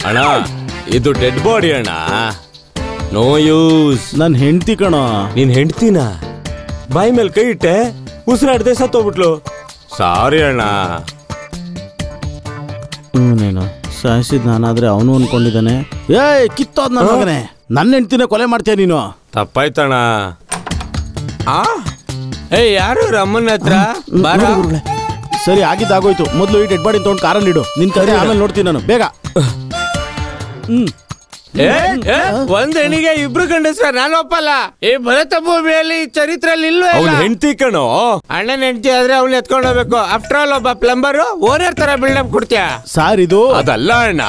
Speaker 8: ಅಣ್ಣ, ಇದು ಡೆಡ್ ಬಾಡಿ ಅಣ್ಣ, ನೋ ಯೂಸ್.
Speaker 9: ನನ್ ಹೆಂಡ್ತಿ ಕಣ.
Speaker 8: ನಿನ್ ಹೆಂಡ್ತಿನ ಬಾಯಿ ಮೇಲೆ ಕೈ ಇಟ್ಟೆ, ಉಸಿರಾಡದೆ ಸತ್ತೋಗ್ಬಿಟ್ಲು. ಸಾರಿ ಅಣ್ಣ.
Speaker 9: ನೀನು ಸಾಯಿಸಿದ್ ನಾನಾದ್ರೆ ಅವನು ಅನ್ಕೊಂಡಿದ್ದಾನೆ. ಏಯ್ ಕಿತ್ತೋದ್ ನನ್ನ ಮಗನೇ, ನನ್ನ ಹೆಂಡ್ತಿನ ಕೊಲೆ ಮಾಡ್ತೀಯ ನೀನು.
Speaker 8: ತಪ್ಪಾಯ್ತಣ್ಣ. ಯಾರು ಅಮ್ಮನ ಹತ್ರ
Speaker 9: ಸರಿ ಆಗಿದ್ದಾಗೋಯ್ತು. ಮೊದಲು ಈ ಡೆಡ್ ಬಾಡಿ ತಗೊಂಡು ಕಾರಲ್ಲಿ ಇಡು. ನಿನ್ ಕರೆ ಆಮೇಲೆ ನೋಡ್ತೀನಿ ನಾನು. ಬೇಗ.
Speaker 4: ಒಂದ್ ಹೆಣ್ಣಿಗೆ ಇಬ್ರು ಗಂಡಸ್ರ ನಾನು ಒಪ್ಪಲ್ಲ. ಈ ಭರತ ಭೂಮಿಯಲ್ಲಿ ಚರಿತ್ರೆಯಲ್ಲಿ ಇಲ್ವೇ
Speaker 8: ಹೆಂಡತಿ ಕಣೋ.
Speaker 4: ಅಣ್ಣನ ಹೆಂಡತಿ ಆದ್ರೆ ಅವ್ನ ಎತ್ಕೊಂಡು ಹೋಗ್ಬೇಕು. ಆಫ್ಟರ್ ಆಲ್ ಒಬ್ಬ ಪ್ಲಂಬರ್ ಓನರ್ ತರ ಬಿಲ್ಡಪ್ ಕೊಡ್ತೀಯ.
Speaker 9: ಸಾರ್ ಇದು
Speaker 8: ಅದಲ್ಲ ಅಣ್ಣ.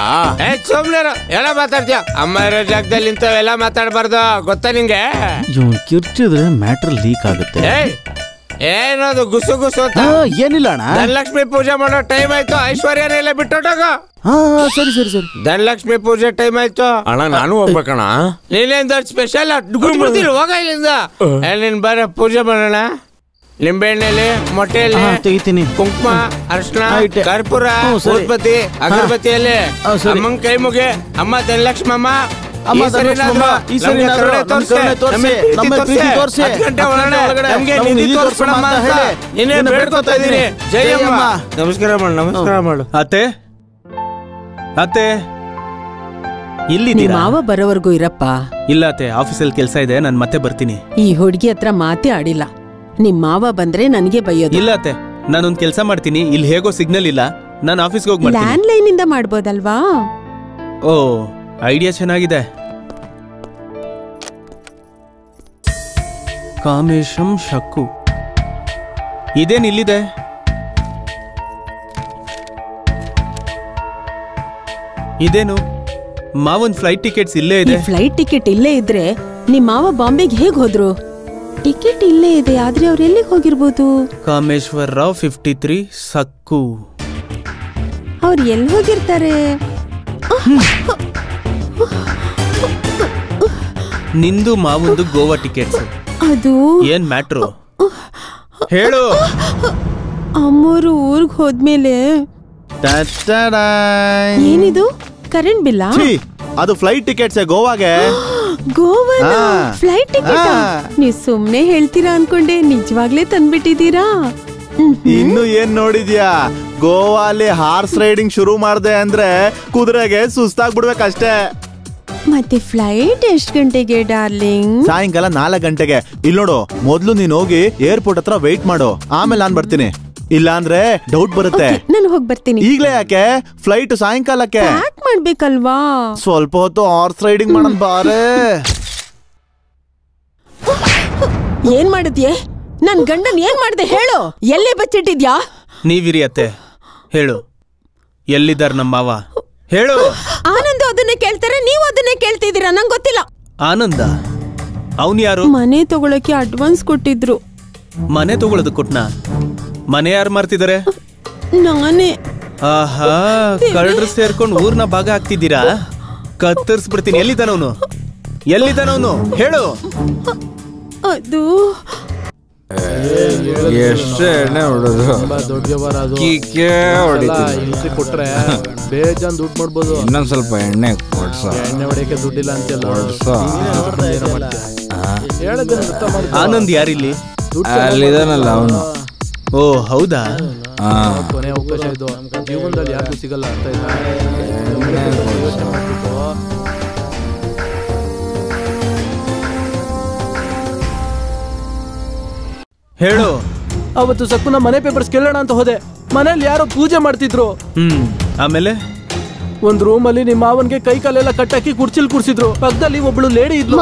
Speaker 4: ಸುಮ್ನೆ ಎಲ್ಲ ಮಾತಾಡ್ತೀಯ. ಅಮ್ಮ ಇರೋ ಜಾಗದಲ್ಲಿ ಇಂಥವೆಲ್ಲ ಮಾತಾಡ್ಬಾರ್ದು, ಗೊತ್ತಾ ನಿಂಗೆ?
Speaker 9: ಕಿರ್ಚಿದ್ರೆ ಮ್ಯಾಟ್ರ್ ಲೀಕ್ ಆಗುತ್ತೆ.
Speaker 4: ಏನದು ಗುಸು ಗುಸು ಅಂತ?
Speaker 9: ಏನಿಲ್ಲ ಅಣ್ಣ,
Speaker 4: ಧನಲಕ್ಷ್ಮಿ ಪೂಜೆ ಮಾಡೋ ಟೈಮ್ ಆಯ್ತು. ಐಶ್ವರ್ಯನೆಲ್ಲ ಬಿಟ್ಟೋಟಾಗ.
Speaker 9: ಸರಿ ಸರಿ ಸರಿ.
Speaker 4: ಧನಲಕ್ಷ್ಮಿ ಪೂಜೆ ಟೈಮ್ ಆಯ್ತು
Speaker 8: ಅಣ್ಣ. ನಾನು ಹೋಗ್ಬೇಕಣ್ಣ.
Speaker 4: ನೀನೇನ್ ದೊಡ್ಡ ಸ್ಪೆಷಲ್ ಹೋಗ ಇಲ್ಲಿಂದ. ನೀನ್ ಬರ ಪೂಜೆ ಮಾಡೋಣ. ನಿಂಬೆಣ್ಣೆಲಿ ಮೊಟ್ಟೆಯಲ್ಲಿ
Speaker 9: ತೆಗಿತೀನಿ.
Speaker 4: ಕುಂಕುಮ, ಅರ್ಶನ, ಕರ್ಪೂರ, ಉತ್ಪತ್ತಿ, ಅಗರಬತ್ತಿಯಲ್ಲಿ ಅಮ್ಮಂಗ್ ಕೈ ಮುಗಿ. ಅಮ್ಮ ಧನಲಕ್ಷ್ಮಮ್ಮ ನಮಸ್ಕಾರ ಮಾಡು. ನಮಸ್ಕಾರ ಮಾಡು.
Speaker 3: ಅತ್ತೆ ಅತ್ತೆ
Speaker 6: ಇಲ್ಲಿದ್ದೀರಾ? ಮಾವ ಬರೋವರೆಗೂ ಇರಪ್ಪ.
Speaker 3: ಇಲ್ಲ ಅತ್ತೆ, ಆಫೀಸಲ್ಲಿ ಕೆಲಸ ಇದೆ, ನಾನು ಮತ್ತೆ ಬರ್ತೀನಿ.
Speaker 6: ಈ ಹುಡುಗಿ ಹತ್ರ ಮಾತೇ ಆಡಿಲ್ಲ. ನಿಮ್ ಮಾವ ಬಂದ್ರೆ ನನಗೆ ಬೈಯೋದು.
Speaker 3: ಇಲ್ಲ ಅತ್ತೆ, ನಾನೊಂದ್ ಕೆಲಸ ಮಾಡ್ತೀನಿ. ಇಲ್ಲಿ ಹೇಗೋ ಸಿಗ್ನಲ್ ಇಲ್ಲ, ನಾನು ಆಫೀಸ್ಗೆ ಹೋಗಿ ಮಾಡ್ತೀನಿ.
Speaker 6: ಲ್ಯಾಂಡ್ ಲೈನ್ ಇಂದ ಮಾಡ್ಬೋದಲ್ವಾ?
Speaker 3: ಓ, ಐಡಿಯಾ ಚೆನ್ನಾಗಿದೆ. ಕಾಮೇಶಂ ಶಕ್ಕು ಇದೇನ್ ಇಲ್ಲಿದೆ? ಇದೇನು? ಮಾವನ್ ಫ್ಲೈಟ್ ಟಿಕೆಟ್ಸ್ ಇಲ್ಲೇ ಇದೆ.
Speaker 6: ಫ್ಲೈಟ್ ಟಿಕೆಟ್ ಇಲ್ಲೇ ಇದ್ರೆ ನಿಮ್ ಮಾವ ಬಾಂಬೆಗೆ ಹೇಗ್ ಹೋದ್ರು? ಟಿಕೆಟ್ ಇಲ್ಲೇ ಇದೆ, ಆದ್ರೆ ಅವ್ರು ಎಲ್ಲಿಗೆ ಹೋಗಿರ್ಬೋದು?
Speaker 3: ಕಾಮೇಶ್ವರ್ ರಾವ್ 53 ಸಕ್ಕು.
Speaker 6: ಅವ್ರು ಎಲ್ಲಿ ಹೋಗಿರ್ತಾರೆ?
Speaker 3: ನಿಂದು ಮಾವಂದು ಗೋವಾ ಟಿಕೆಟ್ಸ್.
Speaker 6: ಅದು
Speaker 3: ಏನ್ ಮ್ಯಾಟ್ರು ಹೇಳು.
Speaker 6: ಅಮ್ಮೋರು ಊರ್ಗ್ ಹೋದ್ಮೇಲೆ ಏನಿದು? ಕರೆಂಟ್ ಬಿಲ್ಲ?
Speaker 1: ಅದು ಫ್ಲೈಟ್ ಟಿಕೆಟ್ಸ್ ಗೋವಾಗೆ.
Speaker 6: Goa flight ticket? ನೀವ್ ಸುಮ್ನೆ ಹೇಳ್ತೀರಾ ಅನ್ಕೊಂಡೆ, ನಿಜವಾಗ್ಲೇ ತಂದ್ಬಿಟ್ಟಿದೀರಾ?
Speaker 1: ಇನ್ನು ಏನ್ ನೋಡಿದ್ಯಾ? ಗೋವಾಲಿ ಹಾರ್ಸ್ ರೈಡಿಂಗ್ ಶುರು ಮಾಡ್ದೆ ಅಂದ್ರೆ ಕುದುರೆಗೆ ಸುಸ್ತಾಗ್ಬಿಡ್ಬೇಕಷ್ಟೇ.
Speaker 6: ಮತ್ತೆ ಫ್ಲೈಟ್ ಎಷ್ಟ್ ಗಂಟೆಗೆ ಡಾರ್ಲಿಂಗ್?
Speaker 1: ಸಾಯಂಕಾಲ 4 ಗಂಟೆಗೆ. ಇಲ್ಲಿ ನೋಡು, ಮೊದ್ಲು ನೀನ್ ಹೋಗಿ ಏರ್ಪೋರ್ಟ್ ಹತ್ರ ವೆಯ್ಟ್ ಮಾಡು, ಆಮೇಲೆ ನಾನ್ ಬರ್ತೀನಿ. ಇಲ್ಲ ಅಂದ್ರೆ ಡೌಟ್ ಬರುತ್ತೆ.
Speaker 6: ನಾನು ಹೋಗಿ ಬರ್ತೀನಿ.
Speaker 1: ಈಗ್ಲೇ ಯಾಕೆ? ಫ್ಲೈಟ್ ಸಾಯಂಕಾಲಕ್ಕೆ.
Speaker 6: ಪ್ಯಾಕ್ ಮಾಡ್ಬೇಕಲ್ವಾ?
Speaker 1: ಸ್ವಲ್ಪ ಹೊತ್ತು ಹಾರ್ಸ್ ರೈಡಿಂಗ್ ಮಾಡೋಣ ಬಾರೆ.
Speaker 6: ಏನ್ ಮಾಡಿದ್ಯೆ? ನನ್ ಗಂಡನ್ ಏನ್ ಮಾಡ್ದೆ ಹೇಳು? ಎಲ್ಲೇ ಬಚ್ಚಿಟ್ಟಿದ್ಯಾ?
Speaker 3: ನೀವಿರಿ ಅತ್ತೆ, ಹೇಳು ಎಲ್ಲಿದ್ದಾರ ನಮ್ಮ ಮಾವ? ಹೇಳು.
Speaker 6: ಆನಂದ್ ಅದನ್ನೇ ಕೇಳ್ತಾರೆ, ನೀವು ಅದನ್ನೇ ಕೇಳ್ತಿದ್ದೀರಾ? ನಂಗೆ ಗೊತ್ತಿಲ್ಲ.
Speaker 3: ಆನಂದ? ಅವನ್ ಯಾರು?
Speaker 6: ಮನೆ ತಗೊಳಕ್ಕೆ ಅಡ್ವಾನ್ಸ್ ಕೊಟ್ಟಿದ್ರು.
Speaker 3: ಮನೆ ತಗೊಳ್ಳೋದು ಕೊಟ್ನಾ? ಮನೆ ಯಾರು ಮಾರ್ತಿದಾರೆ?
Speaker 6: ನಾನೇ.
Speaker 3: ಆಹಾ, ಕರಡ್ರು ಸೇರ್ಕೊಂಡು ಊರ್ನ ಭಾಗ ಆಗ್ತಿದ್ದೀರಾ? ಕತ್ತರಿಸ್ಬಿಡ್ತೀನಿ. ಎಲ್ಲಿದ್ದಾನವನು? ಎಲ್ಲಿದ್ದಾನವನು ಹೇಳು.
Speaker 6: ಅದು
Speaker 10: ಎಷ್ಟೇ ಎಣ್ಣೆ ಹೊಡೋದು,
Speaker 7: ಕೊಟ್ರೆ ಬೇಜಾನ್ ದುಡ್ಡು ಮಾಡ್ಬೋದು.
Speaker 10: ಇನ್ನೊಂದ್ ಸ್ವಲ್ಪ ಎಣ್ಣೆ ಕೊಡ್ಸೋ.
Speaker 7: ಎಣ್ಣೆ ಹೊಡೆಯಕ್ಕೆ ದುಡ್ಡಿಲ್ಲ ಅಂತೆಲ್ಲ.
Speaker 3: ಆನಂದ್ ಯಾರಿಲ್ಲಿ?
Speaker 10: ಅಲ್ಲಿದಾನಲ್ಲ ಅವನು.
Speaker 3: ಓ ಹೌದಾ?
Speaker 7: ಕೊನೆ ಅವಕಾಶ ಇದು ಜೀವನದಲ್ಲಿ ಯಾರಿಗೂ ಸಿಗಲ್ಲ. ಅರ್ಥ ಆಯ್ತಾ?
Speaker 3: ಹೇಳು.
Speaker 7: ಅವತ್ತು ಸಕ್ಕುನ ಮನೆ ಪೇಪರ್ಸ್ ಕೇಳೋಣ ಅಂತ ಹೋದೆ. ಮನೇಲಿ ಯಾರೋ ಪೂಜೆ ಮಾಡ್ತಿದ್ರು.
Speaker 3: ಆಮೇಲೆ
Speaker 7: ಒಂದ್ ರೂಮ್ ಅಲ್ಲಿ ನಿಮ್ಮ ಮಾವನ್ಗೆ ಕೈ ಕಾಲೆಲ್ಲ ಕಟ್ಟಾಕಿ ಕುರ್ಚಿಲ್ ಕೂರ್ಸಿದ್ರು. ಪಕ್ಕದಲ್ಲಿ ಒಬ್ಳು ಲೇಡಿ ಇದ್ಲು.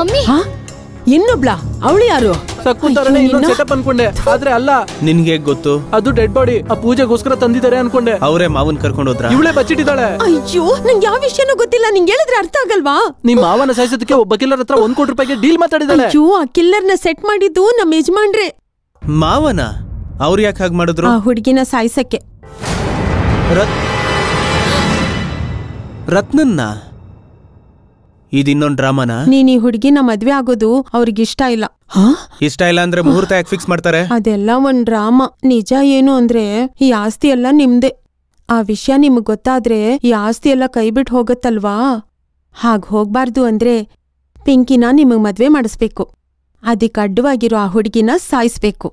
Speaker 6: ಇನ್ನೊಬ್ಳ? ಅವಳು ಯಾರು?
Speaker 7: ಸಕ್ಕು ತರನೇ ಇನ್ನೊಂದು ಸೆಟಪ್ ಅನ್ಕೊಂಡೆ, ಆದ್ರೆ ಅಲ್ಲ.
Speaker 3: ನಿನ್ಗೆ ಗೊತ್ತು?
Speaker 7: ಅದು ಡೆಡ್ ಬಾಡಿ. ಆ ಪೂಜೆಗೋಸ್ಕರ ತಂದಿದ್ದಾರೆ ಅನ್ಕೊಂಡೆ.
Speaker 3: ಅವರೇ ಮಾವನ್ ಕರ್ಕೊಂಡು ಹೋದ್ರ?
Speaker 7: ಇವಳೇ ಬಚ್ಚಿಟ್ಟಿದ್ದಾಳೆ.
Speaker 6: ಅಯ್ಯೋ, ನಂಗೆ ಯಾವ ವಿಷಯನೂ ಗೊತ್ತಿಲ್ಲ. ನಿಂಗೆ ಹೇಳಿದ್ರೆ ಅರ್ಥ ಆಗಲ್ವಾ?
Speaker 7: ನಿಮ್ ಮಾವನ ಸಾಯಿಸೋದಕ್ಕೆ ಒಬ್ಬ ಕಿಲ್ಲರ್ ಹತ್ರ 1 ಕೋಟಿ ರೂಪಾಯಿಗೆ ಡೀಲ್ ಮಾತಾಡಿದಾಳೆ.
Speaker 6: ಅಯ್ಯೋ, ಆ ಕಿಲ್ಲರ್ನ ಸೆಟ್ ಮಾಡಿದ್ದು ನಮ್ಮ ಯಜಮಾನ್ರೆ.
Speaker 3: ಮಾವನ? ಅವ್ರು ಯಾಕೆ ಹಾಗೆ ಮಾಡಿದ್ರು?
Speaker 6: ಆ ಹುಡುಗಿನ ಸಾಯಿಸಕ್ಕೆ.
Speaker 3: ರತ್ನನ್ನ? ಇದಿನ್ನೊಂದ್ ಡ್ರಾಮಾನ?
Speaker 6: ನೀನ್ ಈ ಹುಡುಗಿನ ಮದ್ವೆ ಆಗೋದು ಅವ್ರಿಗೆ ಇಷ್ಟ ಇಲ್ಲ.
Speaker 3: ಇಷ್ಟ ಇಲ್ಲ ಅಂದ್ರೆ ಮುಹೂರ್ತ ಯಾಕೆ ಫಿಕ್ಸ್ ಮಾಡ್ತಾರೆ?
Speaker 6: ಅದೆಲ್ಲ ಒಂದ್ ಡ್ರಾಮಾ. ನಿಜ ಏನು ಅಂದ್ರೆ ಈ ಆಸ್ತಿ ಎಲ್ಲ ನಿಮ್ದೆ. ಆ ವಿಷಯ ನಿಮಗ್ ಗೊತ್ತಾದ್ರೆ ಈ ಆಸ್ತಿ ಎಲ್ಲ ಕೈ ಬಿಟ್ಟು ಹೋಗತ್ತಲ್ವಾ? ಹಾಗ್ ಹೋಗ್ಬಾರ್ದು ಅಂದ್ರೆ ಪಿಂಕಿನ ನಿಮಗ್ ಮದ್ವೆ ಮಾಡಿಸ್ಬೇಕು. ಅದಕ್ಕೆ ಅಡ್ಡವಾಗಿರೋ ಆ ಹುಡುಗಿನ ಸಾಯಿಸ್ಬೇಕು.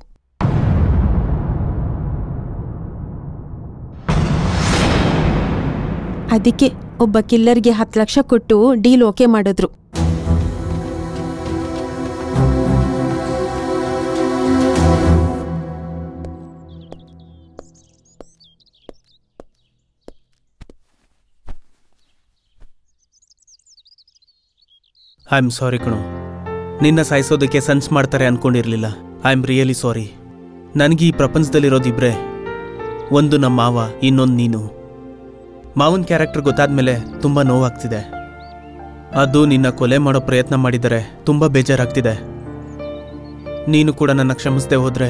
Speaker 6: ಅದಕ್ಕೆ ಒಬ್ಬ ಕಿಲ್ಲರ್ಗೆ 10 ಲಕ್ಷ ಕೊಟ್ಟು ಡೀಲ್ ಓಕೆ ಮಾಡಿದ್ರು.
Speaker 3: ಐ ಆಮ್ ಸಾರಿ ಕಣೋ, ನಿನ್ನ ಸಾಯಿಸೋದಕ್ಕೆ ಸನ್ಸ್ ಮಾಡ್ತಾರೆ ಅನ್ಕೊಂಡಿರ್ಲಿಲ್ಲ. I am really sorry. ನನಗೆ ಈ ಪ್ರಪಂಚದಲ್ಲಿರೋದಿಬ್ರೆ, ಒಂದು ನಮ್ಮ ಮಾವ, ಇನ್ನೊಂದು ನೀನು. ಮಾವನ ಕ್ಯಾರೆಕ್ಟರ್ ಗೊತ್ತಾದ್ಮೇಲೆ ತುಂಬ ನೋವಾಗ್ತಿದೆ. ಅದು ನಿನ್ನ ಕೊಲೆ ಮಾಡೋ ಪ್ರಯತ್ನ ಮಾಡಿದರೆ ತುಂಬ ಬೇಜಾರಾಗ್ತಿದೆ. ನೀನು ಕೂಡ ನನ್ನ ಕ್ಷಮಿಸದೆ ಹೋದ್ರೆ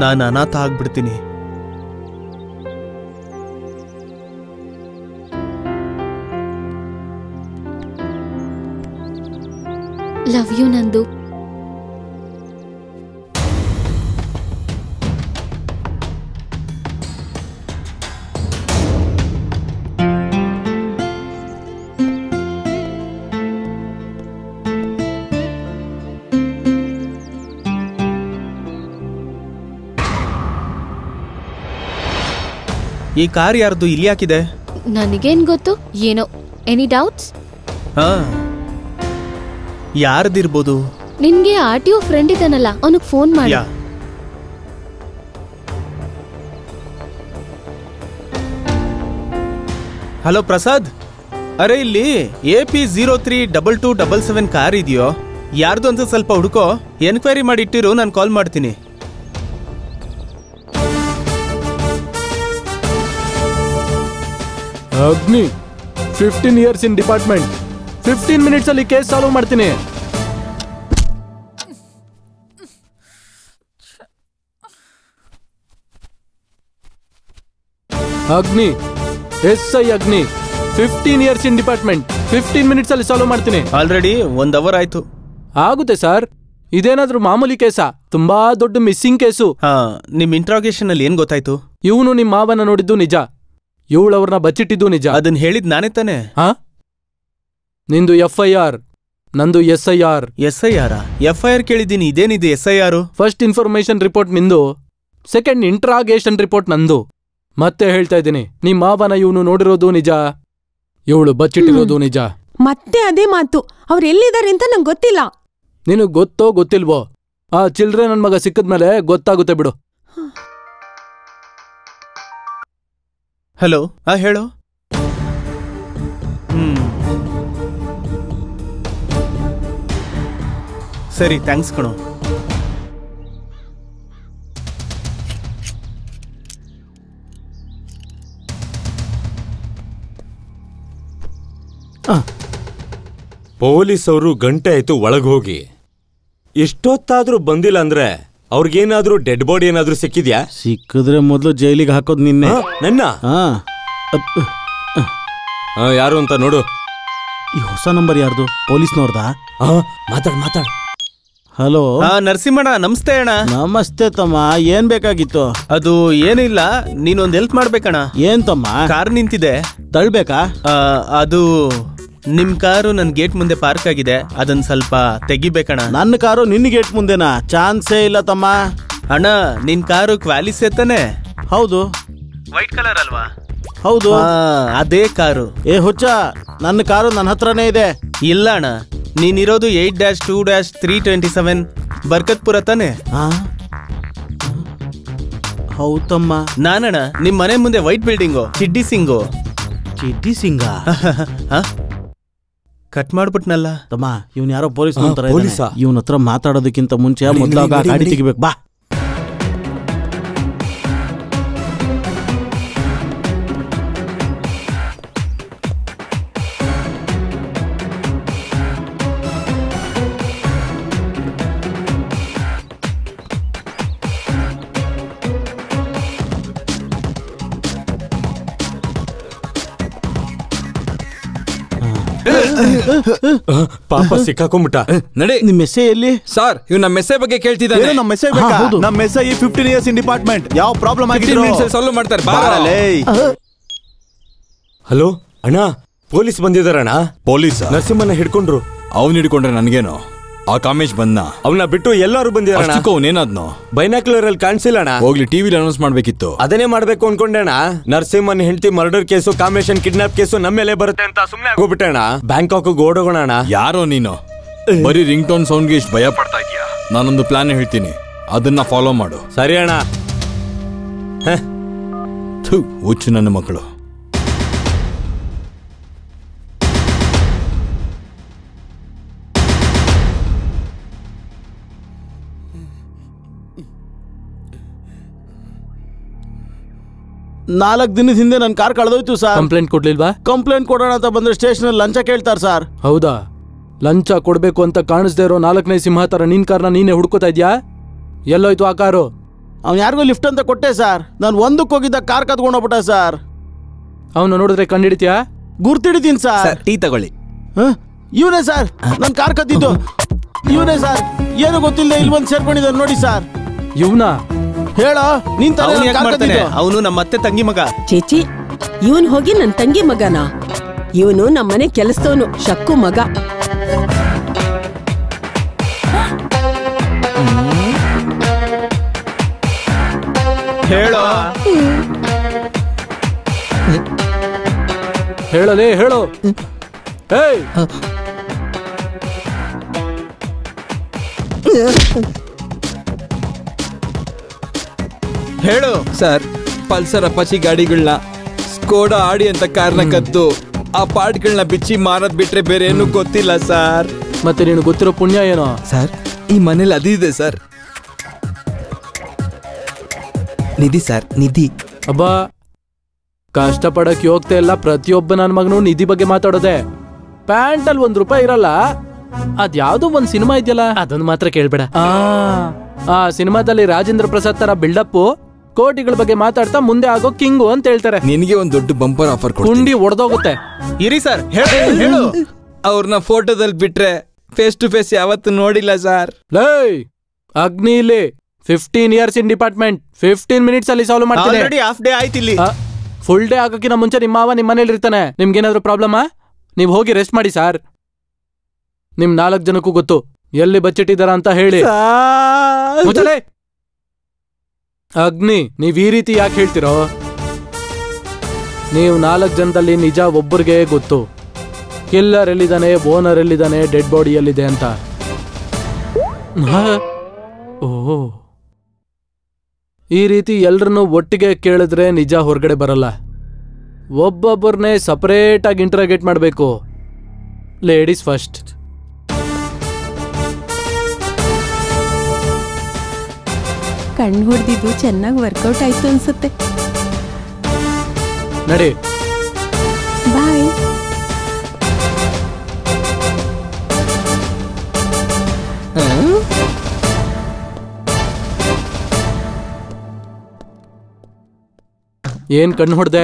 Speaker 3: ನಾನು ಅನಾಥ ಆಗ್ಬಿಡ್ತೀನಿ.
Speaker 5: ಲವ್ ಯು ನಂದು.
Speaker 3: ಈ ಕಾರ್ ಯಾರ್ದು, ಇಲ್ಲಿ ಯಾಕಿದೆ?
Speaker 5: ನನಗೇನ್ ಗೊತ್ತು, ಏನೋ. Any doubts?
Speaker 3: ಹಾ, ಯಾರ್ದಿರ್ಬೋದು?
Speaker 5: ನಿನ್ಗೆ RTO ಫ್ರೆಂಡ್ ಇದ್ದಾನಲ್ಲ, ಅವನಿಗೆ ಫೋನ್ ಮಾಡಿ.
Speaker 3: ಹಲೋ ಪ್ರಸಾದ್, ಅರೆ ಇಲ್ಲಿ AP032277 ಕಾರ್ ಇದೆಯೋ? ಯಾರ್ದು ಅಂತ ಸ್ವಲ್ಪ ಹುಡುಕೋ. ಎನ್ಕ್ವೈರಿ ಮಾಡಿ ಇಟ್ಟಿರು, ನಾನು ಕಾಲ್ ಮಾಡ್ತೀನಿ.
Speaker 7: ಅಗ್ನಿ 15 years ಇನ್ ಡಿಪಾರ್ಟ್ಮೆಂಟ್. 15 minutes ಅಲ್ಲಿ ಕೇಸ್ ಸಾಲ್ವ್ ಮಾಡ್ತೀನಿ. ಅಗ್ನಿ SI ಅಗ್ನಿ 15 years ಇನ್ ಡಿಪಾರ್ಟ್ಮೆಂಟ್. 15 minutes ಅಲ್ಲಿ ಸಾಲ್ವ್ ಮಾಡ್ತೀನಿ.
Speaker 3: ಆಲ್ರೆಡಿ 1 hour ಆಯ್ತು.
Speaker 7: ಆಗುತ್ತೆ ಸರ್. ಇದೇನಾದ್ರೂ ಮಾಮೂಲಿ ಕೇಸಾ? ತುಂಬಾ ದೊಡ್ಡ ಮಿಸ್ಸಿಂಗ್ ಕೇಸು.
Speaker 3: ನಿಮ್ ಇಂಟ್ರಾಗೇಷನ್ ಅಲ್ಲಿ ಏನ್ ಗೊತ್ತಾಯ್ತು?
Speaker 7: ಇವನು ನಿಮ್ಮ ಮಾವನ ನೋಡಿದ್ದು ನಿಜ, ಇವಳವ್ರನ್ನ ಬಚ್ಚಿಟ್ಟಿದ್ದು ನಿಜ.
Speaker 3: ಅದನ್ನ ಹೇಳಿದ್ ನಾನೇ ತಾನೆ.
Speaker 7: ನಿಂದು FIR, ನಂದು SIR.
Speaker 3: SIR? FIR ಕೇಳಿದ್ದೀನಿ, ಇದೇನಿದೆ SIR?
Speaker 7: ಫಸ್ಟ್ ಇನ್ಫಾರ್ಮೇಶನ್ ರಿಪೋರ್ಟ್ ನಿಂದು, ಸೆಕೆಂಡ್ ಇಂಟ್ರಾಗೇಷನ್ ರಿಪೋರ್ಟ್ ನಂದು. ಮತ್ತೆ ಹೇಳ್ತಾ ಇದ್ದೀನಿ, ನಿಮ್ಮ ಮಾವನ ಇವನು ನೋಡಿರೋದು ನಿಜ, ಇವಳು ಬಚ್ಚಿಟ್ಟಿರೋದು ನಿಜ.
Speaker 6: ಮತ್ತೆ ಅದೇ ಮಾತು. ಅವ್ರು ಎಲ್ಲಿದ್ದಾರೆ ಅಂತ ನಂಗೆ ಗೊತ್ತಿಲ್ಲ.
Speaker 7: ನಿನಗ್ ಗೊತ್ತೋ ಗೊತ್ತಿಲ್ವೋ, ಆ ಚಿಲ್ಡ್ರೆ ನನ್ ಮಗ ಸಿಕ್ಕದ್ಮೇಲೆ ಗೊತ್ತಾಗುತ್ತೆ ಬಿಡು.
Speaker 3: ಹಲೋ, ಹೇಳು. ಸರಿ, ಥ್ಯಾಂಕ್ಸ್ ಕಣೋ.
Speaker 8: ಪೊಲೀಸವರು ಗಂಟೆ ಆಯ್ತು ಒಳಗ್ ಹೋಗಿ, ಎಷ್ಟೊತ್ತಾದ್ರೂ ಬಂದಿಲ್ಲ ಅಂದ್ರೆ ಅವ್ರಿಗೇನಾದ್ರೂ ಡೆಡ್ ಬಾಡಿ ಏನಾದ್ರೂ ಸಿಕ್ಕಿದ್ಯಾ?
Speaker 9: ಸಿಕ್ಕಿದ್ರೆ ಮೊದಲು ಜೈಲಿಗೆ ಹಾಕೋದ್ ನಿನ್ನೆ.
Speaker 8: ನನ್ನ ಯಾರು ಅಂತ ನೋಡು.
Speaker 9: ಈ ಹೊಸ ನಂಬರ್ ಯಾರ್ದು? ಪೊಲೀಸ್ನವ್ರದಾ?
Speaker 8: ಮಾತಾಡ್.
Speaker 9: ಹಲೋ.
Speaker 3: ನರಸಿಂಹಣ್ಣ, ನಮಸ್ತೆ ಅಣ್ಣ.
Speaker 9: ನಮಸ್ತೆ ತಮ್ಮ, ಏನ್ ಬೇಕಾಗಿತ್ತು?
Speaker 3: ಅದು ಏನಿಲ್ಲ, ನೀನೊಂದ್ ಹೆಲ್ಪ್ ಮಾಡ್ಬೇಕಣ್ಣ.
Speaker 9: ಏನ್ ತಮ್ಮ?
Speaker 3: ಕಾರ್ ನಿಂತಿದೆ,
Speaker 9: ತಳ್ಬೇಕಾ?
Speaker 3: ಅದು ನಿಮ್ ಕಾರು ನನ್ ಗೇಟ್ ಮುಂದೆ ಪಾರ್ಕ್ ಆಗಿದೆ, ಅದನ್ನ ಸ್ವಲ್ಪ ತೆಗಿಬೇಕಣ್ಣ.
Speaker 9: ನನ್ನ ಕಾರು ನಿನ್ನ ಗೇಟ್ ಮುಂದೆನಾ? ಚಾನ್ಸೇ ಇಲ್ಲ ತಮ್ಮ.
Speaker 3: ಅಣ್ಣ, ನಿನ್ ಕಾರು ಕ್ವಾಲಿಸ್ ತಾನೆ?
Speaker 9: ಹೌದು.
Speaker 3: ವೈಟ್ ಕಲರ್ ಅಲ್ವಾ?
Speaker 9: ಹೌದು.
Speaker 3: ಅದೇ ಕಾರು.
Speaker 9: ಹುಚ್ಚ, ನನ್ನ ಕಾರು ನನ್ನ ಹತ್ರನೇ ಇದೆ.
Speaker 3: ಇಲ್ಲ ಅಣ್ಣ, ನೀನಿರೋದು 8-2-327 ಬರ್ಕತ್ಪುರ ತಾನೆ?
Speaker 9: ಹೌದಮ್ಮ.
Speaker 3: ನಾನಣ್ಣ, ನಿಮ್ ಮನೆ ಮುಂದೆ white building, ಚಿಡ್ಡಿ Singhu.
Speaker 9: ಚಿಡ್ಡಿ Singh?
Speaker 3: Cut ಮಾಡ್ಬಿಟ್ನಲ್ಲ
Speaker 9: ತಮ್ಮ. ಇವ್ನ ಯಾರೋ ಪೊಲೀಸ್ ಇವನ ಹತ್ರ ಮಾತಾಡೋದಕ್ಕಿಂತ ಮುಂಚೆ ಮೊದ್ಲಾಗ ಗಾಡಿ ತೆಗಿಬೇಕು. ಬಾ.
Speaker 8: ಪಾಪ ಸಿಕ್ಕಾಕೊಂಬಿಟ್ಟ.
Speaker 2: ನಡಿ.
Speaker 1: ನಿಮ್ ಮೆಸೆ ಎಲ್ಲಿ?
Speaker 2: ಸರ್, ಇವ್ ನಮ್ಮ ಮೆಸೆ ಬಗ್ಗೆ ಕೇಳ್ತಿದ್ದಾನೆ.
Speaker 1: ನಮ್ಮ ಮೆಸೆ ಬೇಕಾ? ನಮ್ಮ ಮೆಸೆ 15 years ಇನ್ ಡಿಪಾರ್ಟ್ಮೆಂಟ್. ಯಾವ ಪ್ರಾಬ್ಲಮ್ ಆಗಿದ್ರು
Speaker 2: ಸಾಲ್ವ್ ಮಾಡ್ತಾರೆ.
Speaker 8: ಹಲೋ ಅಣ್ಣ, ಪೊಲೀಸ್ ಬಂದಿದಾರಣ್ಣ.
Speaker 2: ಪೊಲೀಸ್?
Speaker 8: ನರಸಿಂಹನ ಹಿಡ್ಕೊಂಡ್ರು.
Speaker 2: ಅವ್ನು ಹಿಡ್ಕೊಂಡ್ರೆ ನನ್ಗೇನು? ಆ ಕಾಮೇಶ್ ಬಂದ.
Speaker 8: ಅವನ್ನ ಬಿಟ್ಟು ಎಲ್ಲರೂ ಬಂದಿರೋಣ.
Speaker 2: ಅವನೇನಾದ್ನೋ
Speaker 8: ಬೈನಾಕ್ಯುಲರ್ ಅಲ್ಲಿ ಕಾಣಿಸಿಲ್ಲ ಅಣ್ಣ.
Speaker 2: ಹೋಗ್ಲಿ ಟಿವಿಲಿ ಅನೌನ್ಸ್ ಮಾಡ್ಬೇಕಿತ್ತು.
Speaker 8: ಅದನ್ನೇ ಮಾಡ್ಬೇಕು ಅನ್ಕೊಂಡೆ ಅಣ್ಣ. ನರಸಿಂಹನ್ ಹೆಂಡತಿ ಮರ್ಡರ್ ಕೇಸು, ಕಾಮೇಶನ್ ಕಿಡ್ನಾಪ್ ಕೇಸು ನಮ್ಮ ಮೇಲೆ ಬರುತ್ತೆ ಅಂತ ಸುಮ್ನೆ ಹೋಗ್ಬಿಟ್ಟೆ ಅಣ್ಣ. ಬ್ಯಾಂಕಾಕ್ ಓಡೋಗೋಣ ಅಣ್ಣ.
Speaker 2: ಯಾರೋ ನೀನು ಬರೀ ರಿಂಗ್ ಟೋನ್ ಸೌಂಡ್ಗೆ ಇಷ್ಟು ಭಯ ಪಡ್ತಾ ಇದೀಯಾ? ನಾನೊಂದು ಪ್ಲಾನ್ ಹೇಳ್ತೀನಿ, ಅದನ್ನ ಫಾಲೋ ಮಾಡು.
Speaker 8: ಸರಿ ಅಣ್ಣ.
Speaker 2: ಹುಚ್ಚು ನನ್ನ ಮಕ್ಕಳು.
Speaker 9: ನಾಲ್ಕು ದಿನದ ಹಿಂದೆ ನನ್ನ ಕಾರ್ ಕಳೆದೋಯ್ತು ಸರ್.
Speaker 7: ಕಂಪ್ಲೇಂಟ್ ಕೊಡ್ಲಿಲ್ವಾ?
Speaker 9: ಕಂಪ್ಲೇಂಟ್ ಕೊಡೋಣ ಅಂತ ಬಂದ್ರೆ ಸ್ಟೇಷನ್ ಅಲ್ಲಿ ಲಂಚ ಕೇಳ್ತಾರೆ ಸರ್.
Speaker 7: ಹೌದಾ? ಲಂಚ ಕೊಡ್ಬೇಕು ಅಂತ ಕಾಣಿಸ್ದೇ ಇರೋ 4ನೇ ಸಿಂಹ ತರ ನಿನ್ ಕಾರ್ನ ನೀನೇ ಹುಡ್ಕೋತಾ ಇದ್ಯಾ? ಎಲ್ಲೋಯ್ತು ಆ ಕಾರು?
Speaker 9: ಅವ್ನು ಯಾರಿಗೂ ಲಿಫ್ಟ್ ಅಂತ ಕೊಟ್ಟೆ ಸರ್. ನಾನು ಒಂದಕ್ಕೆ ಹೋಗಿದ್ದ ಕಾರ್ ಕತ್ಕೊಂಡು ಹೋಗ್ಬಿಟ್ಟ ಸರ್.
Speaker 7: ಅವನು ನೋಡಿದ್ರೆ ಕಂಡಿಡಿತೀಯಾ?
Speaker 9: ಗುರ್ತಿಡಿತೀನಿ ಸರ್.
Speaker 10: ಟೀ ತಗೊಳ್ಳಿ.
Speaker 9: ಇವನೇ ಸರ್ ನನ್ನ ಕಾರ್ ಕತ್ತಿದ್ದು. ಇವನೇ ಸರ್, ಏನು ಗೊತ್ತಿಲ್ಲದೆ ಇಲ್ಲಿ ಬಂದು ಸೇರ್ಕೊಂಡಿದ್ದಾರೆ ನೋಡಿ ಸರ್.
Speaker 7: ಇವನಾ?
Speaker 9: ಹೇಳೋ ನೀನ್
Speaker 3: ಅವನು ನಮ್ಮ ಅತ್ತೆ ತಂಗಿ ಮಗ.
Speaker 6: ಚೇಚಿ, ಇವನ್ ಹೋಗಿ ನನ್ ತಂಗಿ ಮಗನ? ಇವನು ನಮ್ಮನೆ ಕೆಲಸದವನು, ಶಕ್ಕು ಮಗ.
Speaker 3: ಹೇಳೋ
Speaker 7: ಹೇಳಲೇ ಹೇಳು. ಏಯ್
Speaker 3: ಹೇಳು.
Speaker 10: ಸರ್, ಪಲ್ಸರ್ ಅಪಾಚಿ ಗಾಡಿಗಳನ್ನ, ಸ್ಕೋಡಾ ಆಡಿ ಅಂತ ಕಾರ್ನ ಕದ್ದು ಆ ಪಾರ್ಟ್ಗಳನ್ನ ಬಿಚ್ಚಿ ಮಾರದ್ ಬಿಟ್ರೆ ಬೇರೆ ಏನು ಗೊತ್ತಿಲ್ಲ ಸರ್.
Speaker 7: ಮತ್ತೆ ನೀನು ಗೊತ್ತಿರೋ ಪುಣ್ಯ ಏನೋ?
Speaker 10: ಸರ್, ಈ ಮನೇಲಿ ಅದಿದೆ ಸರ್, ನಿಧಿ ಸರ್, ನಿಧಿ.
Speaker 7: ಅಬ್ಬಾ, ಕಷ್ಟಪಡಕ್ಕೆ ಹೋಗ್ತಾ ಇಲ್ಲ ಪ್ರತಿಯೊಬ್ಬ ನನ್ನ ಮಗನು ನಿಧಿ ಬಗ್ಗೆ ಮಾತಾಡೋದೆ. ಪ್ಯಾಂಟ್ ಅಲ್ಲಿ ₹1 ಇರಲ್ಲ. ಅದ್ಯಾವ್ದೋ ಒಂದ್ ಸಿನಿಮಾ ಇದೆಯಲ್ಲ, ಅದೊಂದು ಮಾತ್ರ ಕೇಳ್ಬೇಡ. ಆ ಸಿನಿಮಾದಲ್ಲಿ ರಾಜೇಂದ್ರ ಪ್ರಸಾದ್ ತರ ಬಿಲ್ಡಪ್, ಕೋಟಿಗಳ ಬಗ್ಗೆ ಮಾತಾಡ್ತಾ ಮುಂದೆ ಆಗೋ ಕಿಂಗು ಅಂತ ಹೇಳ್ತಾರೆ.
Speaker 10: ನಿನಗೆ ಒಂದು ದೊಡ್ಡ ಬಂಪರ್ ಆಫರ್
Speaker 7: ಕುಂಡಿ ಒಡೆದೋಗುತ್ತೆ.
Speaker 3: ಇರಿ ಸರ್, ಹೇಳು.
Speaker 10: ಅವ್ರನ್ನ ಫೋಟೋದಲ್ಲಿ ಬಿಟ್ರೆ ಫೇಸ್ ಟು ಫೇಸ್ ಯಾವತ್ತು ನೋಡಿಲ್ಲ ಸರ್.
Speaker 7: ಲೇ ಅಗ್ನಿ, ಇಲ್ಲಿ 15 ಇಯರ್ಸ್ ಇನ್ ಡಿಪಾರ್ಟ್ಮೆಂಟ್, 15 ಮಿನಿಟ್ಸ್ ಅಲ್ಲಿ ಸಾಲ್ವ್ ಮಾಡ್ತೀನಿ.
Speaker 3: ಹಾಫ್ ಡೇ ಆಯ್ತು ಇಲ್ಲಿ.
Speaker 7: ಫುಲ್ ಡೇ ಆಗೋಕ್ಕಿಂತ ಮುಂಚೆ ನಿಮ್ಮ ಮಾವ ನಿಮ್ಮ ಮನೇಲಿ ಇರ್ತಾನೆ. ನಿಮ್ಗೇನಾದ್ರೂ ಪ್ರಾಬ್ಲಮಾ? ನೀವು ಹೋಗಿ ರೆಸ್ಟ್ ಮಾಡಿ ಸಾರ್. ನಿಮ್ 4 ಜನಕ್ಕೂ ಗೊತ್ತು ಎಲ್ಲಿ ಬಚ್ಚಿಟ್ಟಿದಾರ ಅಂತ ಹೇಳಿ. ಅಗ್ನಿ, ನೀವ್ ಈ ರೀತಿ ಯಾಕೆ ಹೇಳ್ತಿರೋ? ನೀವು 4 ಜನದಲ್ಲಿ ನಿಜ ಒಬ್ಬರಿಗೆ ಗೊತ್ತು. ಕಿಲ್ಲರ್ ಎಲ್ಲಿದ್ದಾನೆ, ಓನರ್ ಎಲ್ಲಿದ್ದಾನೆ, ಡೆಡ್ ಬಾಡಿ ಎಲ್ಲಿದೆ ಅಂತ. ಓ, ಈ ರೀತಿ ಎಲ್ರನ್ನೂ ಒಟ್ಟಿಗೆ ಕೇಳಿದ್ರೆ ನಿಜ ಹೊರಗಡೆ ಬರಲ್ಲ. ಒಬ್ಬೊಬ್ಬರನ್ನೇ ಸಪರೇಟ್ ಆಗಿ ಇಂಟರಾಗೇಟ್ ಮಾಡಬೇಕು. Ladies first.
Speaker 6: ಕಣ್ಣು ಹೊಡೆದಿದ್ದು ಚೆನ್ನಾಗಿ ವರ್ಕೌಟ್ ಆಯ್ತು ಅನ್ಸುತ್ತೆ.
Speaker 7: ನಡಿ.
Speaker 6: ಬಾಯ್.
Speaker 7: ಏನ್ ಕಣ್ಣು ಹೊಡೆದೆ?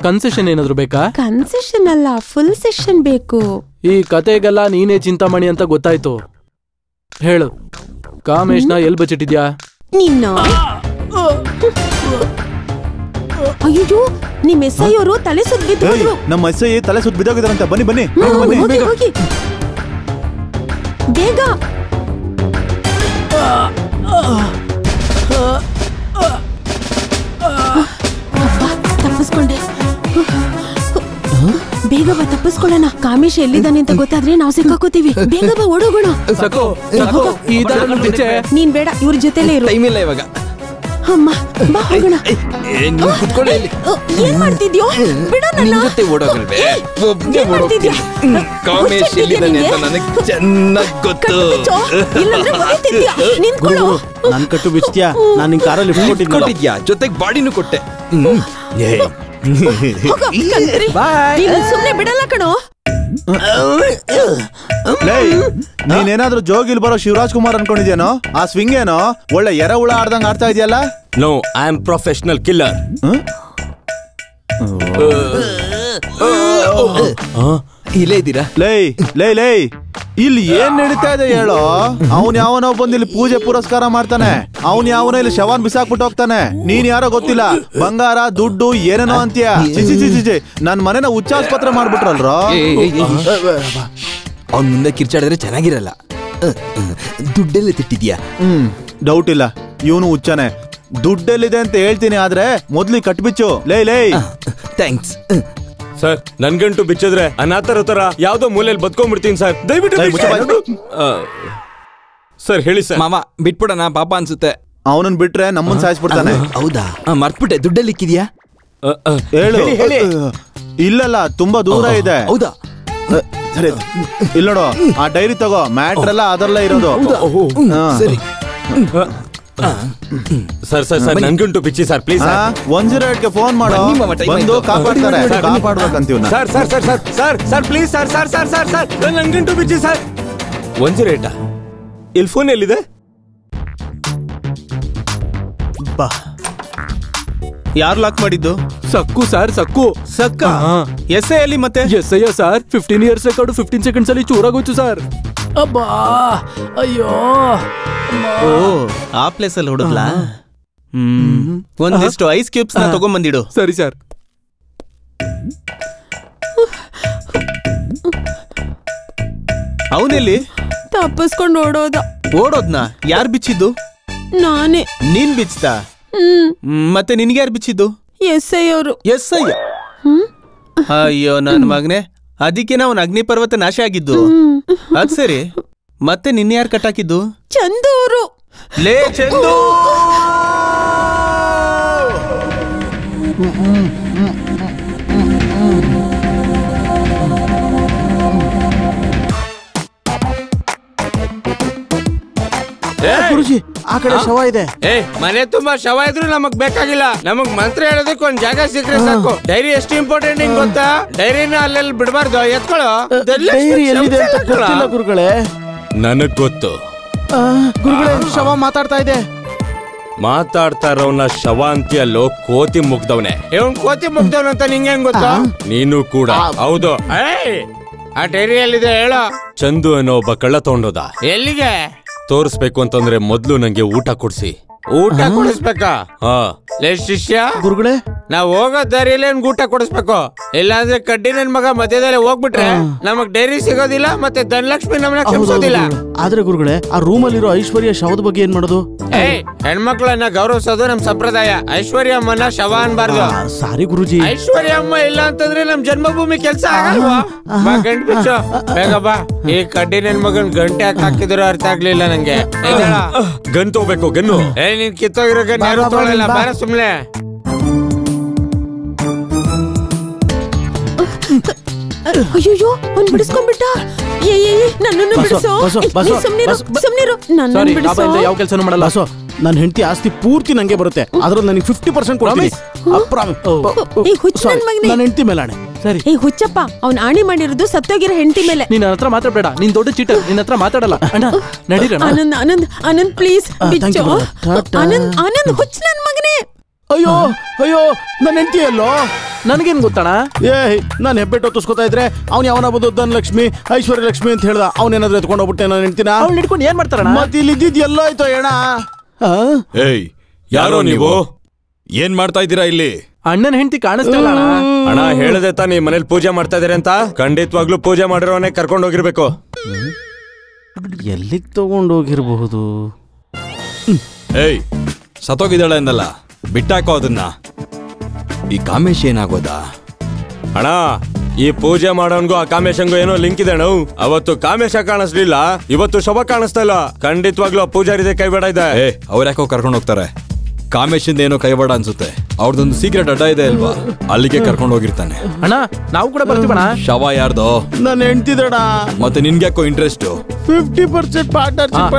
Speaker 7: ಕನ್ಸೆಷನ್ ಏನಾದ್ರು ಬೇಕಾ?
Speaker 6: ಕನ್ಸೆಷನ್ ಅಲ್ಲ, ಫುಲ್ ಸೆಷನ್ ಬೇಕು. ಈ
Speaker 7: ಕತೆಗೆಲ್ಲ ನೀನೇ ಚಿಂತಾಮಣಿ ಅಂತ ಗೊತ್ತಾಯ್ತು. ಹೇಳು, ಕಾಮೇಶ್ನ ಎಲ್ ಬಚ್ಚಿಟ್ಟಿದ್ಯಾ?
Speaker 6: ನಿನ್ನ ಅಯ್ಯೋ, ನಿಮ್ ಎಸ್ಐ ಅವರು ತಲೆ ಸುತ್ತ ಬಿದ್ದು.
Speaker 1: ನಮ್ಮ ಎಸ್ಐ ತಲೆ ಸುತ್ತ ಬಿದ್ದೋಗಿದಾರಂತ. ಬನ್ನಿ ಬನ್ನಿ
Speaker 6: ಹೋಗಿ ಬೇಗ. ತಪ್ಪಿಸ್ಕೊಂಡೆ. ಬೇಗ ಬಾ, ತಪ್ಪಿಸ್ಕೊಳ್ಳೋಣ. ಕಾಮೇಶ್ ಎಲ್ಲಿದ್ದಾನೆ ಅಂತ ಗೊತ್ತಾದ್ರೆ ನಾವು ಸಿಕ್ಕಾಕೋತೀವಿ. ಬೇಗ ಬಾ, ಓಡೋಗೋಣ. ನೀನ್ ಬೇಡ, ಇವ್ರ ಜೊತೆಲೇ ಇರು.
Speaker 10: ಟೈಮ್ ಇಲ್ಲ ಇವಾಗ.
Speaker 6: ಅಮ್ಮ, ಬಾ ಹೋಗೋಣ. ಏನ್ ಮಾಡ್ತಿದ್ಯೋ? ಬಿಡು ನನ್ನ.
Speaker 10: ನಿನ್ ಜೊತೆ ಓಡೋಗಲ್ವೇ? ಒಬ್ಬನೇ ಓಡೋಗ್ತೀನಿ. ಕಾಮೇಶ್ ಎಲ್ಲಿದ್ದಾನೆ ಅಂತ ನನಗೆ ಚೆನ್ನಾಗಿ ಗೊತ್ತು.
Speaker 6: ನಿಂತ್ಕೊಳ್ಳೋ.
Speaker 9: ನನ್ ಕಟ್ಟು ಬಿಚ್ತೀಯಾ? ನಾನು ನಿನ್ ಕಾರಲ್ಲಿ ಲಿಫ್ಟ್
Speaker 10: ಕೊಟ್ಟಿದ್ಯಾ, ಜೊತೆಗೆ ಬಾಡಿನೂ ಕೊಟ್ಟೆ.
Speaker 6: ಸುಮ್ನೆ ಬಿಡಲ್ಲ ಕಣೋ.
Speaker 1: ನೀನೇನಾದ್ರೂ ಜೋಗಿಲ್ ಬರೋ ಶಿವರಾಜ್ ಕುಮಾರ್ ಅನ್ಕೊಂಡಿದ್ಯೇನೋ? ಆ ಸ್ವಿಂಗ್ ಏನೋ ಒಳ್ಳೆ ಎರ ಹುಳ ಆಡ್ದಂಗ್ ಆಡ್ತಾ ಇದೆಯಲ್ಲ.
Speaker 8: No, I am professional killer.
Speaker 10: ಇಲ್ಲೇ ಇದ್ದೀರಾ?
Speaker 1: ಲೈ ಇಲ್ಲಿ ಏನ್ ನಡೀತಾ ಇದೆ ಹೇಳೋ? ಅವ್ನ್ ಯಾವನೋ ಬಂದ್ ಇಲ್ಲಿ ಪೂಜೆ ಪುರಸ್ಕಾರ ಮಾಡ್ತಾನೆ. ಅವ್ನ್ ಯಾವನೋ ಇಲ್ಲಿ ಶವಾನ್ ಬಿಸಾಕ್ಬಿಟ್ಟು ಹೋಗ್ತಾನೆ. ನೀನ್ ಯಾರೋ ಗೊತ್ತಿಲ್ಲ, ಬಂಗಾರ ದುಡ್ಡು ಏನೇನೋ ಅಂತೀಯ. ಚಿಚಿ ನನ್ ಮನೆನ ಹುಚ್ಚಾಸ್ಪತ್ರೆ ಮಾಡ್ಬಿಟ್ರಲ್ರೋ.
Speaker 10: ಅವ್ನ್ ಮುಂದೆ ಕಿರ್ಚಾಡಿದ್ರೆ ಚೆನ್ನಾಗಿರಲ್ಲ. ದುಡ್ಡೆಲ್ಲ ತಿಟ್ಟಿದ್ಯಾ?
Speaker 1: ಡೌಟ್ ಇಲ್ಲ, ಇವನು ಹುಚ್ಚಾನೆ. ದುಡ್ಡೆಲ್ಲಿದೆ ಅಂತ ಹೇಳ್ತೀನಿ, ಆದ್ರೆ ಮೊದ್ಲು ಕಟ್ಬಿಚ್ಚು. ಲೇ
Speaker 10: ಥ್ಯಾಂಕ್ಸ್
Speaker 8: ಸರ್. ನನ್ಗಂಟು ಬಿಚ್ಚಿದ್ರೆ ಅನಾಥರ ತರ ಯಾವ್ದೋ ಮೂಲೆಯಲ್ಲಿ ಬದ್ಕೊಂಡ್ಬಿಡ್ತೀನಿ ಸರ್. ದಯವಿಟ್ಟು ಸರ್ ಹೇಳಿ ಸರ್.
Speaker 10: ಮಾವ ಬಿಟ್ಬಿಡೋಣ, ಪಾಪ ಅನ್ಸುತ್ತೆ.
Speaker 1: ಅವನನ್ನ ಬಿಟ್ರೆ ನಮ್ಮನ್ನ ಸಾಯಿಸ್ಬಿಡ್ತಾನೆ.
Speaker 10: ಹೌದಾ? ಮರ್ತ್ಬಿಟ್ಟೆ, ದುಡ್ಡೆಲ್ಲಿಕ್ಕಿದ್ಯಾ?
Speaker 1: ಹೇಳು. ಇಲ್ಲಲ್ಲ, ತುಂಬಾ ದೂರ ಇದೆ.
Speaker 10: ಹೌದಾ?
Speaker 1: ಸರಿ, ಇಲ್ಲ ನೋಡು, ಆ ಡೈರಿ ತಗೋ, ಮ್ಯಾಟ್ರ್ ಎಲ್ಲ ಅದರಲ್ಲೇ ಇರೋದು.
Speaker 10: ಸರಿ
Speaker 8: ಸರ್ ಸರ್ ಸರ್ ನನ್ಗಂಟು ಬಿಚ್ಚಿ ಸರ್ ಪ್ಲೀಸ್.
Speaker 1: 108ಗೆ ಫೋನ್ ಮಾಡೋ, ಬಂದು ಕಾಪಾಡ್ತಾರೆ. ಕಾಪಾಡ್ಬೇಕಂತೀವಿ
Speaker 8: sir sir sir sir sir sir please sir sir sir sir sir ನನ್ಗಂಟು ಬಿಚ್ಚಿ ಸರ್. 108 ಇಲ್ಲಿ ಫೋನ್ ಎಲ್ಲಿದೆ?
Speaker 3: ಬಾ, ಯಾರು ಲಾಕ್ ಮಾಡಿದ್ದು?
Speaker 7: Sakku sir, Sakku.
Speaker 3: Sakka S I ಅಲ್ಲಿ ಮತ್ತೆ
Speaker 7: S I sir. 15 years record 15 seconds ಅಲ್ಲಿ ಚೂರಾಗೋಯ್ತು ಸರ್. ಅಬ್ಬಾ, ಅಯ್ಯೋ.
Speaker 3: ಓ, ಆ ಪ್ಲೇಸ್ ಅಲ್ಲಿ ಹುಡುಗ್ಲಾ? ಒಂದಿಷ್ಟು ಐಸ್ ಕ್ಯೂಬ್ಸ್ ನ ತಗೊಂಬಂದಿಡು.
Speaker 7: ಸರಿ ಸರ್.
Speaker 3: ಅವನೆಲ್ಲಿ?
Speaker 6: ತಪ್ಪಿಸ್ಕೊಂಡು
Speaker 3: ಓಡೋದ್ನ ಯಾರು ಬಿಚ್ಚಿದ್ದು?
Speaker 6: ನಾನೇ.
Speaker 3: ನೀನ್ ಬಿಚ್ತಾ? ಮತ್ತೆ ನಿನ್ಗೆ ಯಾರು ಬಿಚ್ಚಿದ್ದು?
Speaker 6: ಎಸ್ ಐ ಅವರು.
Speaker 3: S I? ಅಯ್ಯೋ ನನ್ ಮಗನೆ, ಅದಕ್ಕೆ ಅವನ್ ಅಗ್ನಿ ಪರ್ವತ ನಾಶ ಆಗಿದ್ದು. ಅದ್ ಸರಿ, ಮತ್ತೆ ನಿನ್ನೆ ಯಾರು ಕಟ್ಟಾಕಿದ್ದು?
Speaker 6: ಚಂದು ಅವರು.
Speaker 3: ಲೇ ಚಂದು,
Speaker 9: ಗುರುಜಿ ಆ ಕಡೆ ಶವ ಇದೆ.
Speaker 4: ಮನೆ ತುಂಬಾ ಶವ ಇದ್ರು ನಮಗ್ ಬೇಕಾಗಿಲ್ಲ. ನಮಗ್ ಮಂತ್ರ ಹೇಳೋದಕ್ಕೆ ಒಂದ್ ಜಾಗ ಸಿಕ್ಕರೆ ಸಾಕು. ಡೈರಿ ಎಷ್ಟು ಇಂಪಾರ್ಟೆಂಟ್ ನಿಂಗೆ ಗೊತ್ತಾ? ಡೈರಿನ ಅಲ್ಲೆಲ್ಲಿ ಬಿಡಬಾರ್ದು, ಎತ್ಕೊಳ್ಳೋ.
Speaker 9: ಡೈರಿ ಎಲ್ಲಿದೆ ಅಂತ ಗೊತ್ತಿಲ್ಲ ಗುರುಗಳೇ.
Speaker 8: ನನಗ್ ಗೊತ್ತು
Speaker 9: ಗುರುಗಳೇ, ಶವ ಮಾತಾಡ್ತಾ ಇದೆ.
Speaker 8: ಮಾತಾಡ್ತಾ ಇರೋನ ಶವ ಅಂತೀಯಲ್ಲೋ, ಕೋತಿ ಮುಗ್ದವನೆ.
Speaker 4: ಇವನ್ ಕೋತಿ ಮುಗ್ದವನ ಅಂತ ನಿಂಗೆ ಹೆಂಗ್ ಗೊತ್ತಾ?
Speaker 8: ನೀನು ಕೂಡ ಹೌದು.
Speaker 4: ಆ ಡೈರಿ ಎಲ್ಲಿದೆ ಹೇಳೋ.
Speaker 8: ಚಂದು ಅನ್ನೋ ಒಬ್ಬ ಕಳ್ಳ ತಗೊಂಡೋದ.
Speaker 4: ಎಲ್ಲಿಗೆ
Speaker 8: ತೋರಿಸ್ಬೇಕು ಅಂತಂದ್ರೆ ಮೊದ್ಲು ನಂಗೆ ಊಟ ಕೊಡ್ಸಿ.
Speaker 4: ಊಟ ಕೊಡಿಸ್ಬೇಕಾ? ಲೇ ಶಿಷ್ಯ,
Speaker 9: ಗುರುಗಳೇ,
Speaker 4: ನಾವ್ ಹೋಗೋ ದಾರಿಯಲ್ಲಿ ಊಟ ಕೊಡಿಸ್ಬೇಕು. ಇಲ್ಲಾಂದ್ರೆ ಕಡ್ಡಿ ನನ್ ಮಗ ಮಧ್ಯದಲ್ಲಿ ಹೋಗ್ಬಿಟ್ರೆ ನಮಗ್ ಡೈರಿ ಸಿಗೋದಿಲ್ಲ, ಮತ್ತೆ ಧನಲಕ್ಷ್ಮಿ ನಮ್ಮನ್ನ ಕ್ಷಮಿಸೋದಿಲ್ಲ.
Speaker 9: ಆದ್ರೆ ಗುರುಗಳೇ, ಆ ರೂಮಲ್ಲಿರೋ ಐಶ್ವರ್ಯ ಶವದ ಬಗ್ಗೆ ಏನ್ ಮಾಡೋದು?
Speaker 4: ಹೆಣ್ಮಕ್ಳನ್ನ ಗೌರವಿಸೋದು ನಮ್ ಸಂಪ್ರದಾಯ. ಐಶ್ವರ್ಯ ಅಮ್ಮನ ಶವ ಅನ್ಬಾರ್ದು.
Speaker 9: ಸಾರಿ ಗುರುಜಿ.
Speaker 4: ಐಶ್ವರ್ಯ ಅಮ್ಮ ಇಲ್ಲ ಅಂತಂದ್ರೆ ನಮ್ ಜನ್ಮಭೂಮಿ ಕೆಲ್ಸ ಆಗಲ್ವಾ? ಗಂಟು ಬಿಚ್ಚು, ಬೇಗ ಬಾ. ಈ ಕಡ್ಡಿ ನನ್ ಮಗನ್ ಗಂಟೆ ಹಾಕಿದ್ರು ಅರ್ಥ ಆಗ್ಲಿಲ್ಲ ನಂಗೆ.
Speaker 8: ಗನ್ ತಗೋಬೇಕು. ಗನ್ನು
Speaker 4: ನೀನ್ ಕಿತ್ತೋಗಿರೋ ಗನ್ ಯಾರು ತೊಗೊಳಲ್ಲ, ಬಾರ ಸುಮ್ನೆ.
Speaker 6: ಅಯ್ಯೋ, ಅವ್ನ್ ಬಿಡಿಸ್ಕೊಂಡ್ಬಿಟ್ಟ. ನನ್ನನ್ನು ಬಿಡಿಸೋ. ಸುಮ್ನಿರು, ನನ್ನನ್ನು ಬಿಡಿಸೋ.
Speaker 9: ಯಾವ ಕೆಲಸನೂ ಮಾಡಲ್ಲ. ನನ್ನ ಹೆಂಡತಿ ಆಸ್ತಿ ಪೂರ್ತಿ ನಂಗೆ ಬರುತ್ತೆ. ಅದ್ರಲ್ಲಿ ನನಗೆ 50% ಕೊಡ್ತೀನಿ. ನನ್ನ ಹೆಂಡತಿ ಮೇಲೆ ಆಣೆ. ಸರಿ.
Speaker 6: ಹುಚ್ಚಪ್ಪ, ಅವ್ನ್ ಆಣೆ ಮಾಡಿರೋದು ಸತ್ತೋಗಿರೋ ಹೆಂಡತಿ ಮೇಲೆ.
Speaker 7: ನೀನ್ ನನ್ನ ಹತ್ರ ಮಾತಾಡ್ಬೇಡ, ನೀನ್ ದೊಡ್ಡ ಚೀಟರ್, ನಿನ್ನ ಹತ್ರ ಮಾತಾಡಲ್ಲ. ಅಣ್ಣ ನಡೀರ.
Speaker 6: ಆನಂದ್ ಆನಂದ್ ಆನಂದ್ ಪ್ಲೀಸ್ ಬಿಚ್ಚು. ಆನಂದ್ ಆನಂದ್ ಹುಚ್ಚ ನನ್ ಮಗನೇ.
Speaker 9: ಅಯ್ಯೋ ಅಯ್ಯೋ, ನನ್ನ ಹೆಂಡತಿ ಅಲ್ಲೋ.
Speaker 7: ನನ್ಗೇನ್ ಗೊತ್ತಣ?
Speaker 9: ನಾನು ಹೆಬ್ಬೆಟ್ಟು ಹೊತ್ತಿಸ್ಕೊತಾ ಇದ್ರೆ ಅವ್ನು ಯಾವನ ಬಂದು ಧನಲಕ್ಷ್ಮಿ ಐಶ್ವರ್ಯ ಲಕ್ಷ್ಮಿ ಅಂತ ಹೇಳ್ದ. ಅವ್ನೇನಾದ್ರೂ ಎತ್ಕೊಂಡು ಹೋಗ್ಬಿಟ್ಟೆ ನನ್ನ ಹೆಂಡತಿನ.
Speaker 7: ಅವ್ನು ಹಿಡ್ಕೊಂಡು ಏನ್ ಮಾಡ್ತಾರಣ?
Speaker 9: ಮತ್ತೆ ಇಲ್ಲಿ ಇದ್ದಿದ್ದು ಎಲ್ಲ ಆಯ್ತು ಏಣ.
Speaker 2: ಯಾರೋ ನೀವು? ಏನ್ ಮಾಡ್ತಾ ಇದ್ದೀರಾ ಇಲ್ಲಿ?
Speaker 7: ಅಣ್ಣನ ಹೆಂಡತಿ ಕಾಣಿಸ್ತಿಲ್ಲ
Speaker 8: ಅಣ್ಣ. ಹೇಳದೆ ತಾನೇ ಮನೇಲಿ ಪೂಜೆ ಮಾಡ್ತಾ ಇದಾರೆ ಅಂತ. ಖಂಡಿತವಾಗ್ಲೂ ಪೂಜೆ ಮಾಡಿರೋನೇ ಕರ್ಕೊಂಡು ಹೋಗಿರ್ಬೇಕು.
Speaker 9: ಎಲ್ಲಿಗೆ ತಗೊಂಡೋಗಿರ್ಬಹುದು?
Speaker 2: ಸತ್ತೋಗಿದ್ದಾಳೆ ಅಂದಲ್ಲ, ಬಿಟ್ಟಾಕೋ ಅದನ್ನ. ಈ ಕಾಮೇಶ್ ಏನಾಗೋದಾ?
Speaker 8: ಅಣ್ಣ, ಈ ಪೂಜೆ ಮಾಡೋನ್ಗೂ ಆ ಕಾಮೇಶಂಗೂ ಏನೋ ಲಿಂಕ್ ಇದೆ ಅಣ್ಣ. ಅವತ್ತು ಕಾಮೇಶ ಕಾಣಿಸ್ಲಿಲ್ಲ, ಇವತ್ತು ಶವ ಕಾಣಿಸ್ತಾ ಇಲ್ಲ. ಖಂಡಿತವಾಗ್ಲೂ ಪೂಜಾರಿದೆ ಕೈಬೇಡ ಇದೆ.
Speaker 2: ಅವ್ರ ಯಾಕೋ ಕರ್ಕೊಂಡು ಹೋಗ್ತಾರೆ. ಕಾಮೇಶಿಂದ ಏನೋ ಕೈಬೇಡ ಅನ್ಸುತ್ತೆ. ಅವ್ರದೊಂದು ಸೀಕ್ರೆಟ್ ಅಡ್ಡ ಇದೆ ಅಲ್ವಾ, ಅಲ್ಲಿಗೆ ಕರ್ಕೊಂಡು ಹೋಗಿರ್ತಾನೆ.
Speaker 7: ಅಣ್ಣ, ನಾವು ಕೂಡ ಬರ್ತೀವಣ್ಣ.
Speaker 2: ಶವ ಯಾರ್ದೋ?
Speaker 9: ನನ್ನ ಹೆಂಡ್ತಿದಣ್ಣ.
Speaker 2: ಮತ್ತೆ ನಿನ್ಗ್ಯಾಕೋ ಇಂಟ್ರೆಸ್ಟ್?
Speaker 9: 50% ಪಾರ್ಟ್ನರ್ಶಿಪ್.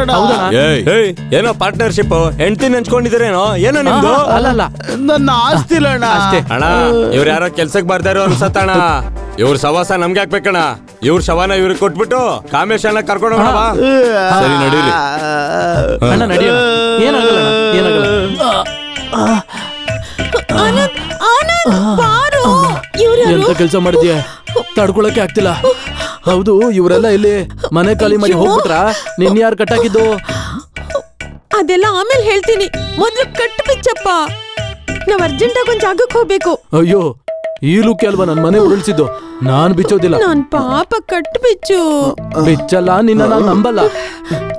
Speaker 8: ಏನೋ ಪಾರ್ಟ್ನರ್ಶಿಪ್? ಹೆಂಡ್ತಿ ನೆಂಚ್ಕೊಂಡಿದ್ದೀರೇನೋ? ಏನೋ ನಿಮ್ದು?
Speaker 9: ಅಲ್ಲ, ನನ್ನ ಆಸ್ತಿ ಇಲ್ಲ ಅಣ್ಣ.
Speaker 8: ಅಣ್ಣ, ಇವ್ರು ಯಾರೋ ಕೆಲ್ಸಕ್ಕೆ ಬರ್ದಾರೋ ಅನ್ಸತ್ತಣ್ಣ. ಇವ್ರ ಸವಾಸ ನಮ್ಗೆ ಹಾಕ್ಬೇಕಣ್ಣ. ಇವ್ರ ಶವನ ಇವ್ರಿಗೆ ಕೊಟ್ಬಿಟ್ಟು ಕಾಮೇಶಣ್ಣ ಕರ್ಕೊಂಡು ಹೋಗೋಣ.
Speaker 2: ಸರಿ, ನಡೀರಿ.
Speaker 7: ಅಣ್ಣ ನಡಿ. ಏನಾಗಲ್ಲ, ಏನಾಗಲ್ಲ. ಎಂತ ಕೆಲಸ ಮಾಡಿದ್ಯಾ? ತಡ್ಕೊಳಕ್ಕೆ ಆಗ್ತಿಲ್ಲ. ಹೌದು, ಇವರೆಲ್ಲ ಇಲ್ಲಿ ಮನೆ ಖಾಲಿ ಮಾಡಿ ಹೋಗ್ಬಿಟ್ರ? ನಿನ್ ಯಾರು ಕಟ್ಟಾಕಿದ್ದು?
Speaker 6: ಅದೆಲ್ಲ ಆಮೇಲೆ ಹೇಳ್ತೀನಿ, ಮೊದ್ಲು ಕಟ್ಟು ಬಿಚ್ಚಪ್ಪ. ನಾವ್ ಅರ್ಜೆಂಟ್ ಆಗಿ ಒಂದ್ ಜಾಗಕ್ಕೆ ಹೋಗ್ಬೇಕು.
Speaker 7: ಅಯ್ಯೋ, ಈ ಲುಕ್ ಅಲ್ವಾ ನನ್ ಮನೆ ಉರುಳಿಸಿದ್ದು. ನಾನ್ ಬಿಚ್ಚೋದಿಲ್ಲ.
Speaker 6: ನಾನ್ ಪಾಪ ಕಟ್ಟು ಬಿಚ್ಚು.
Speaker 7: ಬಿಚ್ಚಲ್ಲ, ನಿನ್ನ ನಾನ್ ನಂಬಲ್ಲ.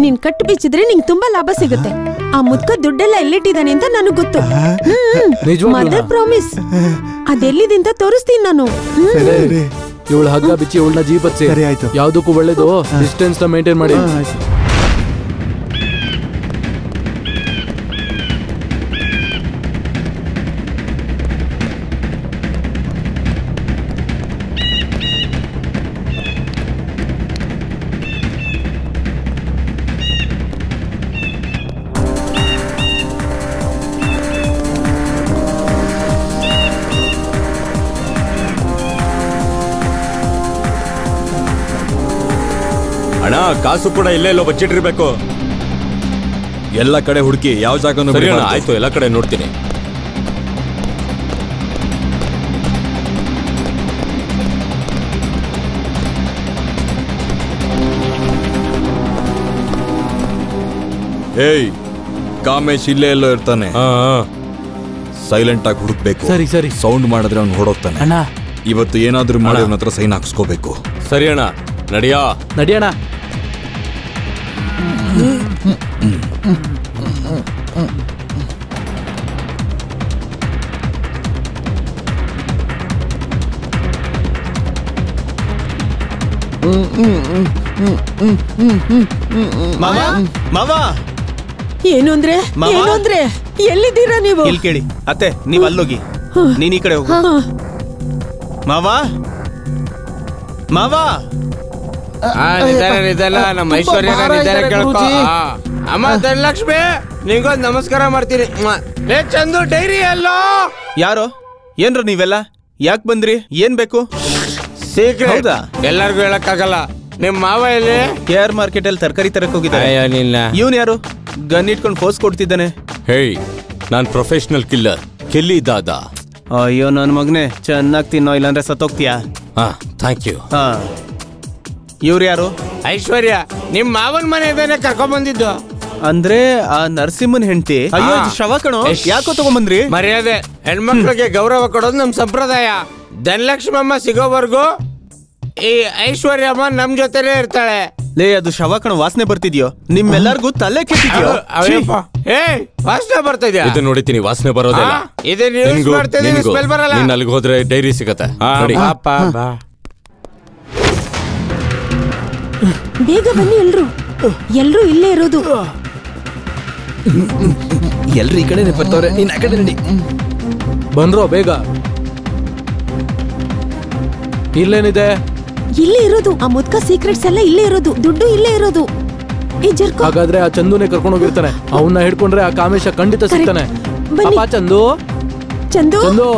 Speaker 6: ನೀನ್ ಕಟ್ಟು ಬಿಚ್ಚಿದ್ರೆ ನಿಂಗ್ ತುಂಬಾ ಲಾಭ ಸಿಗುತ್ತೆ. ಆ ಮುದ್ಕ ದುಡ್ಡೆಲ್ಲ ಎಲ್ಲಿಟ್ಟಿದ್ದಾನೆ ಅಂತ ನನಗ್ ಗೊತ್ತು. ಮದರ್ ಪ್ರಾಮಿಸ್, ಅದೆಲ್ಲಿದೆ ಅಂತ ತೋರಿಸ್ತೀನಿ ನಾನು.
Speaker 7: ಇವಳ ಹಗ್ಗ ಬಿಚ್ಚಿ ಇವಳನ್ನ ಜೀಪತ್ಸಿ. ಯಾವ್ದಕ್ಕೂ ಒಳ್ಳೇದು ಡಿಸ್ಟೆನ್ಸ್ ನ ಮೇಂಟೈನ್ ಮಾಡಿ.
Speaker 8: ಅಣ್ಣ, ಕಾಸು ಕೂಡ ಇಲ್ಲೇ ಎಲ್ಲೋ ಬಚ್ಚಿಟ್ಟಿರ್ಬೇಕು.
Speaker 2: ಎಲ್ಲ ಕಡೆ ಹುಡುಕಿ ಯಾವ ಜಾಗನೂ
Speaker 8: ಸರಿ ಅಣ್ಣ, ಆಯ್ತು, ಎಲ್ಲ ಕಡೆ ನೋಡ್ತೀನಿ.
Speaker 2: ಏಯ್, ಕಾಮೇಶ್ ಇಲ್ಲೇ ಎಲ್ಲೋ ಇರ್ತಾನೆ. ಸೈಲೆಂಟ್ ಆಗಿ ಹುಡುಕ್ಬೇಕು.
Speaker 7: ಸರಿ ಸರಿ.
Speaker 2: ಸೌಂಡ್ ಮಾಡಿದ್ರೆ ಅವ್ನು ಹೊಡೋಗ್ತಾನೆ.
Speaker 7: ಅಣ್ಣ,
Speaker 2: ಇವತ್ತು ಏನಾದ್ರೂ ಮಾಡಿ ಅವನ ಹತ್ರ ಸೈನ್ ಹಾಕ್ಸ್ಕೋಬೇಕು.
Speaker 8: ಸರಿ ಅಣ್ಣ, ನಡಿಯಣ್ಣ.
Speaker 6: ಏನು ಅಂದ್ರೆ ಎಲ್ಲಿದ್ದೀರಾ ನೀವು?
Speaker 3: ಇಲ್ಲಿ ಕೇಳಿ ಅತ್ತೆ, ನೀವ್ ಅಲ್ಲೋಗಿ, ನೀನ್ ಈ ಕಡೆ ಹೋಗು. ಮಾವಾ ಮಾವಾ,
Speaker 4: ನಮ್ಮ ಐಶ್ವರ್ಯ ಕೇಳ್ಕೊ. ಅಮ್ಮ ಧನಲಕ್ಷ್ಮಿ, ನಿಂಗೊಂದು ನಮಸ್ಕಾರ ಮಾಡ್ತೀನಿ. ಚಂದು ಡೈರಿ ಅಲ್ಲೋ.
Speaker 3: ಯಾರೋ ಏನ್ರ ನೀವೆಲ್ಲ ಯಾಕೆ ಬಂದ್ರಿ? ಏನ್ ಬೇಕು?
Speaker 4: ಸೀಕ್ರೆಟ್, ಎಲ್ಲರಿಗೂ ಹೇಳಕ್ಕಾಗಲ್ಲ. ನಿಮ್ ಮಾವ ಎಲ್ಲಿ?
Speaker 3: KR ಮಾರ್ಕೆಟ್ ಅಲ್ಲಿ ತರಕಾರಿ ತರಕ್ ಹೋಗಿದ್ದಾರೆ. ಇವನ್ ಯಾರು ಗನ್ ಇಟ್ಕೊಂಡು ಫೋರ್ಸ್ ಕೊಡ್ತಿದ್ದಾನೆ?
Speaker 8: ಹೇಯ್, ನಾನ್ ಪ್ರೊಫೆಷನಲ್ ಕಿಲ್ಲರ್, ಕೆಲ್ಲಿ ದಾದ.
Speaker 3: ಅಯ್ಯೋ ನನ್ ಮಗನೆ, ಚೆನ್ನಾಗಿ ತಿನ್ನೋ, ಇಲ್ಲಾಂದ್ರೆ ಸತ್ತೋಗ್ತೀಯಾ?
Speaker 8: Thank you.
Speaker 3: ಇವ್ರು ಯಾರು?
Speaker 4: ಐಶ್ವರ್ಯ, ನಿಮ್ ಮಾವನ್ ಮನೆ ಕರ್ಕೊಂಡ್ ಬಂದಿದ್ದು.
Speaker 3: ಅಂದ್ರೆ ಆ ನರಸಿಂಹನ್ ಹೆಂಡತಿ? ಅಯ್ಯೋ ಶವ ಕಣೋ, ಯಾಕೋ ತಗೊಂಬಂದ್ರಿ?
Speaker 4: ಮರ್ಯಾದೆ, ಹೆಣ್ಮಕ್ಳಿಗೆ ಗೌರವ ಕೊಡೋದು ನಮ್ ಸಂಪ್ರದಾಯ. ಧನಲಕ್ಷ್ಮಮ್ಮ ಸಿಗೋವರೆಗೂ ಈ ಐಶ್ವರ್ಯಮ್ಮ ನಮ್ ಜೊತೆಲೇ ಇರ್ತಾಳೆ.
Speaker 3: ಲೇ, ಅದು ಶವ ಕಣ, ವಾಸನೆ ಬರ್ತಿದ್ಯೋ? ನಿಮ್ಮೆಲ್ಲರಿಗೂ ತಲೆ ಕೆಟ್ಟಿದ್ಯೋ?
Speaker 4: ವಾಸನೆ ಬರ್ತಾ ಇದೆಯಾ?
Speaker 8: ಇದು ನೋಡಿತೀನಿ, ವಾಸನೆ ಬರೋದಿಲ್ಲ.
Speaker 4: ಸ್ಮೆಲ್ ಬರಲ್ಲ.
Speaker 8: ನೀನ್ ಅಲ್ಲಿಗೆ ಹೋದ್ರೆ ಡೈರಿ ಸಿಗತ್ತೆ.
Speaker 6: ಬೇಗ ಬನ್ನಿ ಎಲ್ರು, ಎಲ್ರು ಇಲ್ಲೇ ಇರೋದು.
Speaker 10: ಎಲ್ರು ಈ ಕಡೆ ಬರ್ತಾವ್ರೆ, ನೀನ್ ಆ ಕಡೆ ನಡಿ.
Speaker 7: ಬಂದ್ರೋ ಬೇಗ. ಇಲ್ಲೇನಿದೆ?
Speaker 6: ಇಲ್ಲೇ ಇರೋದು ಆ ಮುದ್ಕ ಸೀಕ್ರೆಟ್ಸ್ ಎಲ್ಲ ಇಲ್ಲೇ ಇರೋದು, ದುಡ್ಡು ಇಲ್ಲೇ ಇರೋದು.
Speaker 7: ಹಾಗಾದ್ರೆ ಆ ಚಂದುನೇ ಕರ್ಕೊಂಡು ಹೋಗಿರ್ತಾನೆ. ಅವನ್ನ ಹಿಡ್ಕೊಂಡ್ರೆ ಆ ಕಾಮೇಶ ಖಂಡಿತ ಸಿಗ್ತಾನೆ. ಅಪ್ಪ ಚಂದು,
Speaker 6: ಚಂದು,
Speaker 7: ಚಂದು,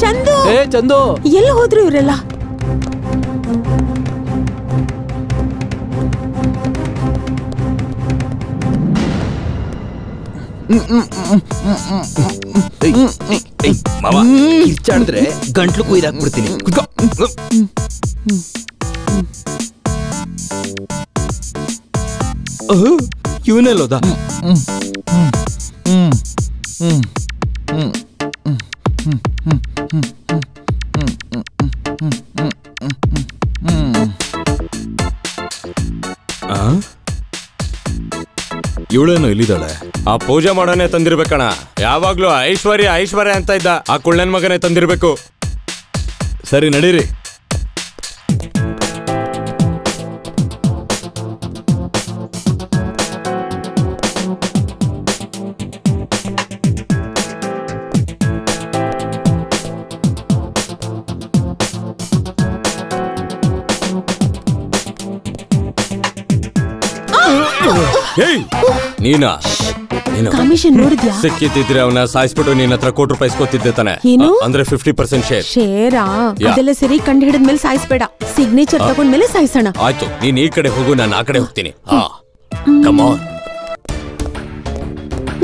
Speaker 6: ಚಂದು,
Speaker 7: ಏ ಚಂದು,
Speaker 6: ಎಲ್ಲ ಹೋದ್ರು ಇವರೆಲ್ಲ?
Speaker 10: ಮಾವ ಕಿರ್ಚಾಡಿದ್ರೆ ಗಂಟ್ಲು ಕುಯ್ದಾಕ್ಬಿಡ್ತೀನಿ.
Speaker 2: ಇವನೆಲ್ಲೋದ? ಇವಳೇನು ಇಲ್ಲಿದ್ದಾಳೆ?
Speaker 8: ಆ ಪೂಜೆ ಮಾಡೋನೆ ತಂದಿರ್ಬೇಕಣ. ಯಾವಾಗ್ಲೂ ಐಶ್ವರ್ಯ ಐಶ್ವರ್ಯ ಅಂತ ಇದ್ದ, ಆ ಕುಳ್ಳನ್ ಮಗನೇ ತಂದಿರ್ಬೇಕು.
Speaker 2: ಸರಿ ನಡೀರಿ.
Speaker 8: ನೀನಾ?
Speaker 6: ಕಮಿಷನ್ ನೋಡಿದ್ಯಾ?
Speaker 8: ಸಿಕ್ಕಿದ್ರೆ ಅವನ ಸಾಯಿಸ್ಬಿಟ್ಟು ನಿನ್ನ ಹತ್ರ ₹1 ಕೋಟಿ ಇಸ್ಕೊತಿದ್ದೆ ತಾನೆ? ಅಂದ್ರೆ 50% ಶೇರ್.
Speaker 6: ಶೇರಾ? ಅದೆಲ್ಲ ಸರಿ, ಕಂಡು ಹಿಡಿದ್ಮೇಲೆ ಸಾಯಿಸ್ಬೇಡ, ಸಿಗ್ನೇಚರ್ ತಗೊಂಡ್ಮೇಲೆ ಸಾಯಿಸೋಣ.
Speaker 8: ಆಯ್ತು, ನೀನ್ ಈ ಕಡೆ ಹೋಗು, ನಾನು ಆ ಕಡೆ ಹೋಗ್ತೀನಿ. Come on.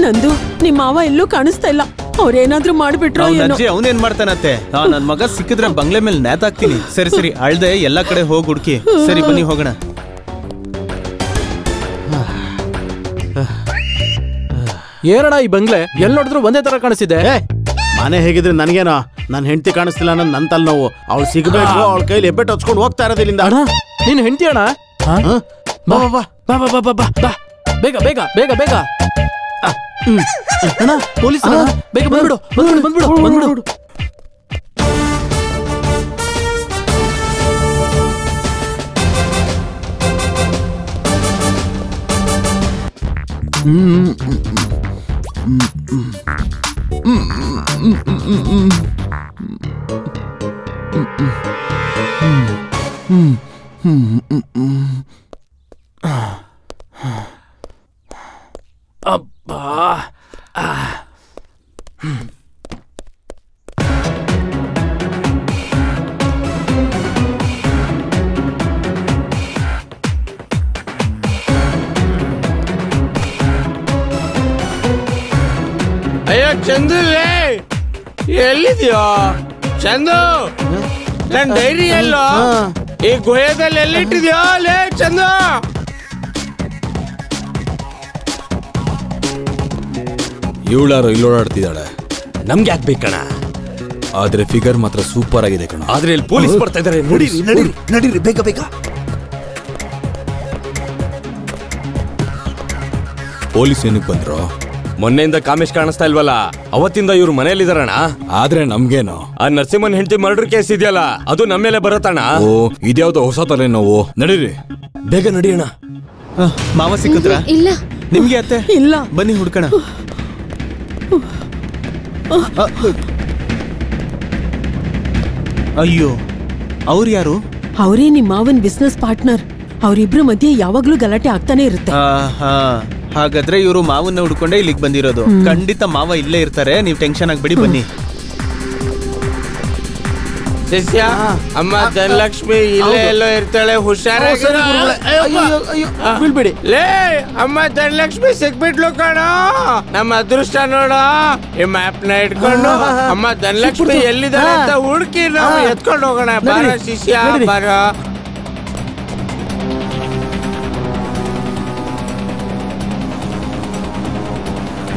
Speaker 6: ನಂದು, ನಿಮ್ಮ ಮಾವ ಎಲ್ಲೂ ಕಾಣಿಸ್ತಾ ಇಲ್ಲ. ಅವ್ರೇನಾದ್ರೂ ಮಾಡ್ಬಿಟ್ರೋ ಏನೋ.
Speaker 3: ಅವನೇನ್ ಮಾಡ್ತಾನತ್ತೆ? ನನ್ ಮಗ ಸಿಕ್ಕಿದ್ರೆ ಬಂಗ್ಲೆ ಮೇಲೆ ನೇತಾಕ್ತೀನಿ. ಸರಿ ಸರಿ, ಅಳ್ದೆ ಎಲ್ಲಾ ಕಡೆ ಹೋಗಿ ಹುಡುಕಿ. ಸರಿ ಬನ್ನಿ ಹೋಗೋಣ.
Speaker 7: ಏನಣ್ಣ ಈ ಬಂಗ್ಲೆ ಎಲ್ಲಿ ನೋಡಿದ್ರು ಒಂದೇ ತರ ಕಾಣಿಸ್ತಿದೆ.
Speaker 9: ಮನೆ ಹೇಗಿದ್ರೆ ನನಗೇನೋ, ನನ್ನ ಹೆಂಡತಿ ಕಾಣಿಸ್ತಿಲ್ಲ ಅನ್ನೋದು ನನ್ನ ತಲೆನೋವು. ಅವಳು ಸಿಗಬೇಕು, ಅವಳ ಕೈಲಿ ಹೆಬ್ಬೆಟ್ಟು ಹಚ್ಕೊಂಡು ಹೋಗ್ತಾ ಇರೋದು ಇಲ್ಲಿಂದ.
Speaker 7: ಅಣ್ಣ ನೀನು ಹೆಂಡತಿ ಅಣ್ಣ? ಬಾ ಬಾ ಬಾ ಬಾ ಬಾ ಬಾ ಬಾ ಬಾ ಬೇಗ ಬೇಗ ಬೇಗ ಬೇಗ. ಅಣ್ಣ ಪೊಲೀಸ್ ಬೇಗ ಬಂದ್ಬಿಡು ಬಂದ್ಬಿಡು ಬಂದ್ಬಿಡು ಬಂದ್ಬಿಡು. ಅಬ್ಬಾ
Speaker 4: ಅಯ್ಯೋ ಚಂದು ಎಲ್ಲಿದ್ಯೋ ಚಂದು? ನನ್ ಡೈರಿ ಎಲ್ಲೋ ಈ ಗುಹೆದಲ್ಲಿ ಎಲ್ಲಿಟ್ಟಿದ್ಯೋ ಲೇ ಚಂದು?
Speaker 2: ಇವಳಾರು ಇಲ್ಲೋಡಾಡ್ತಿದ್ದಾಳೆ.
Speaker 11: ನಮ್ಗೆ ಯಾಕೆ ಬೇಕಣ?
Speaker 2: ಆದ್ರೆ ಫಿಗರ್ ಮಾತ್ರ ಸೂಪರ್ ಆಗಿದೆ ಕಣ.
Speaker 11: ಆದ್ರೆ ಇಲ್ಲಿ ಪೊಲೀಸ್ ಬರ್ತಾ ಇದಾರೆ, ನಡೀರಿ ಬೇಗ ಬೇಗ.
Speaker 2: ಪೊಲೀಸ್ ಏನಕ್ಕೆ ಬಂದ್ರು?
Speaker 8: ಮೊನ್ನೆಯಿಂದ ಕಾಮೇಶ್ ಕಾಣಿಸ್ತಾ ಇಲ್ವಲ್ಲ, ಅವತ್ತಿಂದ ಇವ್ರು ಮನೆಯಲ್ಲಿದಾರಣ.
Speaker 2: ಆದ್ರೆ ನಮ್ಗೇನು?
Speaker 8: ಆ ನರಸಿಂಹನ್ ಹೆಂಡತಿ ಮರ್ಡರ್ ಕೇಸ್ ಇದೆಯಲ್ಲ, ಅದು ನಮ್ಮ ಮೇಲೆ ಬರುತ್ತಣ್ಣ.
Speaker 2: ಓ ಇದ್ಯಾವ್ದೋ ಹೊಸ ತಲೆ ನೋವು. ನಡೀರಿ
Speaker 11: ಬೇಗ ನಡಿಯೋಣ.
Speaker 3: ಮಾವ ಸಿಕ್ಕಿದ್ರ?
Speaker 5: ಇಲ್ಲ.
Speaker 3: ನಿಮ್ಗೆ ಅತ್ತೆ?
Speaker 6: ಇಲ್ಲ.
Speaker 3: ಬನ್ನಿ ಹುಡ್ಕಣ. ಅಯ್ಯೋ ಅವ್ರು ಯಾರು?
Speaker 6: ಅವರೇ ನಿಮ್ ಮಾವನ್ ಬಿಸ್ನೆಸ್ ಪಾರ್ಟ್ನರ್. ಅವರಿಬ್ರು ಮಧ್ಯೆ ಯಾವಾಗ್ಲೂ ಗಲಾಟೆ ಆಗ್ತಾನೆ ಇರುತ್ತೆ.
Speaker 3: ಹಾಗಾದ್ರೆ ಇವರು ಮಾವನ್ನ ಹುಡ್ಕೊಂಡೆ ಇಲ್ಲಿಗೆ ಬಂದಿರೋದು. ಖಂಡಿತ ಮಾವ ಇಲ್ಲೇ ಇರ್ತಾರೆ, ನೀವು ಟೆನ್ಷನ್ ಆಗ್ಬೇಡಿ, ಬನ್ನಿ.
Speaker 4: ಶಿಷ್ಯ, ಅಮ್ಮ ಧನಲಕ್ಷ್ಮಿ ಇಲ್ಲೇ ಎಲ್ಲೋ ಇರ್ತಾಳೆ, ಹುಷಾರಾಗಿರು.
Speaker 7: ಬೀಳ್ಬೇಡಿ.
Speaker 4: ಲೇ ಅಮ್ಮ ಧನಲಕ್ಷ್ಮಿ ಸಿಕ್ಬಿಟ್ಲು ಕಣೋ, ನಮ್ಮ ಅದೃಷ್ಟ ನೋಡೋ. ಈ ಮ್ಯಾಪ್ ನ ಇಟ್ಕೊಂಡು ಅಮ್ಮ ಧನಲಕ್ಷ್ಮಿ ಎಲ್ಲಿದ್ದಾರೆ ಅಂತ ಹುಡುಕಿ ನಾವು ಎತ್ಕೊಂಡು ಹೋಗೋಣ. ಬಾರ ಶಿಷ್ಯ ಬಾರ.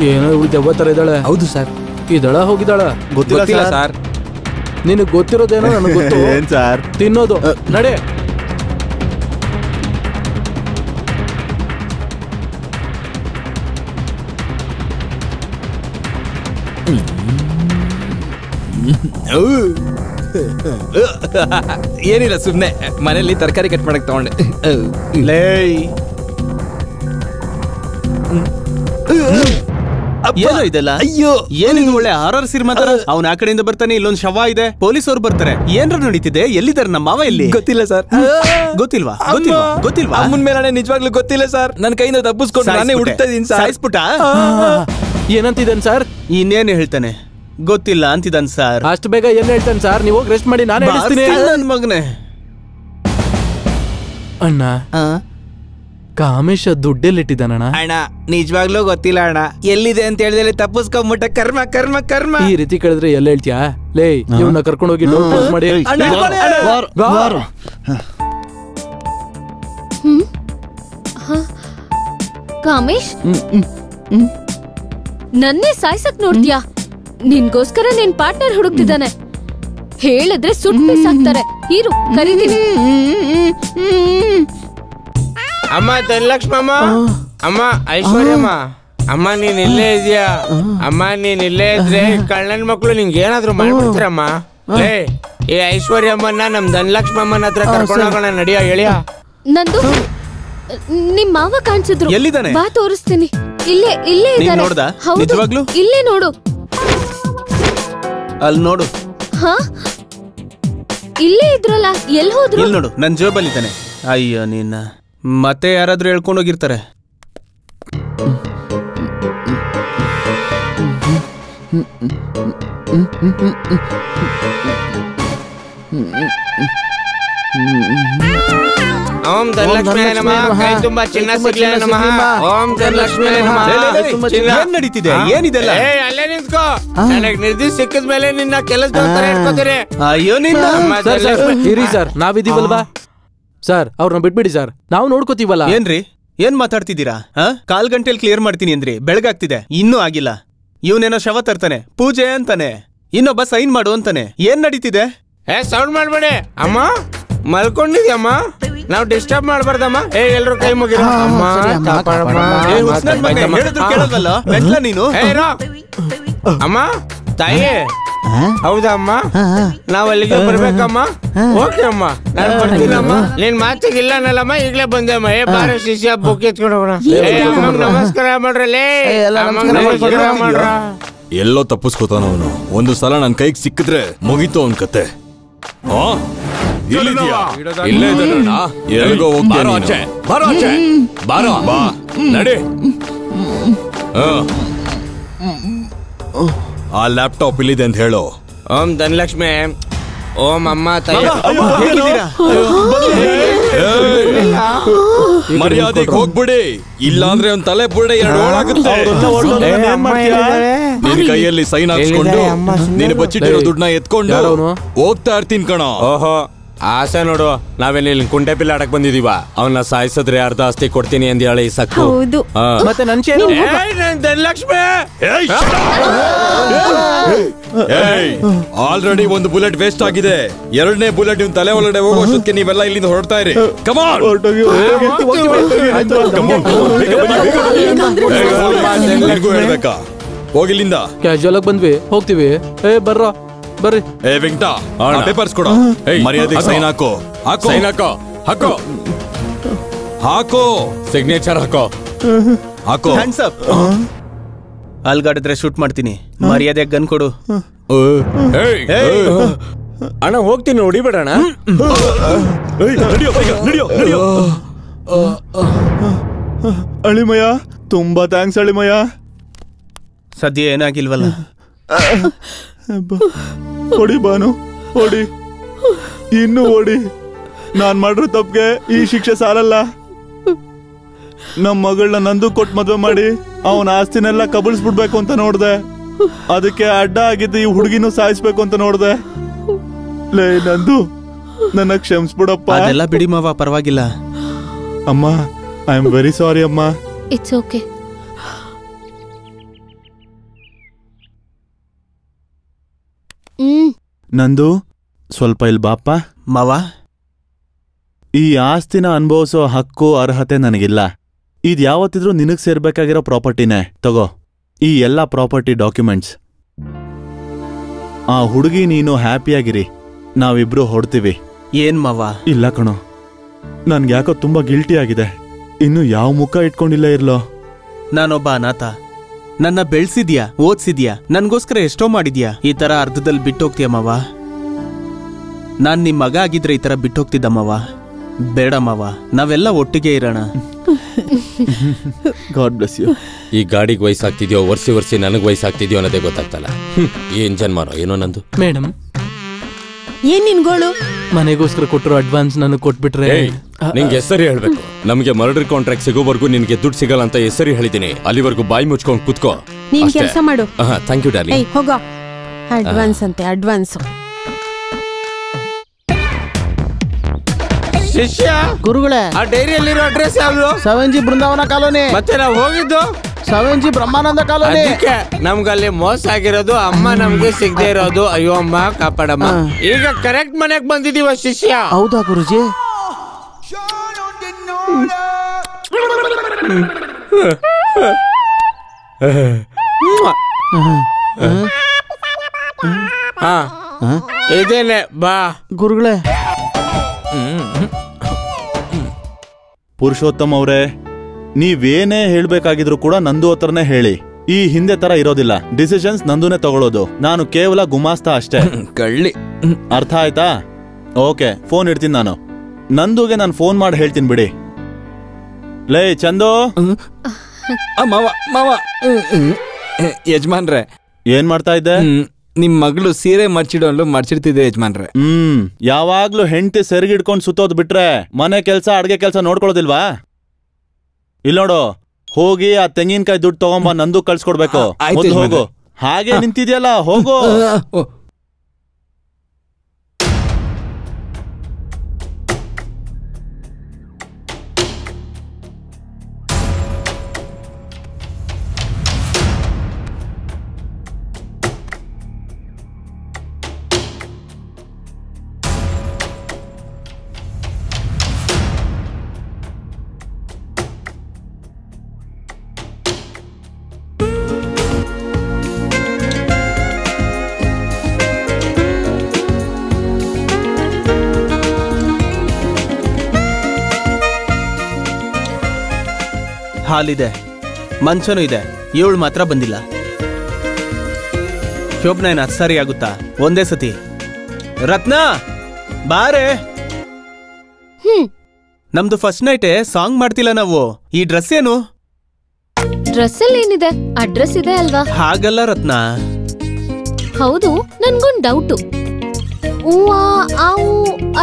Speaker 7: ಏನೋ ಇವಳು ದೆವ್ವ ತರ ಇದ್ದಾಳೆ.
Speaker 11: ಹೌದು ಸರ್.
Speaker 7: ಇದಳ ಹೋಗಿದ್ದಾಳ
Speaker 3: ಗೊತ್ತಿಲ್ಲ ಸರ್.
Speaker 7: ನಿನಗೆ ಗೊತ್ತಿರೋದೇನೋ ನನಗೆ ಗೊತ್ತು.
Speaker 1: ಏನ್ ಸರ್?
Speaker 7: ತಿನ್ನೋದು ನಡೆ.
Speaker 10: ಏನಿಲ್ಲ, ಸುಮ್ನೆ ಮನೇಲಿ ತರಕಾರಿ ಕಟ್ ಮಾಡಕ್ ತಗೊಂಡೆ.
Speaker 3: ಲೇ ಏನೋ ಇದೆಲ್ಲ?
Speaker 10: ಅಯ್ಯೋ
Speaker 3: ಏನಿದು ಒಳ್ಳೆ ಹಾರರ್ ಸಿನಿಮಾ ತರ. ಅವ್ನ ಆ ಕಡೆಯಿಂದ ಬರ್ತಾನೆ, ಇಲ್ಲೊಂದ್ ಶವ ಇದೆ, ಪೊಲೀಸ್ ಅವ್ರು ಬರ್ತಾರೆ. ಏನ್ರ ನಡೀತಿದೆ? ಎಲ್ಲಿದ್ದಾರೆ ನಮ್ಮ ಮಾವ? ಎಲ್ಲಿ?
Speaker 10: ಗೊತ್ತಿಲ್ಲ ಸರ್.
Speaker 3: ಗೊತ್ತಿಲ್ವಾ? ಗೊತ್ತಿಲ್ವಾ?
Speaker 10: ಅಮ್ಮನ ಮೇಲೆ ನಿಜವಾಗ್ಲೂ ಗೊತ್ತಿಲ್ಲ ಸರ್. ನನ್ನ ಕೈಯಿಂದ ತಪ್ಪಿಸ್ಕೊಂಡು ನಾನೇ ಹುಡುಕ್ತಾ ಇದೀನಿ ಸರ್.
Speaker 3: ಸಾಯಿಸ್ಬಿಟ್ಟ?
Speaker 7: ಏನಂತಿದ್ದಾನೆ ಸರ್?
Speaker 3: ಇನ್ನೇನು ಹೇಳ್ತಾನೆ? ಗೊತ್ತಿಲ್ಲ ಅಂತಿದ್ದಾನೆ ಸರ್.
Speaker 7: ಅಷ್ಟು ಬೇಗ ಏನ್ ಹೇಳ್ತಾನೆ ಸರ್? ನೀವು ಹೋಗಿ ರೆಸ್ಟ್ ಮಾಡಿ, ನಾನು ಹೇಳ್ತೀನಿ.
Speaker 3: ನನ್ ಮಗನೇ.
Speaker 7: ಅಣ್ಣ ಕಾಮೇಶ ದುಡ್ಡೆಲ್ಲಿಟ್ಟಿದ್ದಾನಣ್ಣ?
Speaker 10: ಅಣ್ಣ ನಿಜವಾಗ್ಲೂ ಗೊತ್ತಿಲ್ಲ ಅಣ್ಣ, ಎಲ್ಲಿದೆ ಅಂತ ಹೇಳಿದ್ರೆ ತಪ್ಪಿಸ್ಕೊಂಡ್ಬಿಟ್ಟ. ಕರ್ಮ ಕರ್ಮ ಕರ್ಮ.
Speaker 7: ಈ ರೀತಿ ಕೇಳಿದ್ರೆ ಎಲ್ಲ ಹೇಳ್ತೀಯಾ? ಲೇ ಇವನ್ನ ಕರ್ಕೊಂಡು ಹೋಗಿ ಡೋರ್ ಕ್ಲೋಸ್ ಮಾಡಿ.
Speaker 5: ಕಾಮೇಶ್, ನನ್ನೇ ಸಾಯ್ಸಕ್ ನೋಡ್ತೀಯಾ? ನಿನ್ಗೋಸ್ಕರ ನಿನ್ ಪಾರ್ಟ್ನರ್ ಹುಡುಕ್ತಿದ್ದಾನೆ. ಹೇಳಿದ್ರೆ ಸುಟ್ಟು ಸಾಕ್ತಾರೆ. ಇರು, ಕರೀತೀನಿ.
Speaker 4: ಅಮ್ಮ ಧನಲಕ್ಷ್ಮಮ್ಮ, ಅಮ್ಮ ಐಶ್ವರ್ಯಮ್ಮ, ಅಮ್ಮ ನೀನ್ ಇಲ್ಲೇ ಇದೆಯಾ? ಅಮ್ಮ ನೀನ್ ಇಲ್ಲೇ ಇದ್ರೆ ಕಳ್ಳನ್ ಮಕ್ಳು ನಿಂಗೆ ಏನಾದ್ರು ಮಾಡ್ಬಿಡ್ತೀರಮ್ಮ. ಲೇ ಈ ಐಶ್ವರ್ಯಮ್ಮನ್ನ ನಮ್ ಧನಲಕ್ಷ್ಮಮ್ಮನ ಹತ್ರ ಕರ್ಕೊಂಡು ಹೋಗೋಣ, ನಡಿಯ ಹೇಳಿಯ.
Speaker 5: ನಂದು ನಿಮ್ ಮಾವ ಕಾಣಿಸಿದ್ರು.
Speaker 3: ಎಲ್ಲಿದ್ದಾನೆ?
Speaker 5: ಬಾ ತೋರಿಸ್ತೀನಿ. ಇಲ್ಲೇ ಇಲ್ಲೇ ಇದ್ದಾನೆ.
Speaker 3: ನೋಡ್ದಾ?
Speaker 5: ಹೌದು,
Speaker 3: ನಿಜವಾಗ್ಲೂ?
Speaker 5: ಇಲ್ಲೇ ನೋಡು.
Speaker 3: ಅಲ್ಲಿ ನೋಡು.
Speaker 5: ಹಾ, ಇಲ್ಲೇ ಇದ್ರಲ್ಲ, ಎಲ್ಲಿ ಹೋದ್ರು?
Speaker 3: ಇಲ್ಲಿ ನೋಡು, ನನ್ ಜೋಬಲ್ಲಿದ್ದಾನೆ. ಅಯ್ಯೋ ನಿನ್ನ, ಮತ್ತೆ ಯಾರಾದ್ರೂ ಹೇಳ್ಕೊಂಡು ಹೋಗಿರ್ತಾರೆ.
Speaker 4: ಓಂ ಧನಲಕ್ಷ್ಮಿ ನಮಃ. ಕೈ ತುಂಬಾ ಚಿನ್ನ ಸಿಗ್ಲಿ ನಮಃ. ಓಂ ಧನಲಕ್ಷ್ಮಿ ನಮಃ.
Speaker 3: ಏನ್ ನಡೀತಿದೆ? ಏನಿದೆಲ್ಲ?
Speaker 4: ಅಲ್ಲೇ ನಿಂತ್ಕೋ. ನನಗೆ ನಿರ್ದಿಷ್ಟ ಸಿಕ್ಕಿದ ಮೇಲೆ ನಿನ್ನ ಕೆಲಸದವ್ರ ಇಟ್ಕೋತೀರಿ.
Speaker 3: ಅಯ್ಯೋ ನಿನ್ನ.
Speaker 7: ಇರಿ ಸರ್, ನಾವಿದೀವಲ್ವಾ ಸರ್? ಅವ್ರನ್ನ ಬಿಟ್ಬಿಡಿ ಸರ್, ನಾವು ನೋಡ್ಕೋತೀವಲ್ಲ.
Speaker 3: ಏನ್ರಿ ಏನ್ ಮಾತಾಡ್ತಿದ್ದೀರಾ? ಕಾಲ್ ಗಂಟೆಲ್ ಕ್ಲಿಯರ್ ಮಾಡ್ತೀನಿ ಅಂದ್ರಿ, ಬೆಳಗಾಗ್ತಿದೆ, ಇನ್ನೂ ಆಗಿಲ್ಲ. ಇವನೇನೋ ಶವ ತರ್ತಾನೆ, ಪೂಜೆ ಅಂತಾನೆ. ಇನ್ನೊಬ್ಬ ಸೈನ್ ಮಾಡು ಅಂತಾನೆ. ಏನ್ ನಡೀತಿದೆ?
Speaker 4: ಸೌಂಡ್ ಮಾಡ್ಬೇಡಿ ಅಮ್ಮ, ಮಲ್ಕೊಂಡಿದ್ಯಮ್ಮ, ನಾವು ಡಿಸ್ಟರ್ಬ್ ಮಾಡ್ಬಾರ್ದಮ್ಮ. ಎಲ್ರು ಕೈ ಮುಗಿರ ಅಮ್ಮ.
Speaker 3: ಕೇಳಲ್ವಲ್ಲ ಮೆಟ್ಲ ನೀನು?
Speaker 4: ಅಮ್ಮ ತಾಯಿ, ಹೌದಾ ಅಮ್ಮ? ನಾವ್ ಅಲ್ಲಿಗೆ ಬರ್ಬೇಕಮ್ಮ? ಓಕೆ ಅಮ್ಮ, ನಾನು ಬರ್ತೀನಮ್ಮ. ನೀನ್ ಮಾತಿಗಿಲ್ಲ ಅನ್ನಲ್ಲಮ್ಮ, ಈಗ್ಲೇ ಬಂದೆಮ್ಮ. ಬಾರ ಶಿಷ್ಯ ಬುಕ್ ಎತ್ಕೊಂಡು ಹೋಗೋಣ. ನಮಸ್ಕಾರ ಮಾಡ್ರಲ್ಲೇ, ನಮಸ್ಕಾರ ಮಾಡ್ರ.
Speaker 2: ಎಲ್ಲೋ ತಪ್ಪಿಸ್ಕೋತಾನ ಅವನು. ಒಂದು ಸಲ ನನ್ ಕೈಗೆ ಸಿಕ್ಕಿದ್ರೆ ಮುಗೀತು ಅವನ್ ಕತೆ. ಇಲ್ಲೇ ಎಲ್ಗೋ ಹೋಗ್ತಾನೆ. ಬಾರೋ ಬಾ ನಡಿ. ಆ ಲ್ಯಾಪ್ಟಾಪ್ ಇಲ್ಲಿದೆ ಅಂತ ಹೇಳು.
Speaker 4: ಓಂ ಧನಲಕ್ಷ್ಮಿ, ಓಂ ಅಮ್ಮ ತಾಯಿ.
Speaker 2: ಮರ್ಯಾದೆಗೆ ಹೋಗ್ಬಿಡಿ, ಇಲ್ಲಾಂದ್ರೆ ಒಂದ್ ತಲೆ ಬುರ್ಡೆ 2 ಹೋಳಾಗುತ್ತೆ. ನಿನ್ ಕೈಯಲ್ಲಿ ಸೈನ್ ಹಾಕ್ಸ್ಕೊಂಡು ನೀನು ಬಚ್ಚಿಟ್ಟಿರೋ ದುಡ್ಡನ್ನ ಎತ್ಕೊಂಡು ಹೋಗ್ತಾ ಇರ್ತೀನಿ ಕಣ.
Speaker 4: ಓಹೋ, ಆಸೆ ನೋಡು. ನಾವೇನು ಇಲ್ಲಿ ಕುಂಟೆ ಪಿಲ್ಲ ಆಡಕ್ ಬಂದಿದೀವ? ಅವನ್ನ ಸಾಯಿಸಿದ್ರೆ ಅರ್ಧ ಆಸ್ತಿ ಕೊಡ್ತೀನಿ ಅಂದ್ ಹೇಳಿ ಸಾಕು.
Speaker 3: ಮತ್ತೆ ನನ್
Speaker 4: ಧನಲಕ್ಷ್ಮಿ,
Speaker 2: ಆಲ್ರೆಡಿ ಒಂದು ಬುಲೆಟ್ ವೇಸ್ಟ್ ಆಗಿದೆ. 2ನೇ ಬುಲೆಟ್ ಇವ್ ತಲೆ ಒಳಗಡೆ ಹೋಗೋಷ್ಟೊತ್ತಿಗೆ ನೀವೆಲ್ಲ ಇಲ್ಲಿಂದ ಹೊರಡ್ತಾ ಇರಿ. ಕಮಾನ್, ಹೇಳ್ಬೇಕಾ? ಹೋಗಿಲ್ಲಿಂದ.
Speaker 7: ಕ್ಯಾಶುವಲ್ ಆಗಿ ಬಂದ್ವಿ, ಹೋಗ್ತೀವಿ. ಬರ್ರೋ ಬರ್ರಿ.
Speaker 2: ವೆಂಕಟ, ಪೇಪರ್ಸ್ ಕೊಡ. ಮರ್ಯಾದೆ ಸೈನ್ ಹಾಕೋ.
Speaker 4: ಸೈನ್ ಹಾಕೋ, ಹಾಕೋ,
Speaker 2: ಹಾಕೋ.
Speaker 4: ಸಿಗ್ನೇಚರ್ ಹಾಕೋ,
Speaker 2: ಹಾಕೋ.
Speaker 3: Hands up. ಅಲ್ಗಾಡಿದ್ರೆ ಶೂಟ್ ಮಾಡ್ತೀನಿ. ಮರ್ಯಾದೆ ಗನ್ ಕೊಡು.
Speaker 4: ಅಣ್ಣ ಹೋಗ್ತೀನಿ, ಹೊಡಿಬೇಡಣ.
Speaker 1: ಅಳಿಮಯ್ಯ, ತುಂಬಾ ಥ್ಯಾಂಕ್ಸ್ ಅಳಿಮಯ್ಯ.
Speaker 3: ಸದ್ಯ ಏನಾಗಿಲ್ವಲ್ಲ?
Speaker 1: ಹೊಡಿ ಬಾನು, ಹೊಡಿ, ಇನ್ನು ಹೊಡಿ. ನಾನ್ ಮಾಡಿರೋ ತಪ್ಪಿಗೆ ಈ ಶಿಕ್ಷೆ ಸಾಲಲ್ಲ. ನಮ್ ಮಗಳನ್ನ ನಂದು ಕೊಟ್ಟು ಮದ್ವೆ ಮಾಡಿ ಅವನ ಆಸ್ತಿನೆಲ್ಲ ಕಬಳಿಸ್ಬಿಡ್ಬೇಕು ಅಂತ ನೋಡ್ದೆ. ಅದಕ್ಕೆ ಅಡ್ಡ ಆಗಿದ್ದು ಈ ಹುಡುಗಿನೂ ಸಾಯಿಸ್ಬೇಕು ಅಂತ ನೋಡ್ದೆ. ಲೇ ನಂದು, ನನ್ನ ಕ್ಷಮಿಸ್ಬಿಡಪ್ಪ.
Speaker 3: ಅದೆಲ್ಲ ಬಿಡಿ ಮಾವ, ಪರವಾಗಿಲ್ಲ.
Speaker 1: ಅಮ್ಮ, ಐ ಆಮ್ ವೆರಿ ಸಾರಿ ಅಮ್ಮ.
Speaker 5: It's okay.
Speaker 1: ನಂದು, ಸ್ವಲ್ಪ ಇಲ್ಲಿ ಬಾಪ್ಪ.
Speaker 3: ಮಾವ,
Speaker 1: ಈ ಆಸ್ತಿನ ಅನುಭವಿಸೋ ಹಕ್ಕು ಅರ್ಹತೆ ನನಗಿಲ್ಲ. ಇದ್ ಯಾವತ್ತಿದ್ರೂ ನಿನಗ್ ಸೇರ್ಬೇಕಾಗಿರೋ ಪ್ರಾಪರ್ಟಿನೇ. ತಗೋ ಈ ಎಲ್ಲ ಪ್ರಾಪರ್ಟಿ ಡಾಕ್ಯುಮೆಂಟ್ಸ್. ಆ ಹುಡುಗಿ ನೀನು ಹ್ಯಾಪಿಯಾಗಿರಿ, ನಾವಿಬ್ರು ಹೊಡ್ತೀವಿ.
Speaker 3: ಏನ್ ಮಾವ?
Speaker 1: ಇಲ್ಲ ಕಣೋ, ನನ್ಗ್ಯಾಕೋ ತುಂಬಾ ಗಿಲ್ಟಿ ಆಗಿದೆ. ಇನ್ನು ಯಾವ ಮುಖ ಇಟ್ಕೊಂಡಿಲ್ಲ ಇರ್ಲೋ.
Speaker 3: ನಾನೊಬ್ಬ ಅನಾಥ. ನನ್ನ ಬೆಳ್ಸಿದ್ಯಾ, ಓದ್ಸಿದ್ಯಾ, ನನ್ಗೋಸ್ಕರ ಎಷ್ಟೋ ಮಾಡಿದ್ಯಾ. ಈ ತರ ಅರ್ಧದಲ್ಲಿ ಬಿಟ್ಟೋಗ್ತೀಯ ಮಾವ? ನಾನ್ ನಿಮ್ ಮಗ ಆಗಿದ್ರೆ ಈ ತರ ಬಿಟ್ಟೋಗ್ತಿದ್ದ ಮಾವ. ಬೇಡ ಮಾವ, ನಾವೆಲ್ಲ ಒಟ್ಟಿಗೆ ಇರೋಣ.
Speaker 1: God bless you.
Speaker 11: ಈ ಗಾಡಿಗೆ ವಯಸ್ಸಾಗ್ತಿದ್ಯೋ, ವರ್ಷಿ ನನಗ್ ವಯಸ್ಸಾಗ್ತಿದ್ಯೋ ಅನ್ನೋದೇ ಗೊತ್ತಾಗ್ತಲ್ಲ. ಏನ್ ಜನ್ಮಾನೋ ಏನೋ ನಂದು.
Speaker 7: ಮೇಡಮ್,
Speaker 6: ಏನ್ ನಿನ್ಗೋಳು?
Speaker 7: ಮನೆಗೋಸ್ಕರ ಕೊಟ್ಟರು ಅಡ್ವಾನ್ಸ್ ನನಗೆ ಕೊಟ್ಬಿಟ್ರೆ.
Speaker 11: ನಿಂಗೆ ಹೆಸರು ಹೇಳ್ಬೇಕು. ನಮ್ಗೆ ಮರ್ಡರ್ ಕಾಂಟ್ರಾಕ್ಟ್ ಸಿಗೋವರೆಗೂ ನಿನ್ಗೆ ದುಡ್ಡು ಸಿಗಲ್ಲ ಅಂತ ಹೆಸರು ಹೇಳಿದೀನಿ. ಅಲ್ಲಿವರೆಗೂ ಬಾಯಿ ಮುಚ್ಕೊಂಡು ಕುತ್ಕೋ.
Speaker 6: ನೀನ್ ಕೆಲಸ ಮಾಡು.
Speaker 11: Thank you darling.
Speaker 6: ಹೋಗೋ. ಅಡ್ವಾನ್ಸ್ ಅಂತೆ, ಅಡ್ವಾನ್ಸ್.
Speaker 4: ಶಿಷ್ಯ
Speaker 9: ಗುರುಗಳೇ,
Speaker 4: ಆ ಡೈರಿಯಲ್ಲಿರೋ ಅಡ್ರೆಸ್ ಯಾವ್ದು?
Speaker 9: 7G ಬೃಂದಾವನ ಕಾಲೋನಿ.
Speaker 4: ಮತ್ತೆ ನಾವು ಹೋಗಿದ್ದು
Speaker 9: 7G ಬ್ರಹ್ಮಾನಂದ ಕಾಲೋನಿ.
Speaker 4: ನಮ್ಗಲ್ಲಿ ಮೋಸ ಆಗಿರೋದು, ಅಮ್ಮ ನಮ್ಗೆ ಸಿಗದೆ ಇರೋದು. ಅಯ್ಯೋ ಅಮ್ಮ ಕಾಪಾಡಮ್ಮ. ಈಗ ಕರೆಕ್ಟ್ ಮನೆಗ್ ಬಂದಿದೀವ ಶಿಷ್ಯ.
Speaker 9: ಹೌದಾ ಗುರುಜಿ?
Speaker 4: ಇದೇನೆ ಬಾ
Speaker 9: ಗುರುಗಳೇ.
Speaker 1: ಪುರುಷೋತ್ತಮ್ ಅವ್ರೆ, ನೀವೇನೇ ಹೇಳ್ಬೇಕಾಗಿದ್ರು ಕೂಡ ನಂದು ಹತ್ರನೇ ಹೇಳಿ. ಈ ಹಿಂದೆ ತರ ಇರೋದಿಲ್ಲ. ಡಿಸಿಷನ್ಸ್ ನಂದುನೇ ತಗೊಳ್ಳೋದು. ನಾನು ಕೇವಲ ಗುಮಾಸ್ತ ಅಷ್ಟೇ.
Speaker 10: ಕಳ್ಳಿ.
Speaker 1: ಅರ್ಥ ಆಯ್ತಾ? ಓಕೆ, ಫೋನ್ ಇಡ್ತೀನಿ ನಾನು. ನಂದುಗೆ ನಾನು ಫೋನ್ ಮಾಡಿ ಹೇಳ್ತೀನಿ ಬಿಡಿ. ಲೇ ಚಂದು.
Speaker 10: ಮಾವ ಮಾವ, ಯಜಮಾನ್ರೆ
Speaker 1: ಏನ್ ಮಾಡ್ತಾ ಇದ್ದೆ?
Speaker 10: ನಿಮ್ ಮಗಳು ಸೀರೆ ಮರ್ಚಿಡ್ತಿದ್ದೆ ಯಜಮಾನ್ರೆ.
Speaker 1: ಯಾವಾಗ್ಲೂ ಹೆಂಡತಿ ಸೆರಗಿಡ್ಕೊಂಡ್ ಸುತ್ತೋದ್ ಬಿಟ್ರೆ ಮನೆ ಕೆಲ್ಸ ಅಡ್ಗೆ ಕೆಲ್ಸ ನೋಡ್ಕೊಳ್ಳೋದಿಲ್ವಾ? ಇಲ್ಲ ನೋಡು, ಹೋಗಿ ಆ ತೆಂಗಿನಕಾಯಿ ದುಡ್ಡು ತಗೊಂಬ, ನಂದು ಕಳ್ಸ್ಕೊಡ್ಬೇಕು. ಹೋಗು. ಹಾಗೆ ನಿಂತಿದ್ಯಲ್ಲ, ಹೋಗು.
Speaker 3: ಹಾಲಿದೆ, ಮಂಚನೂ ಇದೆ, ಇವಳು ಮಾತ್ರ ಬಂದಿಲ್ಲ. ಶೋಭನಾ ಏನು ಸರಿ ಆಗುತ್ತಾ? ಒಂದೇ ಸತಿ. ರತ್ನ ಬಾರೆ. ನಮ್ದು ಫಸ್ಟ್ ನೈಟ್ ಸಾಂಗ್ ಮಾಡ್ತಿಲ್ಲ ನಾವು. ಈ ಡ್ರೆಸ್ ಏನು?
Speaker 5: ಡ್ರೆಸ್ ಅಲ್ಲಿ ಏನಿದೆ? ಅಡ್ರೆಸ್ ಇದೆ ಅಲ್ವಾ?
Speaker 3: ಹಾಗಲ್ಲ ರತ್ನ.
Speaker 5: ಹೌದು, ನನ್ಗೊಂದ್ ಡೌಟು.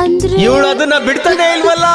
Speaker 5: ಅಂದ್ರೆ
Speaker 3: ಇವಳು ಅದನ್ನ ಬಿಡ್ತಾನೆ ಇಲ್ವಲ್ಲ.